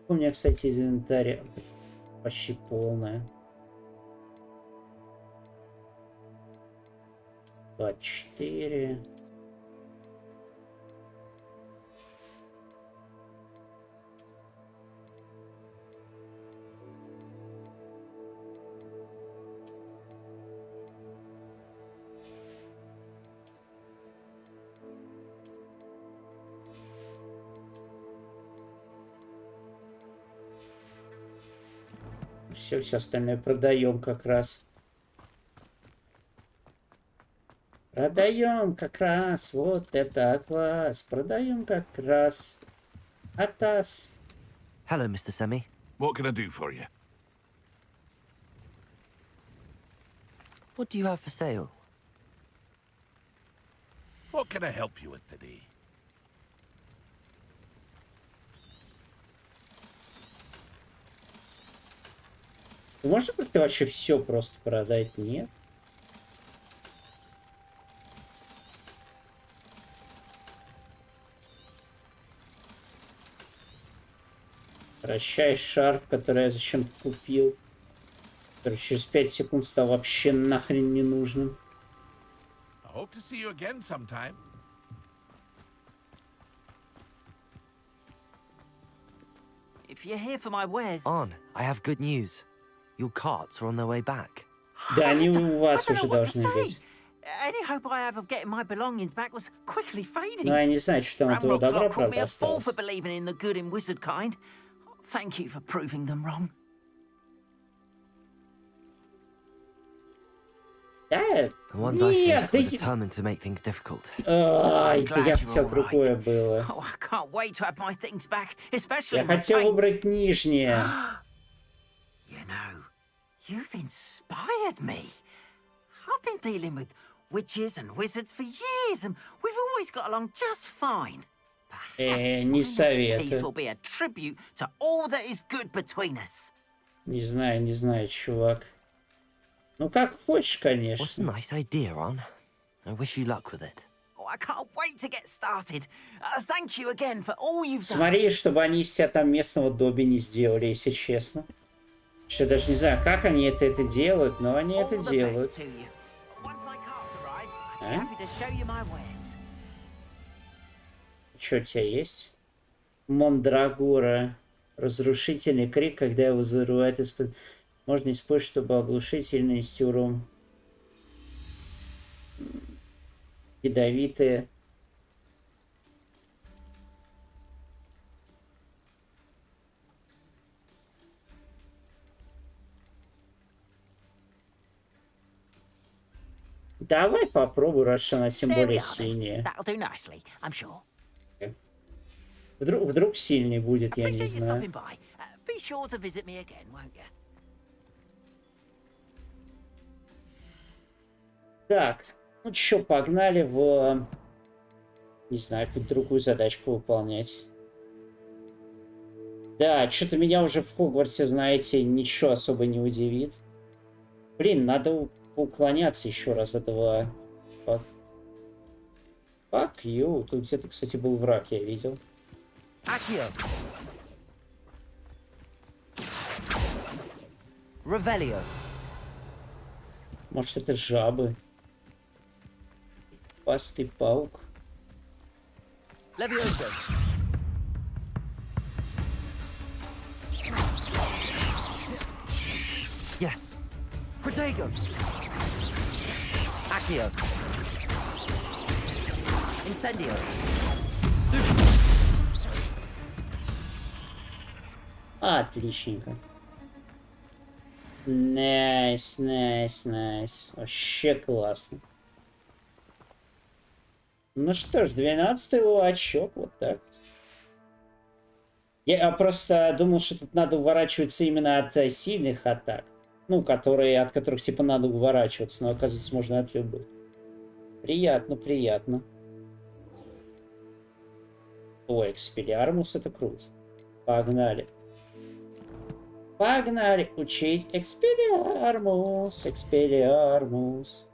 У меня, кстати, из инвентаря почти полная. 24. Все остальное продаем как раз. Продаем как раз. Вот это класс. Продаем как раз. Атас.
Hello, Mr. Semi.
What can I do for you?
What do you have for sale?
What can I help you with today?
Можно как-то вообще все просто продать? Нет. Прощай, шарф, который я зачем-то купил. Который через 5 секунд стал вообще нахрен ненужным.
I hope to see you again sometime.
If you're here for my wares...
On, I have good news. Your carts are on their way back.
Да, они у вас уже должны быть.
Any hope I have of getting my belongings back was quickly fading.
Ну, я не знаю, что там от твоего добра,
called me
правда,
a fool
осталось.
for believing in the good and wizard kind. Thank you for proving them wrong.
Да,
The ones I
нет,
faced
да
were determined to make things difficult.
Ай, да я
Glad you're
хотел
all right.
другое было.
Oh, I can't wait to have my things back, especially
Я
my
хотел
paints.
выбрать нижнее.
You know, you've inspired me. I've been dealing with witches and wizards for years, and we've always got along just fine.
Не
My next piece
советую.
will be a tribute to all that is good between us.
Не знаю, чувак. Ну, как хочешь,
What a
конечно.
nice idea, Ron. I wish you luck with it.
Oh, I can't wait to get started. Thank you again for all you've done.
Смотри, чтобы они из тебя там местного Добби не сделали, если честно. Что даже не знаю, как они это делают, но они это делают. А? Что у тебя есть? Мандрагора. Разрушительный крик, когда его зарывает из-под... Можно использовать, чтобы оглушить или нанести урон. Ядовитые. Давай попробуй, раз она тем более синяя. Вдруг сильный будет, я не знаю. Так, ну чё, погнали в... Не знаю, какую-то другую задачку выполнять. Да, что-то меня уже в Хогвартсе, знаете, ничего особо не удивит. Блин, надо уклоняться еще раз этого. Fuck you. Тут где-то, кстати, был враг, я видел. Может, это жабы? Пастый паук.
Yes. Protego. Accio. Incendio.
Отличненько. Найс. Вообще классно. Ну что ж, 12-й ловачок, вот так. Я просто думал, что тут надо уворачиваться именно от сильных атак. Ну, от которых типа надо уворачиваться, но оказывается можно от любых. Приятно. О, Экспеллиармус, это круто. Погнали учить Экспеллиармус.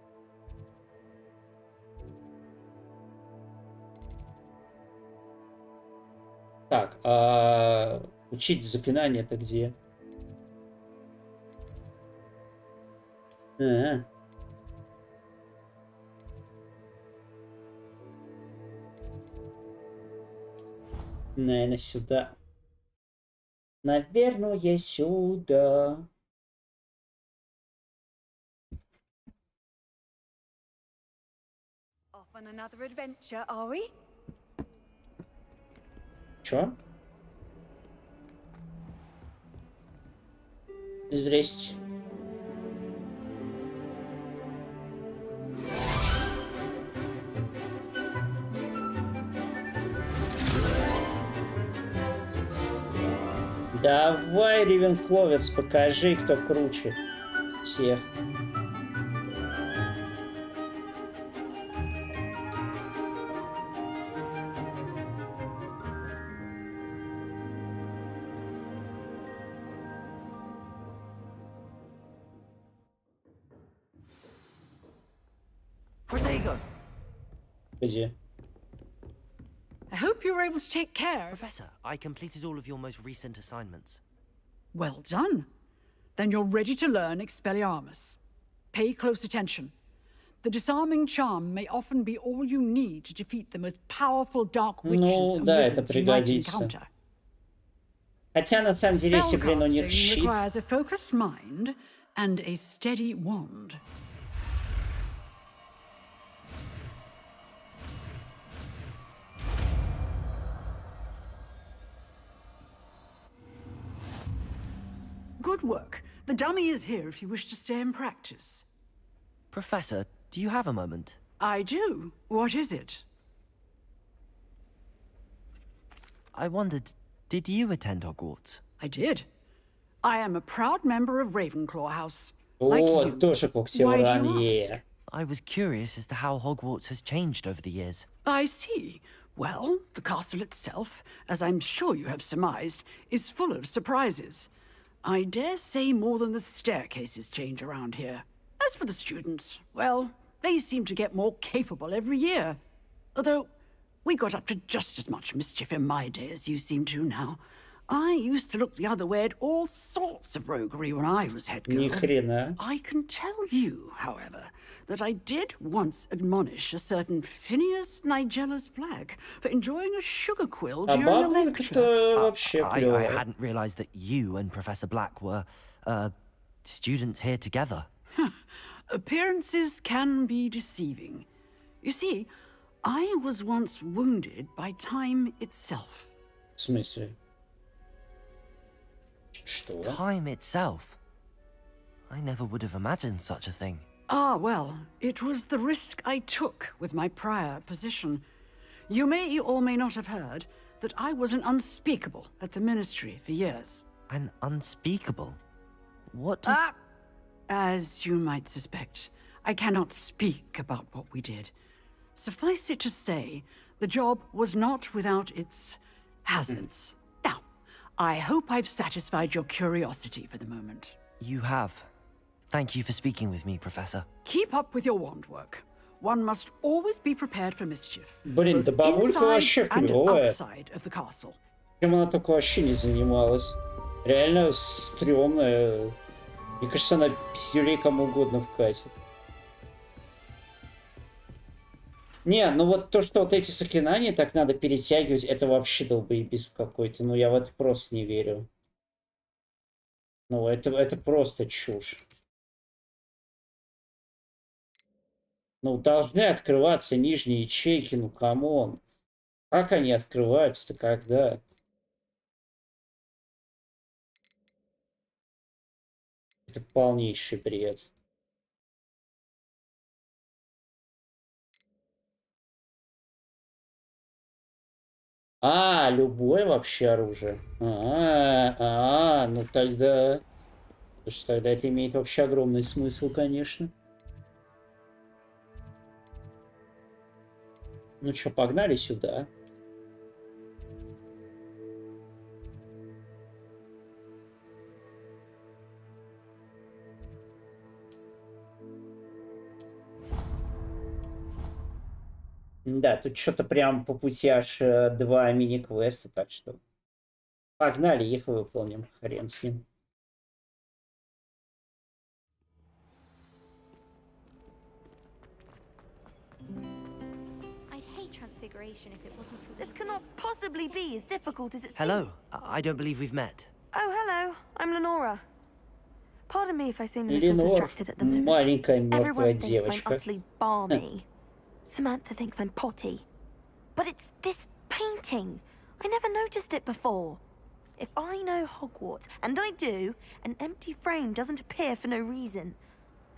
Так, а учить заклинание это где? Наверное, сюда. Наверное, сюда.
Off on another adventure, are we?
Чё? Здрасте. Давай, Ревенкловец, покажи, кто круче всех. Где?
I hope you were able to take care.
Professor, I completed all of your most recent assignments.
Well done. Then you're ready to learn Expelliarmus. Pay close attention. The disarming charm may often be all you need to defeat the most powerful dark witches and wizards you might encounter.
Хотя на самом деле, если, блин, у них щит...
requires a focused mind and a steady wand. Good work. The dummy is here if you wish to stay and practice.
Professor, do you have a moment?
I do. What is it?
I wondered, did you attend Hogwarts?
I did. I am a proud member of Ravenclaw House. Like
О,
you.
тоже
Why do you ask?
когтевранье.
I was curious as to how Hogwarts has changed over the years.
I see. Well, the castle itself, as I'm sure you have surmised, is full of surprises. I dare say more than the staircases change around here. As for the students, well, they seem to get more capable every year. Although, we got up to just as much mischief in my day as you seem to now. I used to look the other way at all sorts of roguery when I was head girl.
Ни хрена.
I can tell you, however, that I did once admonish a certain Phineas Nigella's Black for enjoying a sugar quill
А
during a
бабулька-то
lecture.
вообще
I
клёвая.
hadn't realized that you and Professor Black were, students here together.
Appearances can be deceiving. You see, I was once wounded by time itself.
В смысле? Что?
Time itself? I never would have imagined such a thing.
Ah, well, it was the risk I took with my prior position. You may or may not have heard that I was an unspeakable at the Ministry for years.
An unspeakable? What does...
As you might suspect, I cannot speak about what we did. Suffice it to say, the job was not without its hazards. Now, I hope I've satisfied your curiosity for the moment.
You have. Thank you for speaking with me, Professor.
Keep up with your wand work. One must always be prepared for mischief.
Блин, да
both
бабулька вообще
inside and
клёвая.
outside of the castle.
Чем она только вообще не занималась. Реально стрёмная. Мне кажется, она пиздюлей кому угодно вкатит. Не, ну вот то, что вот эти заклинания так надо перетягивать, это вообще долбоебизм какой-то. Ну я в это просто не верю. Ну это просто чушь. Ну должны открываться нижние ячейки, ну камон. Как они открываются-то, когда? Это полнейший бред. А, любое вообще оружие. Ну тогда... Потому что тогда это имеет вообще огромный смысл, конечно. Ну что, погнали сюда. Да, тут что-то прям по пути аж 2 мини-квеста, так что погнали, их выполним, хрен с ним.
I'd hate transfiguration if it wasn't for this. Cannot possibly be as difficult as it seems.
Hello. I don't believe we've met.
Oh, hello. I'm Lenora. Pardon me if I seem a little
Ленор,
distracted at the moment.
маленькая мертвая
Everyone thinks I'm
девочка.
utterly balmy. Samantha thinks I'm potty. But it's this painting. I never noticed it before. If I know Hogwarts, and I do, an empty frame doesn't appear for no reason.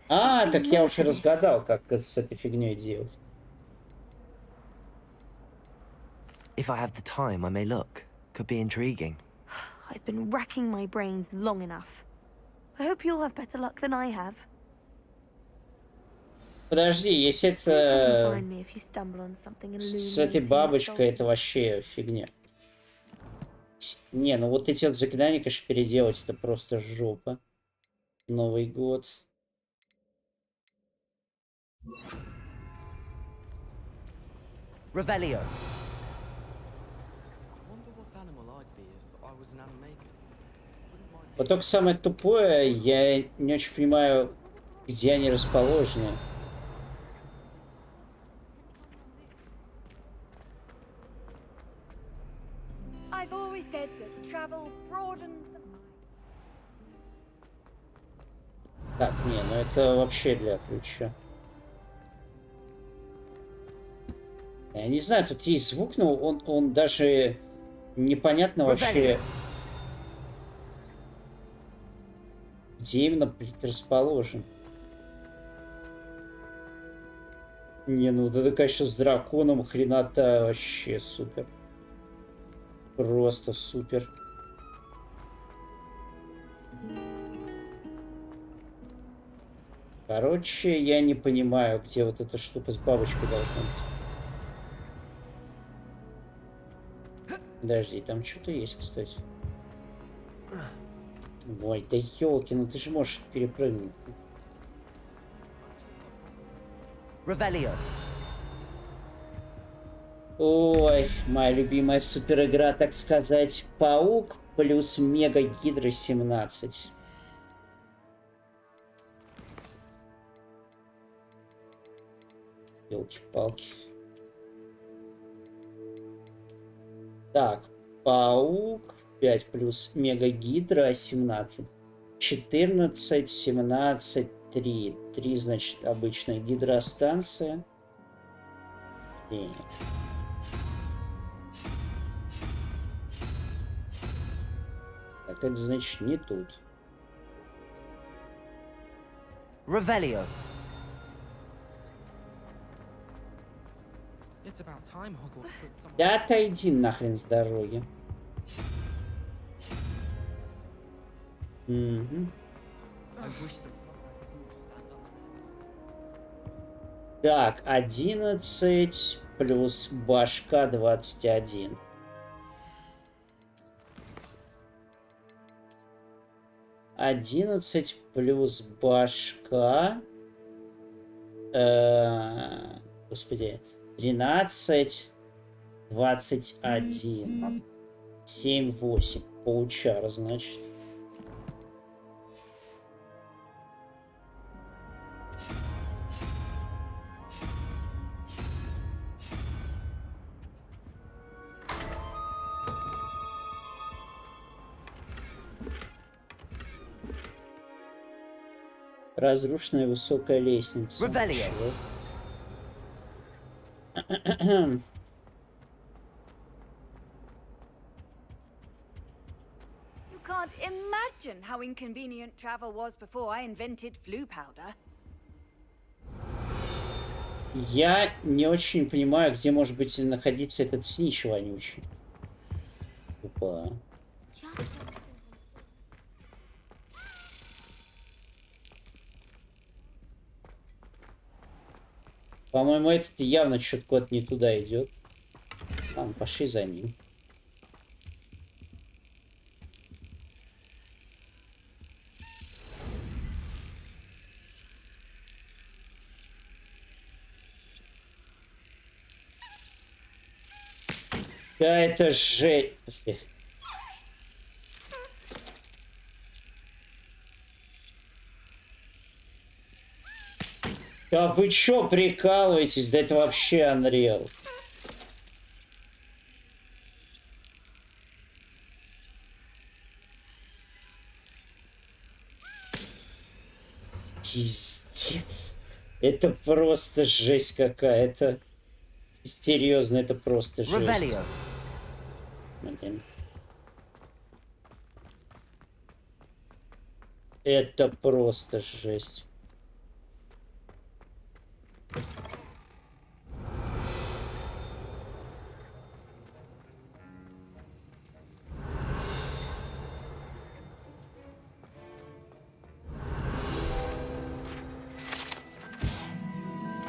А, так я уже разгадал, как с этой фигней делать.
If I have the time, I may look. Could be intriguing.
I've been racking my brains long enough. I hope you'll have better luck than I have.
Подожди, если
Come
это
find me if you stumble on something
с этой
illuminating.
бабочкой, это вообще фигня. Не, ну вот эти вот заклинания, конечно, переделать, это просто жопа. Новый год.
Revelio.
Вот только самое тупое, я не очень понимаю, где они расположены.
I've always said that travel broadens the mind.
Так, не, ну это вообще для ключа. Я не знаю, тут есть звук, но он даже непонятно вообще, где именно, блин, расположен. Не, ну вот это, конечно, с драконом хренота вообще супер. Просто супер. Короче, я не понимаю, где вот эта штука с бабочкой должна быть. Подожди, там что-то есть, кстати. Ой, да елки, ну ты же можешь перепрыгнуть.
Revelio.
Ой, моя любимая супер игра, так сказать. Паук плюс Мега Гидра 17. Ёлки-палки. Так, Паук 5 плюс Мега Гидра 17. 14, 17, 3. 3, значит, обычная гидростанция. Нет. Так, это значит не тут.
Revelio.
Да отойди нахрен с дороги. Угу. Так, 11 плюс башка 21. Одиннадцать плюс башка. Господи. 13, 21. 7, 8. Паучара, значит. Разрушенная высокая лестница.
You can't imagine how inconvenient travel was before I invented flu powder.
Я не очень понимаю, где может быть находиться этот снич вонючий. Опа. По-моему, этот явно что-то куда-то не туда идет. Ладно, пошли за ним. Да это же... Да вы чё прикалываетесь? Да это вообще Unreal. Пиздец. Это просто жесть какая-то. Серьезно, это просто жесть. Блин. Это просто жесть.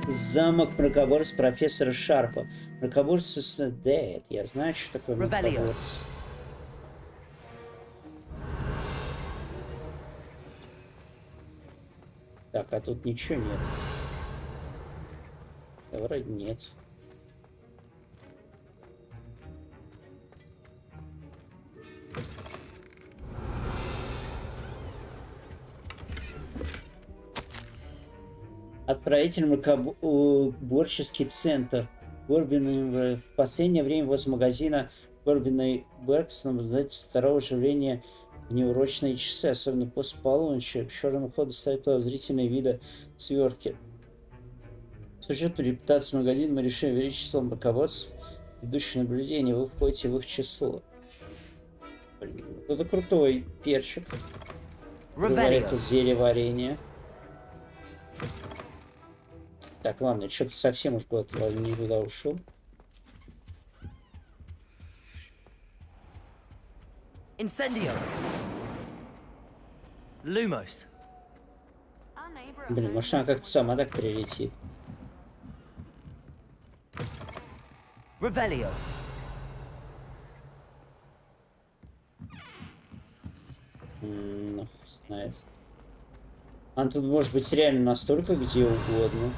Замок мракоборца профессора Шарпа. Мракоборец is dead. Я знаю, что такое мракоборец. Так, а тут ничего нет. Да, вроде нет. Отправитель мракоборческий центр. Горбин в последнее время возле магазина Горбиной Беркс наблюдается второго оживления в неурочные часы, особенно после полуночи. К черному ходу ставят подозрительные виды свертки. С учетом репутации магазина мы решили увеличить число мракоборцев, ведущих наблюдения. Вы входите в их число. Блин, это крутой перчик. Бывает тут зелье варенье. Так, ладно, что-то совсем уж год не туда ушел.
Incendio. Lumos.
Блин, может она как-то сама так прилетит.
Revelio.
Ну, знает. Она тут может быть реально настолько где угодно.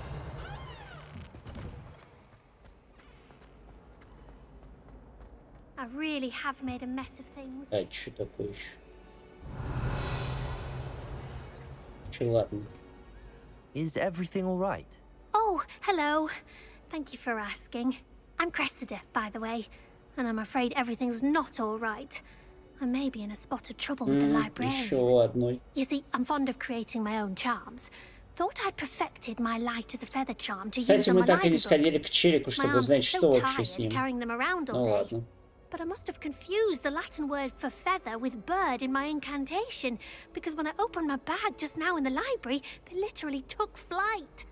I really have made a mess of things.
А что такое еще? Че, ладно.
Is everything all right?
Oh, hello. Thank you for asking. I'm Cressida, by the way, and I'm afraid everything's not all right. I may be in a spot of trouble with the librarian.
Еще одной.
You see, I'm fond of creating my own charms. Thought I'd perfected my light as a feather charm to use
Кстати,
on
мы
my
так и не
library
сходили
books.
к Челику,
My
чтобы
arms
узнать,
get
что
so
вообще с
tired
ним.
carrying them around all
Ну
day.
ладно.
But I must have confused the Latin word for feather with bird in my incantation, because when I opened my bag just now in the library, they literally took flight.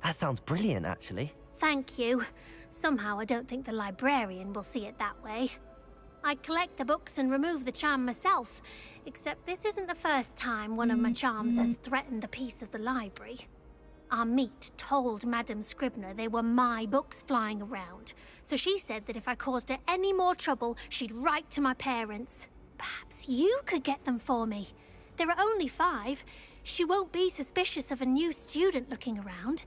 That sounds brilliant, actually.
Thank you. Somehow I don't think the librarian will see it that way. I collect the books and remove the charm myself, except this isn't the first time one of my charms has threatened the peace of the library. Our meet told Madame Scribner they were my books flying around, so she said that if I caused her any more trouble, she'd write to my parents. Perhaps you could get them for me. There are only 5. She won't be suspicious of a new student looking around.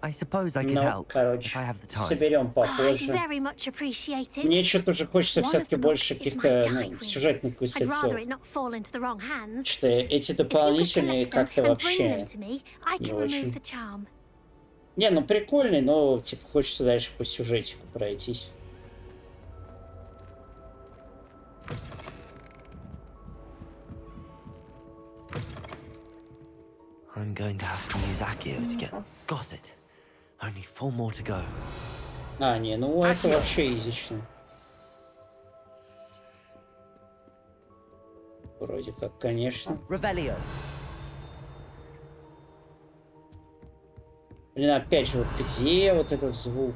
I suppose I could help if I have the time.
Соберем
I'd
попозже.
very much appreciate it.
Мне что-то уже хочется
One of
все-таки
the
больше
books is
каких-то
my
ну,
diary.
сюжетных
I'd rather
кусочков.
it not fall into the wrong hands.
Что эти дополнительные как-то
And bring them
вообще
to me, I
не
can remove
очень.
the charm.
Не, ну прикольный, но типа хочется дальше по сюжетику пройтись.
I'm going to have to use Accio to get... Got it. Only 4 more to go.
А, не, ну это вообще изично. Вроде как, конечно.
Revelio.
Блин, опять же, вот где вот этот звук?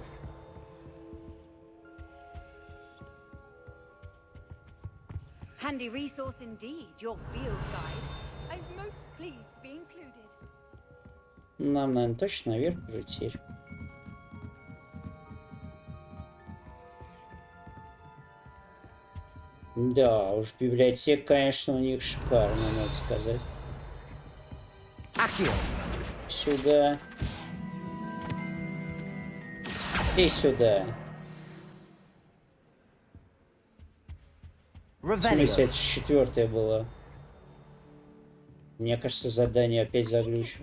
Handy resource indeed, your field guide. I'm most pleased to be included.
Нам, наверное, точно наверх уже теперь. Да, уж библиотека, конечно, у них шикарная, надо сказать. Сюда. И сюда. В смысле, это 4-я была. Мне кажется, задание опять заглючу.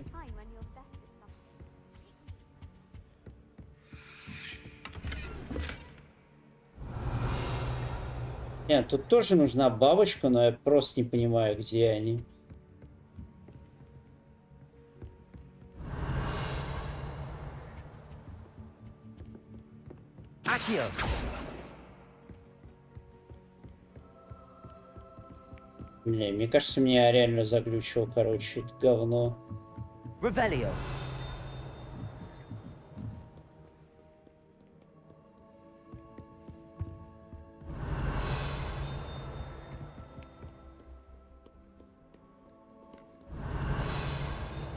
Нет, тут тоже нужна бабочка, но я просто не понимаю, где они.
Accio.
Бля, мне кажется, меня реально заглючило, короче, это говно.
Revelio.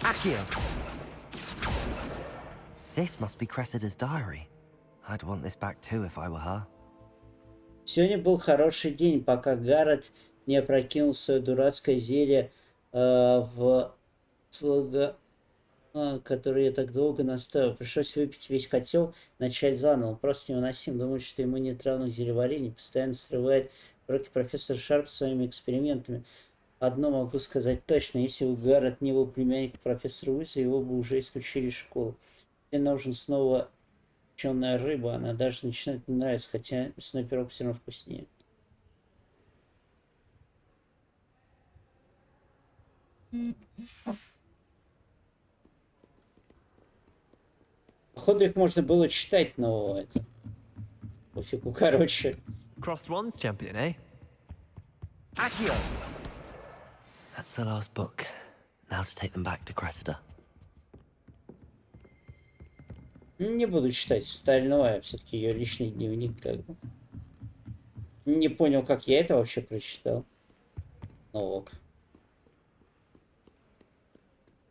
Accio. This must be Cressida's diary. I'd want this back too if I were her.
Сегодня был хороший день, пока Гаррет не опрокинул свое дурацкое зелье в слуга, который я так долго настаивал. Пришлось выпить весь котел, начать заново. Просто невыносимо думать, что ему нет равных зельеварений. Постоянно срывает уроки профессор Шарп своими экспериментами. Одно могу сказать точно, если бы Гаррет не был племянником профессора Уиза, его бы уже исключили из школы. Мне нужен снова печеная рыба, она даже начинает мне нравиться, хотя мясной пирог все равно вкуснее. Походу их можно было читать, но это... Пофигу, короче.
Crossed wands champion, eh?
Accio. That's the last book. Now to take them back to Cressida.
Не буду читать остальное, все-таки ее личный дневник как бы. Не понял, как я это вообще прочитал. Ну ок.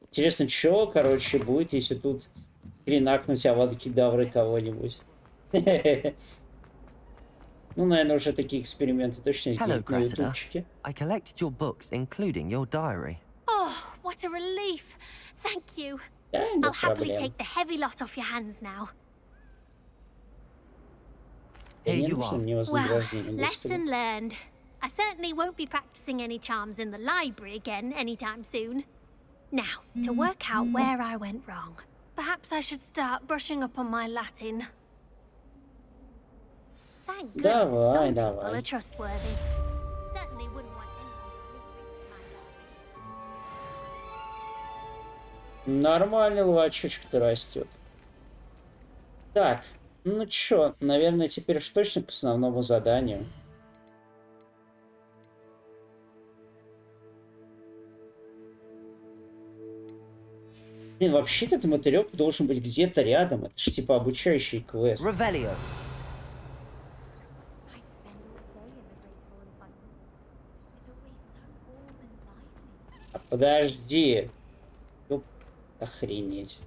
Интересно, что, короче, будет, если тут хренакнуть авада-кедаврой кого-нибудь. Ну, наверное, уже такие эксперименты точно сделают на ютубчике.
I collected your books, including your diary.
Oh, what a relief. Thank you. I'll happily take the heavy lot off your hands now.
Here you are.
Well, lesson learned. I certainly won't be practicing any charms in the library again anytime soon. Now, to work out where I went wrong. Perhaps I should start brushing up on my Latin. Thank goodness some people are trustworthy. Certainly wouldn't want anyone.
Нормальный ловачочек-то растет. Так, ну чё, наверное, теперь уж точно к основному заданию. Блин, вообще-то этот мотылёк должен быть где-то рядом. Это ж типа обучающий квест.
Revelio.
А подожди. Ёп, охренеть.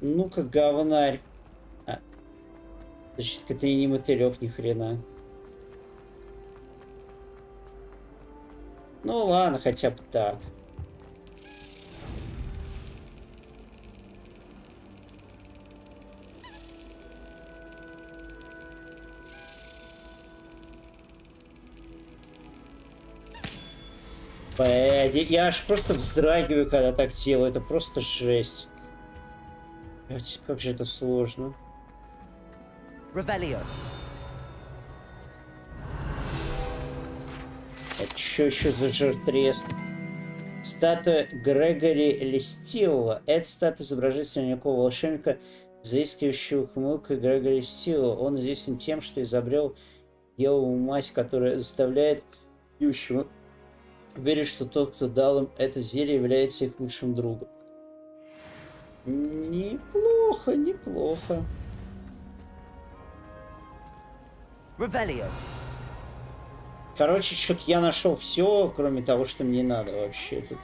Ну-ка, говнарь. А. Значит, это и не мотылёк ни хрена. Ну ладно, хотя бы так. Я аж просто вздрагиваю, когда так делаю. Это просто жесть. Блять, как же это сложно.
Revelio.
Это что еще за жертрест? Статуя Грегори Листилова. Эта статуя изображает средневекового волшебника, заискивающего ухмылкой Грегори Листилова. Он известен тем, что изобрел еловую мазь, которая заставляет пьющего верить, что тот, кто дал им это зелье, является их лучшим другом. Неплохо, неплохо.
Revelio.
Короче, что-то я нашел все, кроме того, что мне надо вообще тут.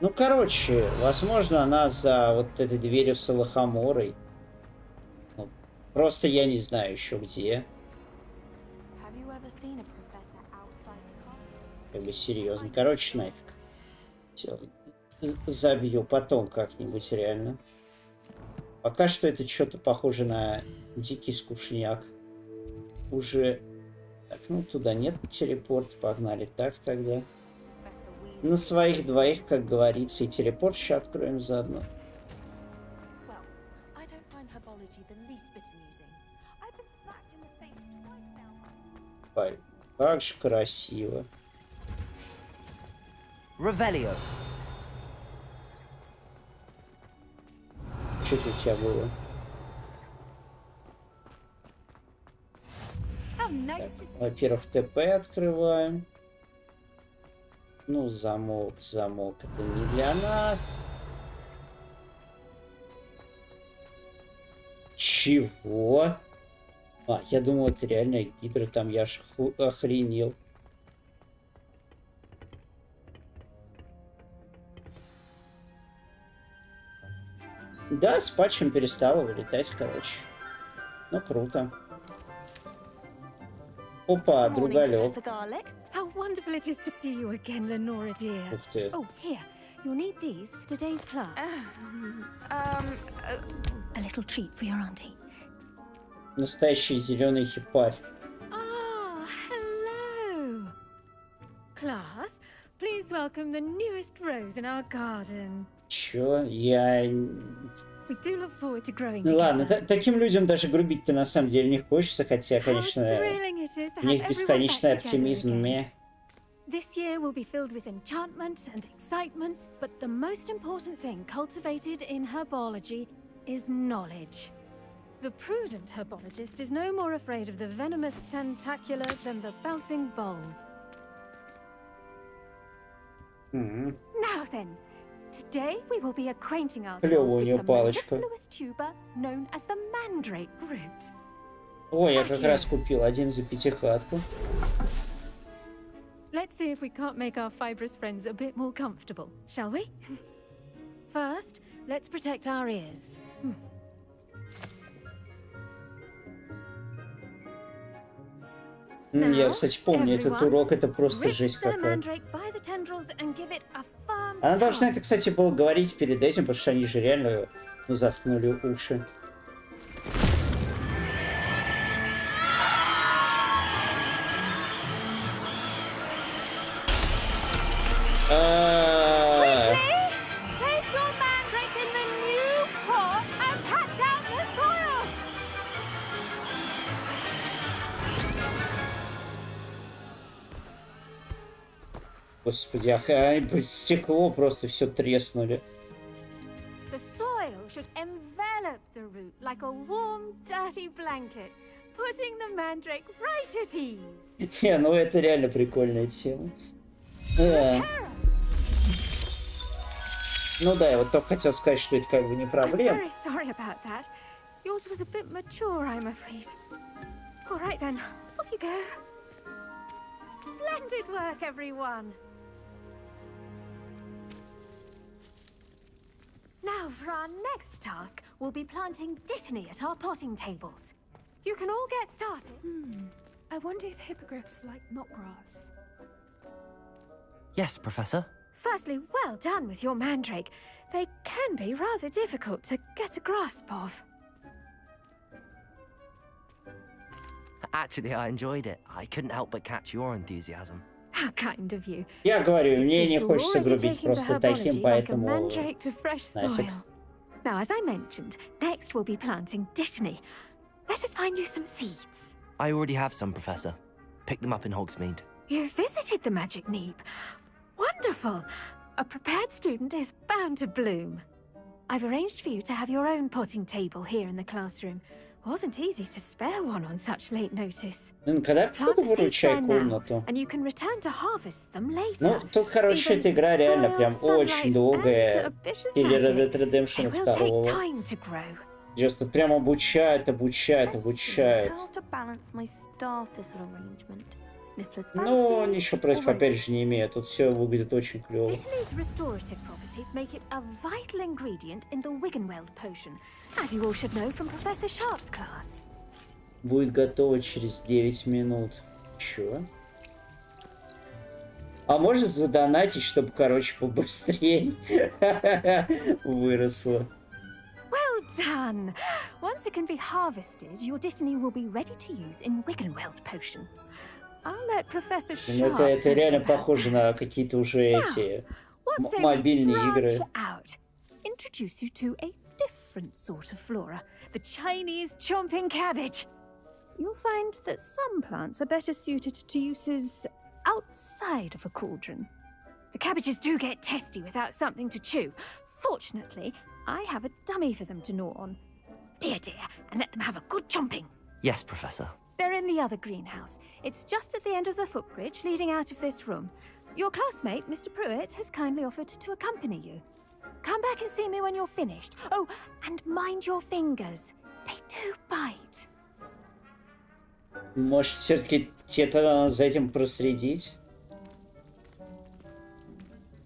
Ну, короче, возможно, она за вот этой дверью с Алахаморой. Ну, просто я не знаю еще где. Как бы серьезно. Короче, нафиг. Все. Забью потом как-нибудь реально. Пока что это что-то похоже на дикий скучняк. Уже... Так, ну туда нет телепорта. Погнали. Так тогда. На своих двоих, как говорится. И телепорт сейчас откроем заодно. Ой, как же красиво.
Revelio.
Что тут у тебя было? Во-первых, ТП открываем. Ну, замок, замок. Это не для нас. Чего? А, я думал, это реально гидра. Там я аж охренел. Да, с патчем перестала вылетать, короче. Ну, круто. Опа, другалек.
How wonderful it is to see you again, Lenora dear.
Ух ты.
Oh, here. You'll need these for today's class. A little treat for your auntie.
Настоящий зеленый хипарь.
Oh, hello. Class, please welcome the newest rose in our garden.
Чё? Я...
We do look forward to growing
Ну
together.
ладно, таким людям даже грубить-то на самом деле не хочется, хотя, конечно, у них бесконечный оптимизм.
This year will be filled with enchantment and excitement, but the most important thing cultivated in herbology is knowledge. The prudent herbologist is no more afraid of the venomous tentacular than the bouncing bulb. Now then, today we will be acquainting ourselves with the mellifluous tuber known as the mandrake root.
Ой, я как раз купил один за пятихатку.
Let's see if we can't make our fibrous friends a bit more comfortable, shall we? First, let's protect our ears.
Я, кстати, помню этот урок, это просто жесть какая. Она должна это, кстати, было говорить перед этим, потому что они же реально заткнули уши. Господи, стекло просто все треснули.
The soil should envelop the root like a warm, dirty blanket, putting the mandrake right at ease.
Не, ну это реально прикольная тема. Да. Ну да, я вот только хотел сказать, что это как бы не проблема.
I'm very sorry about that. Yours was a bit mature, I'm afraid. All right then, off you go. Splendid work, everyone. Now, for our next task, we'll be planting dittany at our potting tables. You can all get started.
I wonder if hippogriffs like knotgrass.
Yes, Professor.
Firstly, well done with your mandrake. They can be rather difficult to get a grasp of.
Actually, I enjoyed it. I couldn't help but catch your enthusiasm.
How kind of you.
Я говорю, мне не хочется грубить просто таким, поэтому
нафиг. Now, as I mentioned, next we'll be planting dittany. Let us find you some seeds.
I already have some, Professor. Picked them up in Hogsmeade.
You visited the Magic Neep. Wonderful. A prepared student is bound to bloom. I've arranged for you to have your own potting table here in the classroom. Wasn't easy to spare one on such late notice.
Когда буду выручать комнату?
And you can return to harvest them later.
Ну, тут, короче, эта игра реально прям очень долгая. В стиле Red Dead Redemption 2. Сейчас тут прям обучают. Но ничего против, опять же, не имею. Тут все выглядит очень клево.
Dittany's restorative properties make it a vital ingredient in the Wiggenweld potion, as you all should know from Professor Sharp's class.
Будет готово через 9 минут. Чё? А может задонатить, чтобы, короче, побыстрее выросло?
Well done! Once it can be harvested, your dittany will be ready to use in Wiggenweld potion. I'll let Professor Sharp.
Это реально похоже на какие-то уже эти мобильные игры.
Introduce you to a different sort of flora, the Chinese chomping cabbage. You'll find that some plants are better suited to uses outside of a cauldron. The cabbages do get testy without something to chew. Fortunately, I have a dummy for them to gnaw on. Be a dear and let them have a good chomping.
Yes, Professor.
They're in the other greenhouse. It's just at the end of the footbridge leading out of this room. Your classmate, Mr. Pruitt, has kindly offered to accompany you. Come back and see me when you're finished. Oh, and mind your fingers. They do bite.
Может, все-таки где-то за этим проследить?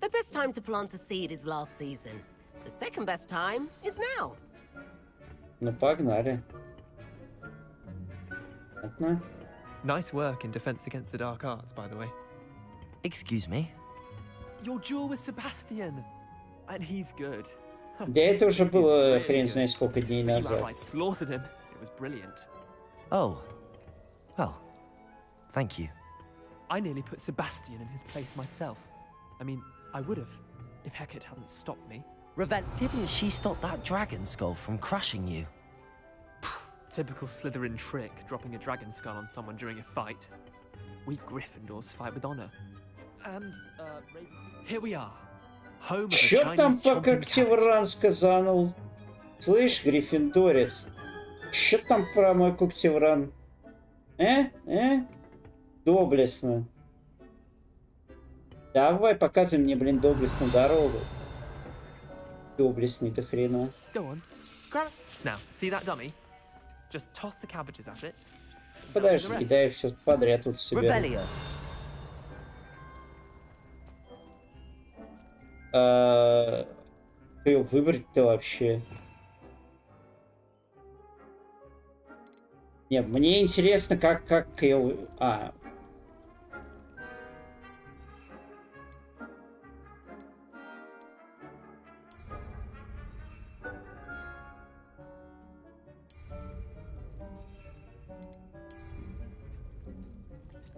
The best time to plant a seed is last season. The second best time is now.
Ну, pognali. Ладно.
Nice work in Defense Against the Dark Arts, by the way.
Excuse me?
Your duel with Sebastian. And he's good.
Да это уже было хрен знает сколько дней назад.
I slaughtered him. It was brilliant.
Oh. Well, thank you.
I nearly put Sebastian in his place myself. I mean, I would have, if Hecate hadn't stopped me.
Didn't she stop that dragon skull from crushing you?
Typical Slytherin trick, dropping a dragon skull on someone during a fight. We Gryffindors fight with honor. And, here we are. Home of the
Чё там
Chinese
по Когтевран сказанул? Слышь, Гриффиндорец, Что там про мой когтевран? Доблестно. Давай, показывай мне, блин, доблестную дорогу. Доблестный до хрена.
Go on. Grab it. Now, see that dummy? Just toss the cabbages at it.
Подожди, да я все подряд тут соберу. Ее выбрать-то вообще? Не, мне интересно, как ее...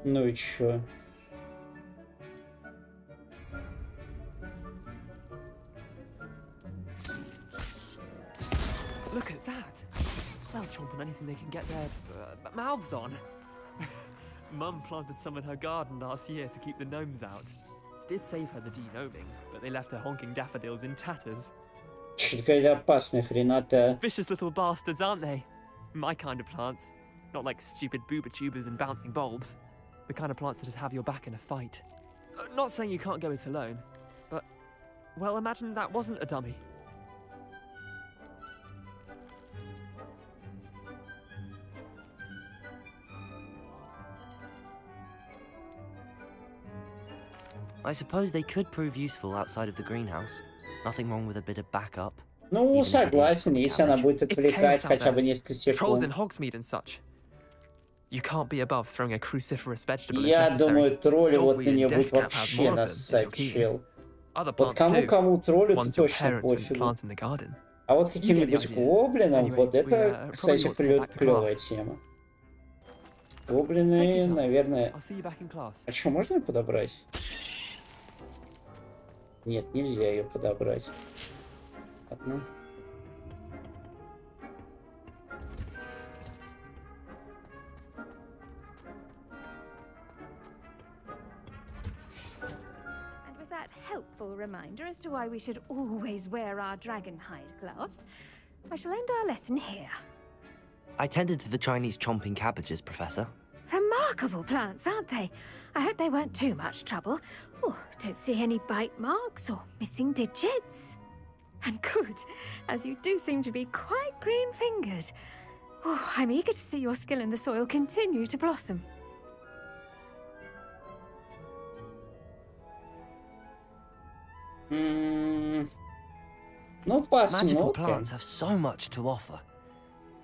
Ну и чё?
Look at that. They'll chomp on anything they can get their mouths on. Mum planted some in her garden last year to keep the gnomes out. Did save her the de-gnoming, but they left her honking daffodils in tatters.
Какая опасная хрената.
Vicious little bastards, aren't they? My kind of plants. Not like stupid booba tubers and bouncing bulbs. The kind of plants that'd have your back in a fight. Not saying you can't go it alone, but, well, imagine that wasn't a dummy.
I suppose they could prove useful outside of the greenhouse. Nothing wrong with a bit of backup.
Ну, согласен, если она будет отвлекать хотя бы несколько
Trolls in
секунд.
Hogsmeade and such. You can't be above throwing a cruciferous vegetable if
Я
necessary.
думаю, тролли вот на
Dogweed
нее
and
будет
deathcap have
вообще
more of them, if
нассать,
you're keen.
чел.
Other
Вот
plants too.
кому точно
Ones your
точно
parents wouldn't
пофигу.
plant in the garden.
А вот
You get the
каким-нибудь
idea.
гоблинам,
Anyway,
вот
we,
это,
probably
кстати,
ought to head back to
клевая
class.
тема.
Take
Гоблины,
your time.
наверное...
I'll see you back in class.
А что, можно ее подобрать? Нет, нельзя ее подобрать. Ладно.
And with that helpful reminder as to why we should always wear our dragonhide gloves, I shall end our lesson here.
I tended to the Chinese chomping cabbages, Professor.
Remarkable plants, aren't they? I hope they weren't too much trouble. Oh, don't see any bite marks or missing digits. And good, as you do seem to be quite green-fingered. Oh, I'm eager to see your skill in the soil continue to blossom.
Ну,
Magical
посмотрим.
plants have so much to offer.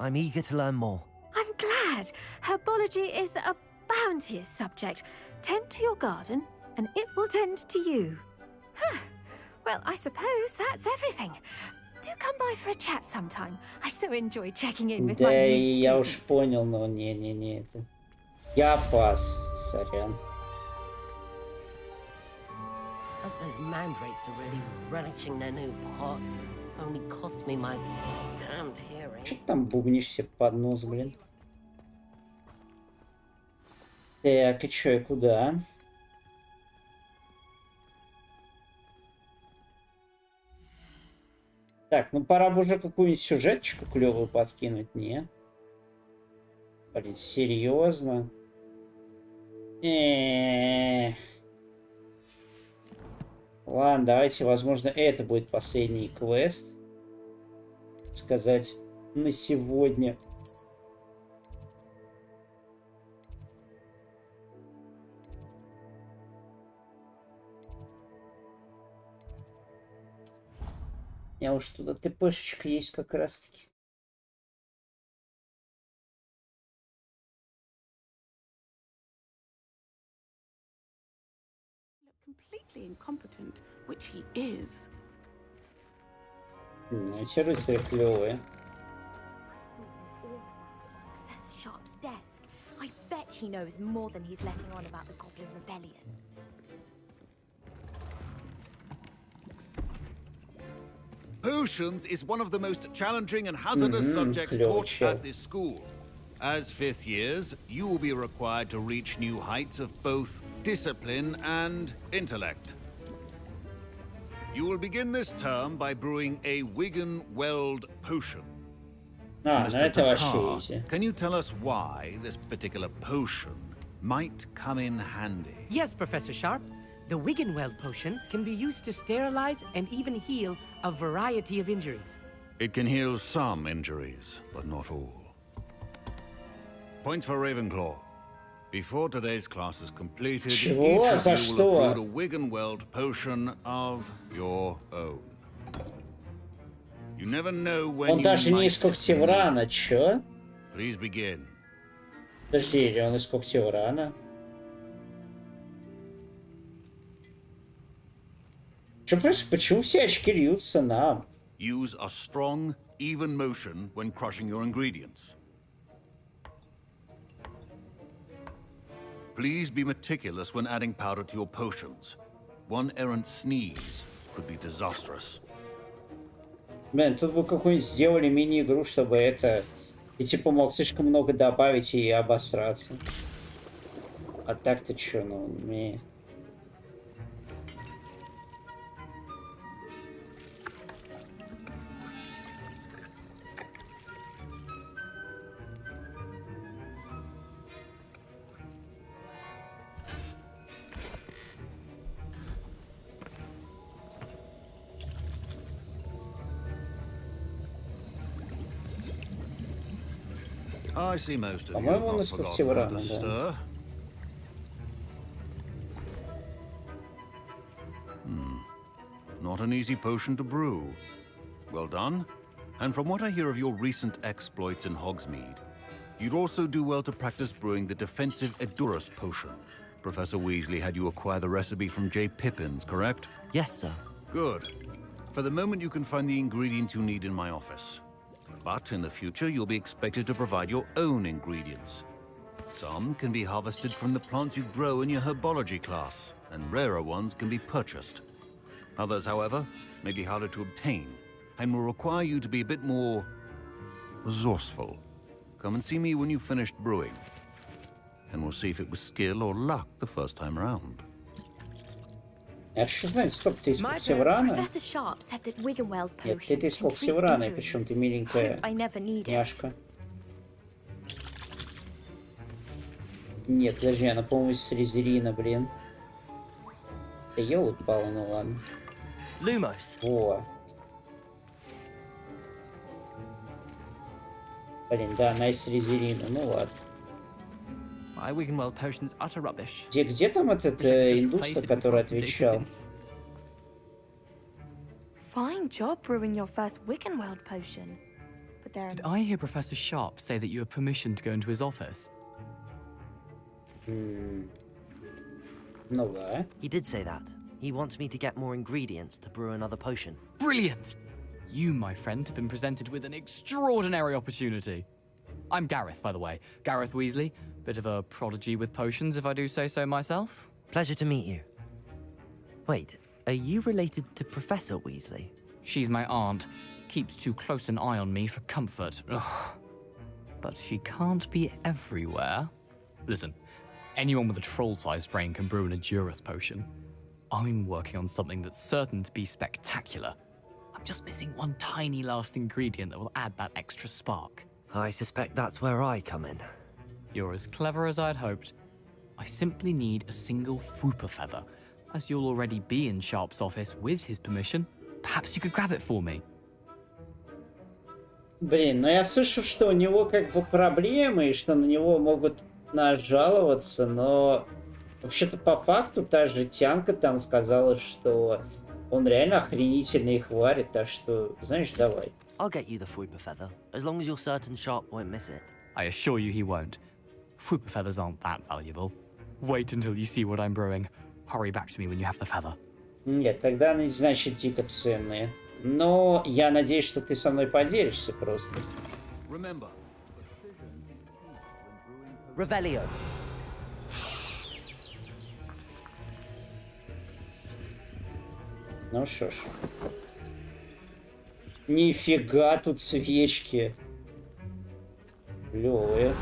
I'm eager to learn more.
I'm glad. Herbology is a bounteous subject. Tend to your garden, and it will tend to you. Huh. Well, I suppose that's everything. Do come by for a chat sometime. I so enjoy checking in with
Да,
my new
я уж
students.
понял, но не, это... Я пас, сорян.
Hope those mandrakes are really relishing their new pots. Only cost me my damned hearing.
Что ты там бубнишь себе под нос, блин? Так, и чё, и куда? Так, ну пора бы уже какую-нибудь сюжеточку клевую подкинуть, не? Блин, серьезно? Ладно, давайте, возможно, это будет последний квест. Сказать на сегодня. У меня уж туда ТПшечка есть как раз таки.
Completely incompetent, which he is.
Эти рыцари клевые.
Professor Sharp's desk. I bet he knows more than he's letting on about the Goblin Rebellion.
Potions is one of the most challenging and hazardous subjects taught at this school. As fifth years, you will be required to reach new heights of both discipline and intellect. You will begin this term by brewing a Wigan Weld potion. Mr. Takar, can you tell us why this particular potion might come in handy?
Yes, Professor Sharp. The Wiggenweld potion can be used to sterilize and even heal a variety of injuries.
It can heal some injuries, but not all. Points for Ravenclaw. Before today's class is completed, each of you will have brewed a Wiggenweld potion of your own. You never know when
Он даже не из Когтеврана, чё?
Please begin.
Подожди, или он из Когтеврана? Чё происходит? Почему все очки льются нам?
Use a strong, even motion when crushing your ingredients. Please be meticulous when adding powder to your potions. One errant sneeze could be disastrous.
Блин, тут бы какую-нибудь сделали мини-игру, чтобы это... И типа мог слишком много добавить и обосраться. А так-то чё, ну, не...
I see most of you have not forgotten how to stir. Not an easy potion to brew. Well done. And from what I hear of your recent exploits in Hogsmeade, you'd also do well to practice brewing the defensive Edurus potion. Professor Weasley had you acquire the recipe from J. Pippins, correct?
Yes, sir.
Good. For the moment, you can find the ingredients you need in my office. But in the future, you'll be expected to provide your own ingredients. Some can be harvested from the plants you grow in your herbology class, and rarer ones can be purchased. Others, however, may be harder to obtain, and will require you to be a bit more resourceful. Come and see me when you've finished brewing, and we'll see if it was skill or luck the first time around.
Professor Sharp said that Wiggenweld potion can treat injuries. Hope I never need it.
Нет, подожди, она, по-моему, из Слизерина, блин. Да ёлы-палы, ну ладно.
Lumos.
О. Блин, да, она из Слизерина, ну ладно.
My Wiggenweld potion's utter rubbish.
Где там этот индус, который отвечал?
Fine job brewing your first Wiggenweld potion. But there
Did I hear Professor Sharp say that you have permission to go into his office?
Ну да.
He did say that. He wants me to get more ingredients to brew another potion.
Brilliant! You, my friend, have been presented with an extraordinary opportunity. I'm Gareth, by the way. Gareth Weasley. Bit of a prodigy with potions, if I do say so myself.
Pleasure to meet you. Wait, are you related to Professor Weasley?
She's my aunt. Keeps too close an eye on me for comfort. Ugh. But she can't be everywhere. Listen, anyone with a troll-sized brain can brew an Edurus potion. I'm working on something that's certain to be spectacular. I'm just missing one tiny last ingredient that will add that extra spark.
I suspect that's where I come in.
You're as clever as I'd hoped. I simply need a single Fwooper feather. As you'll already be in Sharp's office with his permission, perhaps you could grab it for me.
Блин, но я слышу, что у него как бы проблемы, и что на него могут нажаловаться, но вообще-то по факту та же Тянка там сказала, что он реально охренительно их варит, так что, знаешь, давай.
I'll get you the Fwooper feather, as long as you're certain Sharp won't miss it.
I assure you he won't. Fwooper feathers aren't that valuable. Wait until you see what I'm brewing. Hurry back to me when you have the feather.
Нет, тогда они, значит, дико ценные. Но я надеюсь, что ты со мной поделишься просто.
Revelio.
Ну что ж. Нифига тут свечки. Клёвые.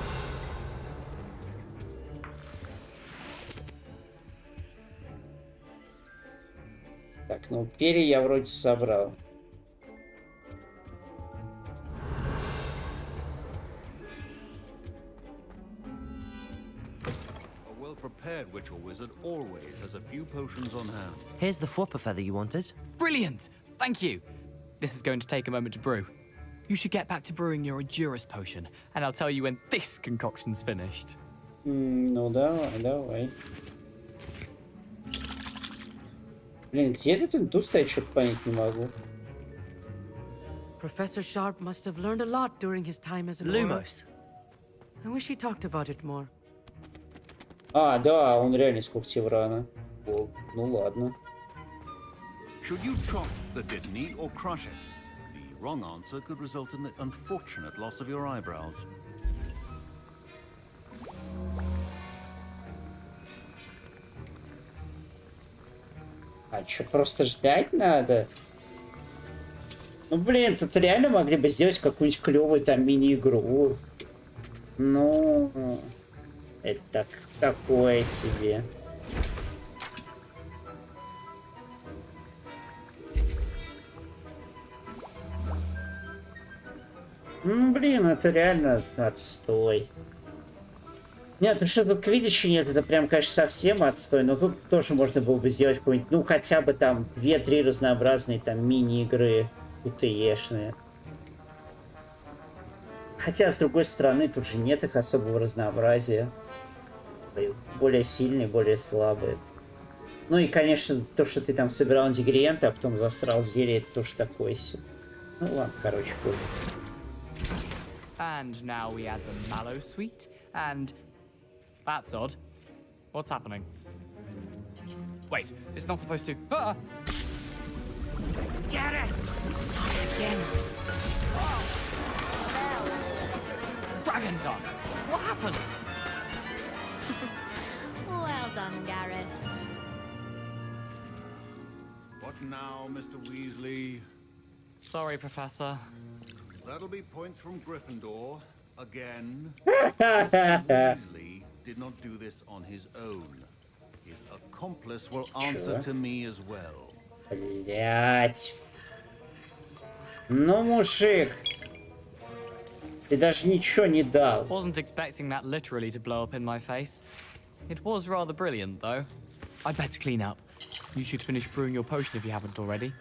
Так, ну перья я вроде собрал.
well-prepared witch or wizard always has a few potions on hand.
Here's the Fwopper feather you wanted.
Brilliant! Thank you. This is going to take a moment to brew. You should get back to brewing your Adurus potion, and I'll tell you when this concoction's finished.
Ну давай. Блин, где этот индус, я что-то понять не могу.
Professor Sharp must have learned a lot during his time as an
Lumos.
I wish he talked about it more.
А, да, он реально из Когтеврана. О, ну ладно.
Should you chop the Dittany or crush it? The wrong answer could result in the unfortunate loss of your eyebrows.
А что, просто ждать надо? Ну, блин, тут реально могли бы сделать какую-нибудь клевую там мини-игру. Ну, это такое себе. Ну, блин, это реально отстой. Нет, ну что тут квиддича нет, это прям, конечно, совсем отстой, но тут тоже можно было бы сделать какой-нибудь, ну, хотя бы там 2-3 разнообразные там мини-игры УТЕшные. Хотя, с другой стороны, тут же нет их особого разнообразия. Более сильные, более слабые. Ну и, конечно, то, что ты там собирал ингредиенты, а потом засрал зелье, это тоже такое себе. Ну ладно, короче, понял.
And now we add the mallow sweet, and... That's odd. What's happening? Wait, it's not supposed to... Ah! Get it! Again! Oh. Dragon Dog! What happened?
Well done, Gareth.
What now, Mr. Weasley?
Sorry, Professor.
That'll be points from Gryffindor. Again. Weasley did not do this on his own. His accomplice will answer to me as well.
Блять. Ну, мужик. Ты даже ничего не дал.
Wasn't expecting that literally to blow up in my face. It was rather brilliant, though. I'd better clean up. You should finish brewing your potion if you haven't already.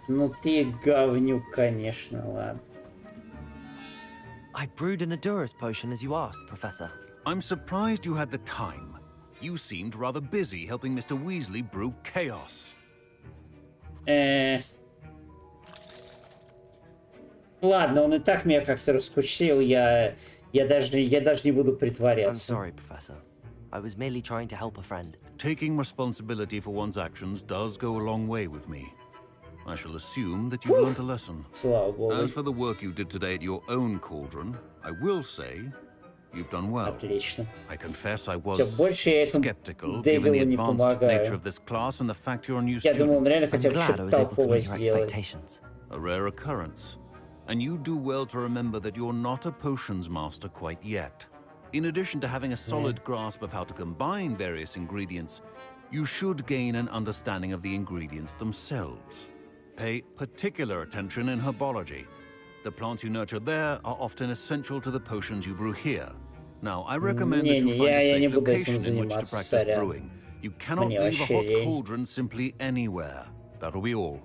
Ну ты говнюк, конечно, ладно.
I brewed an Adurus potion as you asked, Professor.
I'm surprised you had the time. You seemed rather busy helping Mr. Weasley brew chaos.
Ладно, он и так меня как-то раскусил, я даже не буду притворяться.
I'm sorry, Professor. I was merely trying to help a friend.
Taking responsibility for one's actions does go a long way with me. I shall assume that you've learned a lesson. As for the work you did today at your own cauldron, I will say you've done well.
Отлично.
I confess I was
Дэвилу
skeptical given the
не
advanced
помогаю.
nature of this class and the fact you're a new
Я думал, он
student.
реально хотя бы что-то толковое сделает.
A rare occurrence. And you do well to remember that you're not a potions master quite yet. In addition to having a solid grasp of how to combine various ingredients, you should gain an understanding of the ingredients themselves. Pay particular attention in herbology. The plants you nurture there are often essential to the potions you brew here. Now, I recommend that you find a safe location in which to practice brewing. You cannot leave a hot cauldron simply anywhere. That'll be all.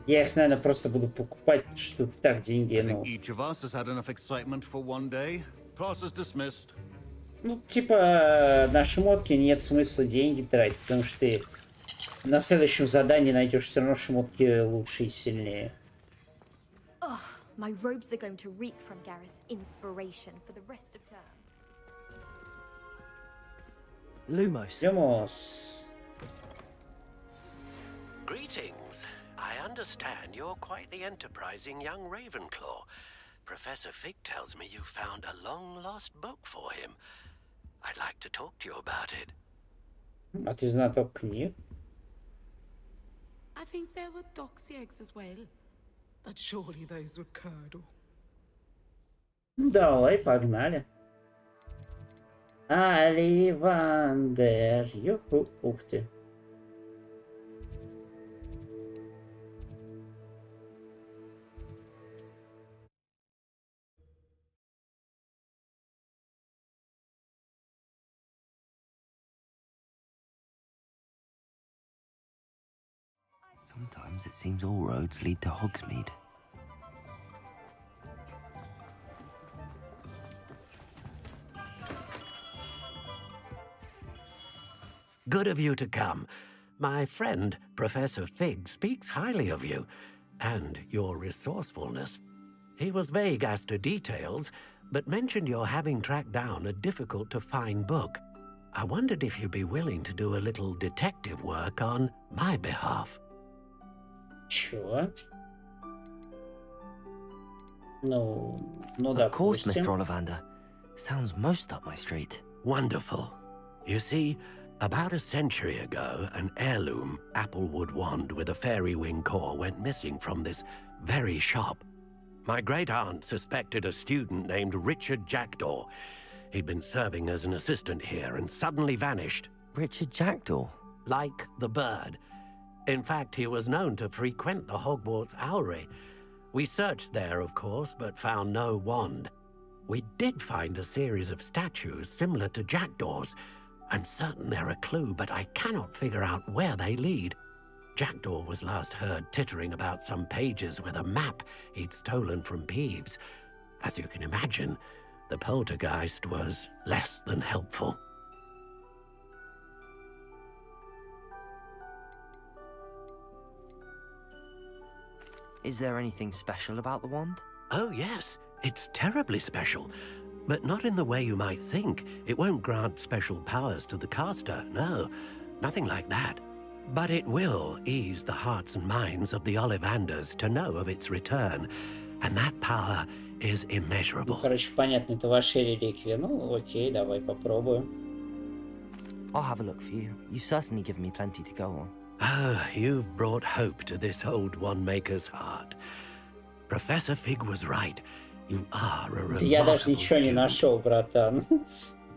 Я их, наверное, просто буду покупать, что так деньги, ну...
Each of us has had enough excitement for one day. Class is dismissed.
Ну, типа, на шмотки нет смысла деньги тратить, потому что ты на следующем задании найдешь все равно шмотки лучше и сильнее.
Ugh, my robes are going to reek from Gareth's inspiration for the rest of term.
Lumos.
Lumos.
Greetings. I understand you're quite the enterprising young Ravenclaw. Professor Fig tells me you found a long-lost book for him. I'd like to talk to you about it.
А ты знаток книг?
I think there were doxy eggs as well, but surely those were curdle.
Давай, погнали. Оливандер. Юху, ух ты.
Sometimes it seems all roads lead to Hogsmeade.
Good of you to come. My friend, Professor Fig, speaks highly of you and your resourcefulness. He was vague as to details, but mentioned your having tracked down a difficult-to-find book. I wondered if you'd be willing to do a little detective work on my behalf.
Sure. No,
Of course, Mr. Ollivander. Sounds most up my street.
Wonderful. You see, about a century ago, an heirloom applewood wand with a fairy wing core went missing from this very shop. My great-aunt suspected a student named Richard Jackdaw. He'd been serving as an assistant here and suddenly vanished.
Richard Jackdaw?
Like the bird. In fact, he was known to frequent the Hogwarts Owlery. We searched there, of course, but found no wand. We did find a series of statues similar to Jackdaw's. I'm certain they're a clue, but I cannot figure out where they lead. Jackdaw was last heard tittering about some pages with a map he'd stolen from Peeves. As you can imagine, the poltergeist was less than helpful.
Is there anything special about the wand?
Oh, yes. It's terribly special. But not in the way you might think. It won't grant special powers to the caster, no. Nothing like that. But it will ease the hearts and minds of the Ollivanders to know of its return. And that power is immeasurable.
Короче, понятно, это ваши реликвии. Ну, окей, давай попробуем.
I'll have a look for you. You've certainly given me plenty to go on.
Ah, you've brought hope to this old wand-maker's heart. Professor Fig was right. You are a remarkable
Я даже ничего не
student.
нашел, братан.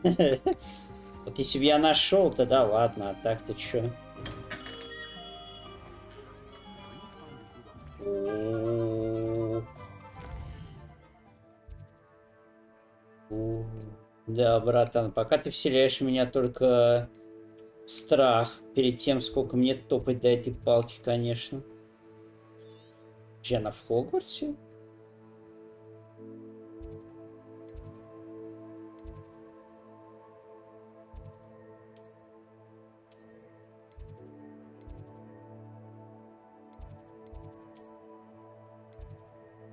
Вот если бы я нашел, то да ладно, а так ты чё? Да, братан, пока ты вселяешь в меня только страх перед тем, сколько мне топать до этой палки, конечно. Она в Хогвартсе?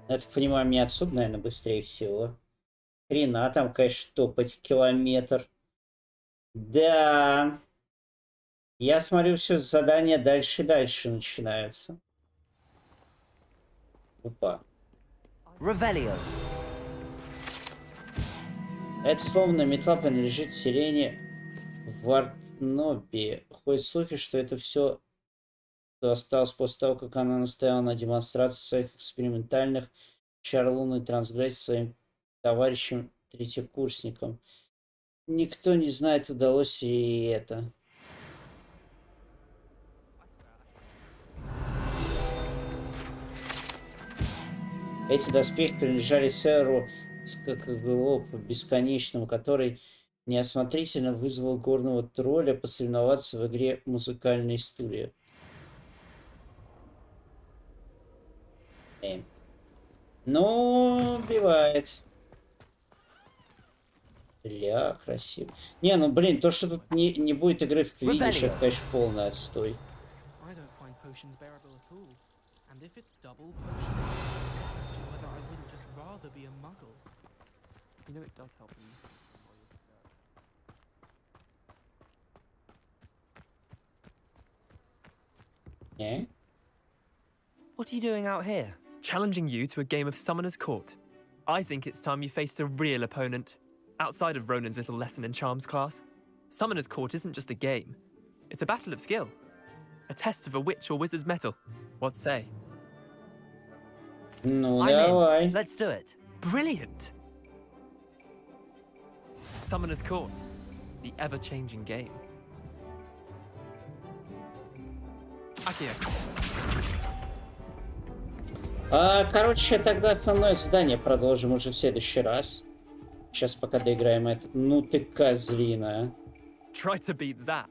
Я так понимаю, мне отсюда, наверное, быстрее всего. Хрена там, конечно, топать километр. Да. Я смотрю, все задания дальше и дальше начинаются. Опа.
Revelio.
Эта словно метла принадлежит Сирене Вартноби. Ходят слухи, что это все осталось после того, как она настояла на демонстрации своих экспериментальных чар-лунной трансгрессий своим товарищам-третьекурсникам. Никто не знает, удалось ей это. Эти доспехи принадлежали сэру Скакоглопу Бесконечному, который неосмотрительно вызвал горного тролля посоревноваться в игре «Музыкальные стулья». Ну, убивает. Бля, красиво. Не, ну блин, то, что тут не будет игры в квиддич, это, конечно, полный отстой. Yeah?
What are you doing out here?
Challenging you to a game of Summoner's Court. I think it's time you faced a real opponent, outside of Ronan's little lesson in charms class. Summoner's Court isn't just a game. It's a battle of skill. A test of a witch or wizard's mettle. What say?
Ну,
I'm
давай.
in. Let's do it.
Brilliant! Summoner's Court. The ever-changing game. Akio.
Короче, тогда основное задание продолжим уже в следующий раз. Сейчас пока доиграем это. Ну ты козлина.
Try to beat that.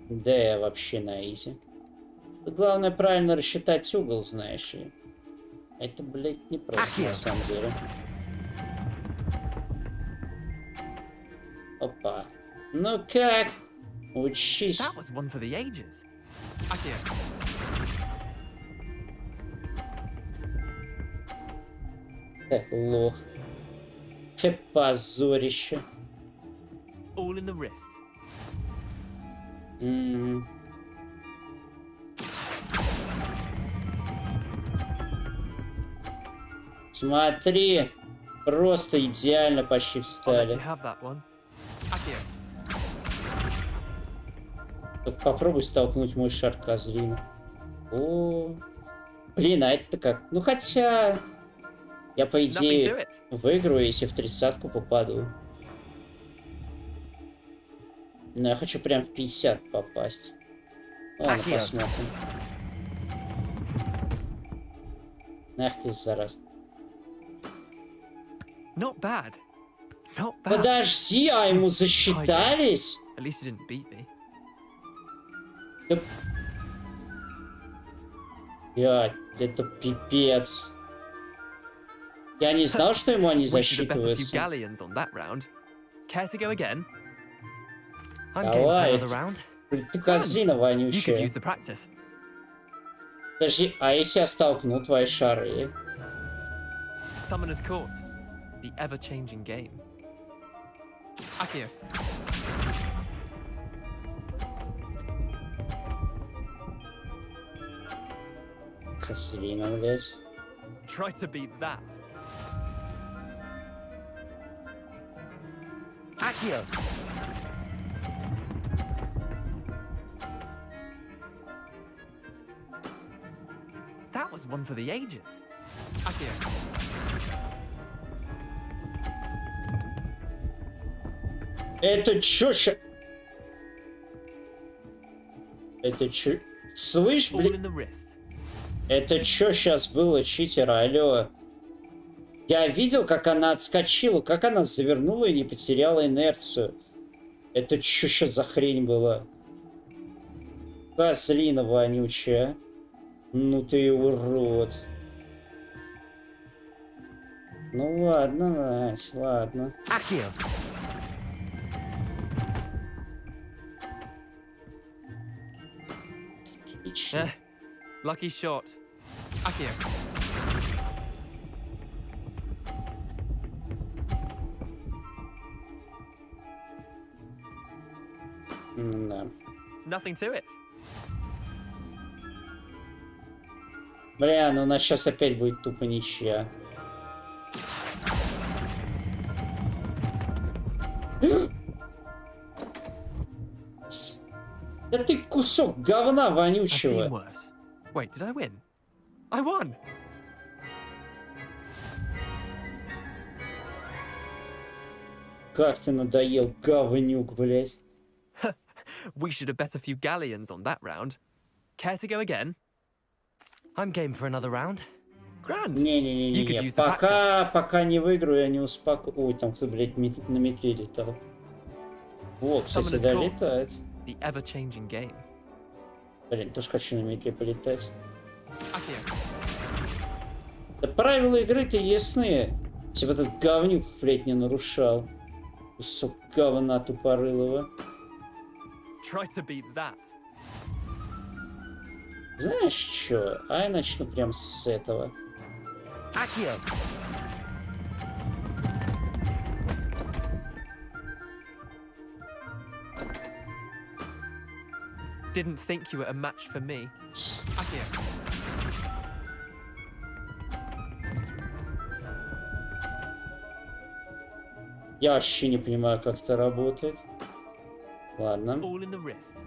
Да я вообще на изи. Главное правильно рассчитать угол, знаешь ли. Это, блядь, не просто на самом деле. Опа. Ну как? Учись.
That was one for the ages. Akio.
Лох. Позорище.
All in the wrist.
Смотри, просто идеально почти встали. Так попробуй столкнуть мой шар козлину. О, блин, а это как? Ну хотя, я по идее выиграю, если в 30-ку попаду. Но я хочу прям в 50 попасть. Ладно, посмотрим. Ах ты, зараза.
Not bad. Not bad.
Подожди, а ему засчитались?
At least you didn't beat me.
Блядь, это пипец. Я не знал, что ему они засчитываются. Давай. Ты козлина вонючая. Подожди, а если я столкну твои шары?
Summoner's Court. The ever-changing game. Akio.
Козлина, блядь.
Try to beat that.
Akio.
That was one for the ages. Akio.
Это чё ща? Это чё? Слышь, блин? Это чё сейчас было, читера? Алло. Я видел, как она отскочила, как она завернула и не потеряла инерцию. Это чё сейчас за хрень была? Козлина вонючая. Ну ты урод. Ну ладно, Настя, ладно.
Akio.
Отлично.
Lucky shot. Akio.
Да.
Nothing to it.
Бля, ну у нас сейчас опять будет тупо ничья. Да ты кусок говна вонючего.
Wait, did I win? I won.
Как ты надоел, говнюк, блядь.
We should have bet a few galleons on that round. Care to go again?
I'm game for another round.
Grand.
Не-не-не-не, пока не выиграю, я не успокоюсь. Ой, там кто, блядь, на метле летал. Вот, кстати, да, летает.
The ever-changing game.
Блин, тоже хочу на метле полетать. Да правила игры-то ясны. Если бы этот говнюк, блядь, не нарушал. Кусок говна тупорылого.
Try to beat that.
Знаешь что? А я начну прям с этого.
Akio.
Didn't think you were a match for me. Akio.
Я вообще не понимаю, как это работает. Ладно.
All in the wrist.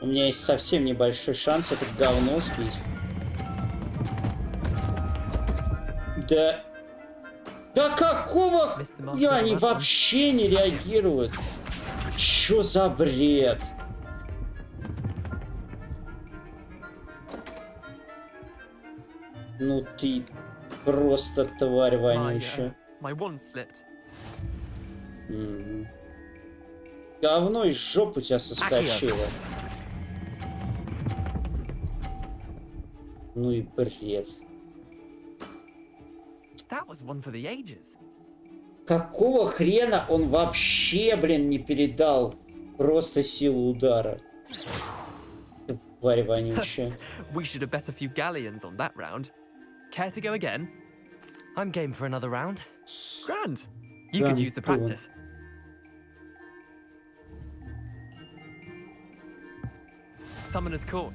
У меня есть совсем небольшой шанс это говно сбить. Да... Да какого... Я они вообще не реагируют. Чё за бред? Ну ты просто тварь вонючая.
My one slipped.
Говно из жопы у тебя соскочило. Ну и бред.
That was one for the ages.
Какого хрена он вообще, блин, не передал просто силу удара? Тварь вонючая.
We should have bet a few galleons on that round. Care to go again?
I'm game for another round.
Grand. You could use the practice. Summoner's Court.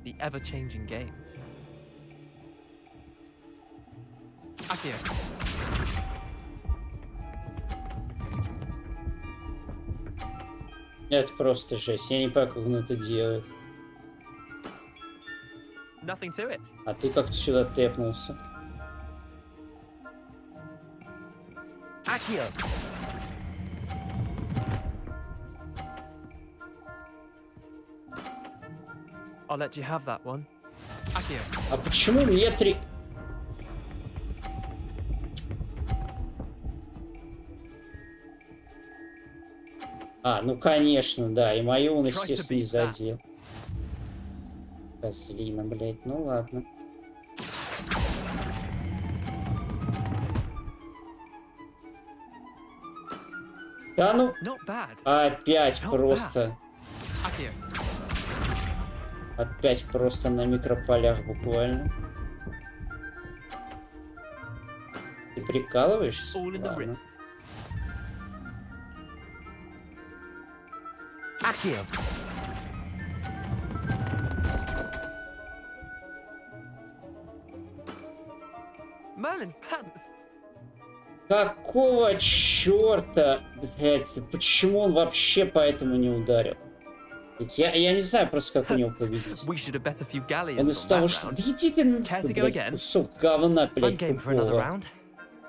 The ever-changing game. Akio.
Это просто жесть. Я не понимаю, как он это делает.
Nothing to it.
А ты как-то сюда тэпнулся.
Akio.
I'll let you have that one. Akio.
А почему мне три... А, ну конечно, да, и мою он, естественно, не задел. Козлина, блядь, ну ладно. Да ну, опять просто. Опять просто на микрополях буквально. Ты прикалываешься? Ладно.
Akio.
Merlin's pants.
Какого черта, блядь, почему он вообще поэтому не ударил? Ведь я не знаю просто, как у него победить. Он из того, что... Да иди ты, блядь, кусок говна, блядь, тупого.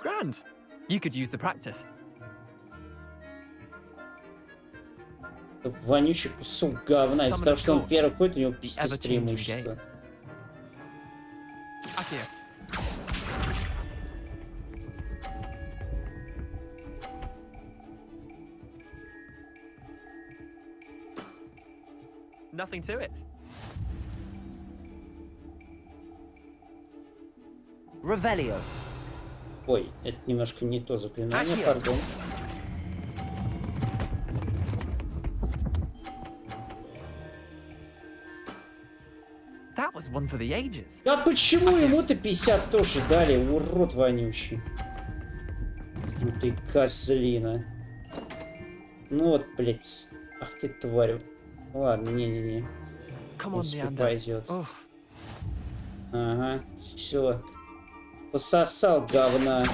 Grand. You could use the practice.
Вонючий кусок говна. Из-за того, что он первый ходит, у него пиздец преимущество.
Nothing to it.
Revelio.
Ой, это немножко не то заклинание, пардон.
That was one for the ages.
А почему ему-то 50 тоже дали, урод вонючий? Ну ты козлина. Ну вот, блядь. Ах ты тварь. Ладно, не-не-не. Пойдет. Ага, все. Пососал говна.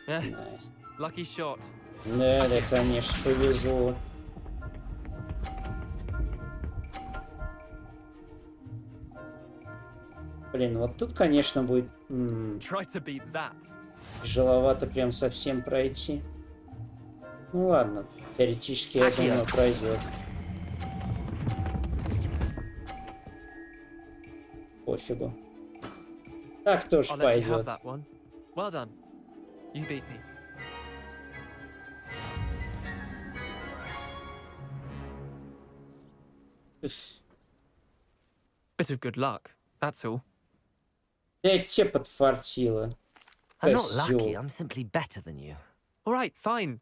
Nice. Lucky shot.
Да, да, конечно, повезло. Блин, вот тут, конечно, будет тяжеловато прям совсем пройти. Ну ладно, теоретически, я думаю, пройдет. Пофигу. Так тоже пойдет.
Well done. You beat me. Bit of good luck, that's all.
Да тебе подфартило.
I'm not lucky, I'm simply better than you.
All right, fine.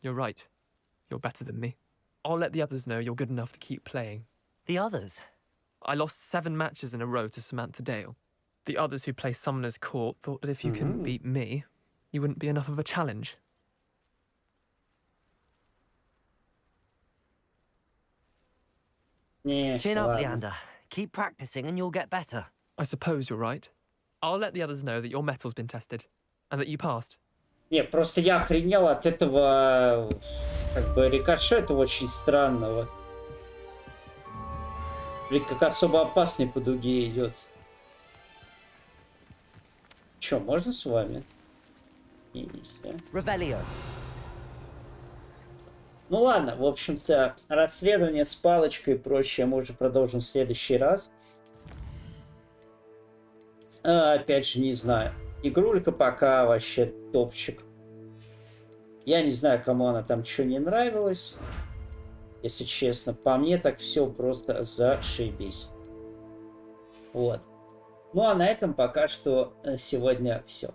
You're right. You're better than me. I'll let the others know you're good enough to keep playing.
The others?
I lost 7 matches in a row to Samantha Dale. The others who play Summoner's Court thought that if you couldn't beat me, you wouldn't be enough of a challenge.
Chin up, Leander. Keep practicing and you'll get better.
I suppose you're right. I'll let the others know that your metal's been tested and that you passed.
Не, просто я охренел от этого, как бы, рикошета очень странного. Блин, как особо опасный по дуге идет. Чё, можно с вами? Не, нельзя.
Revelio.
Ну ладно, в общем-то, расследование с палочкой и прочее мы уже продолжим в следующий раз. Опять же, не знаю. Игрулька пока вообще топчик. Я не знаю, кому она там что не нравилась. Если честно, по мне так все просто зашибись. Вот. Ну а на этом пока что сегодня все.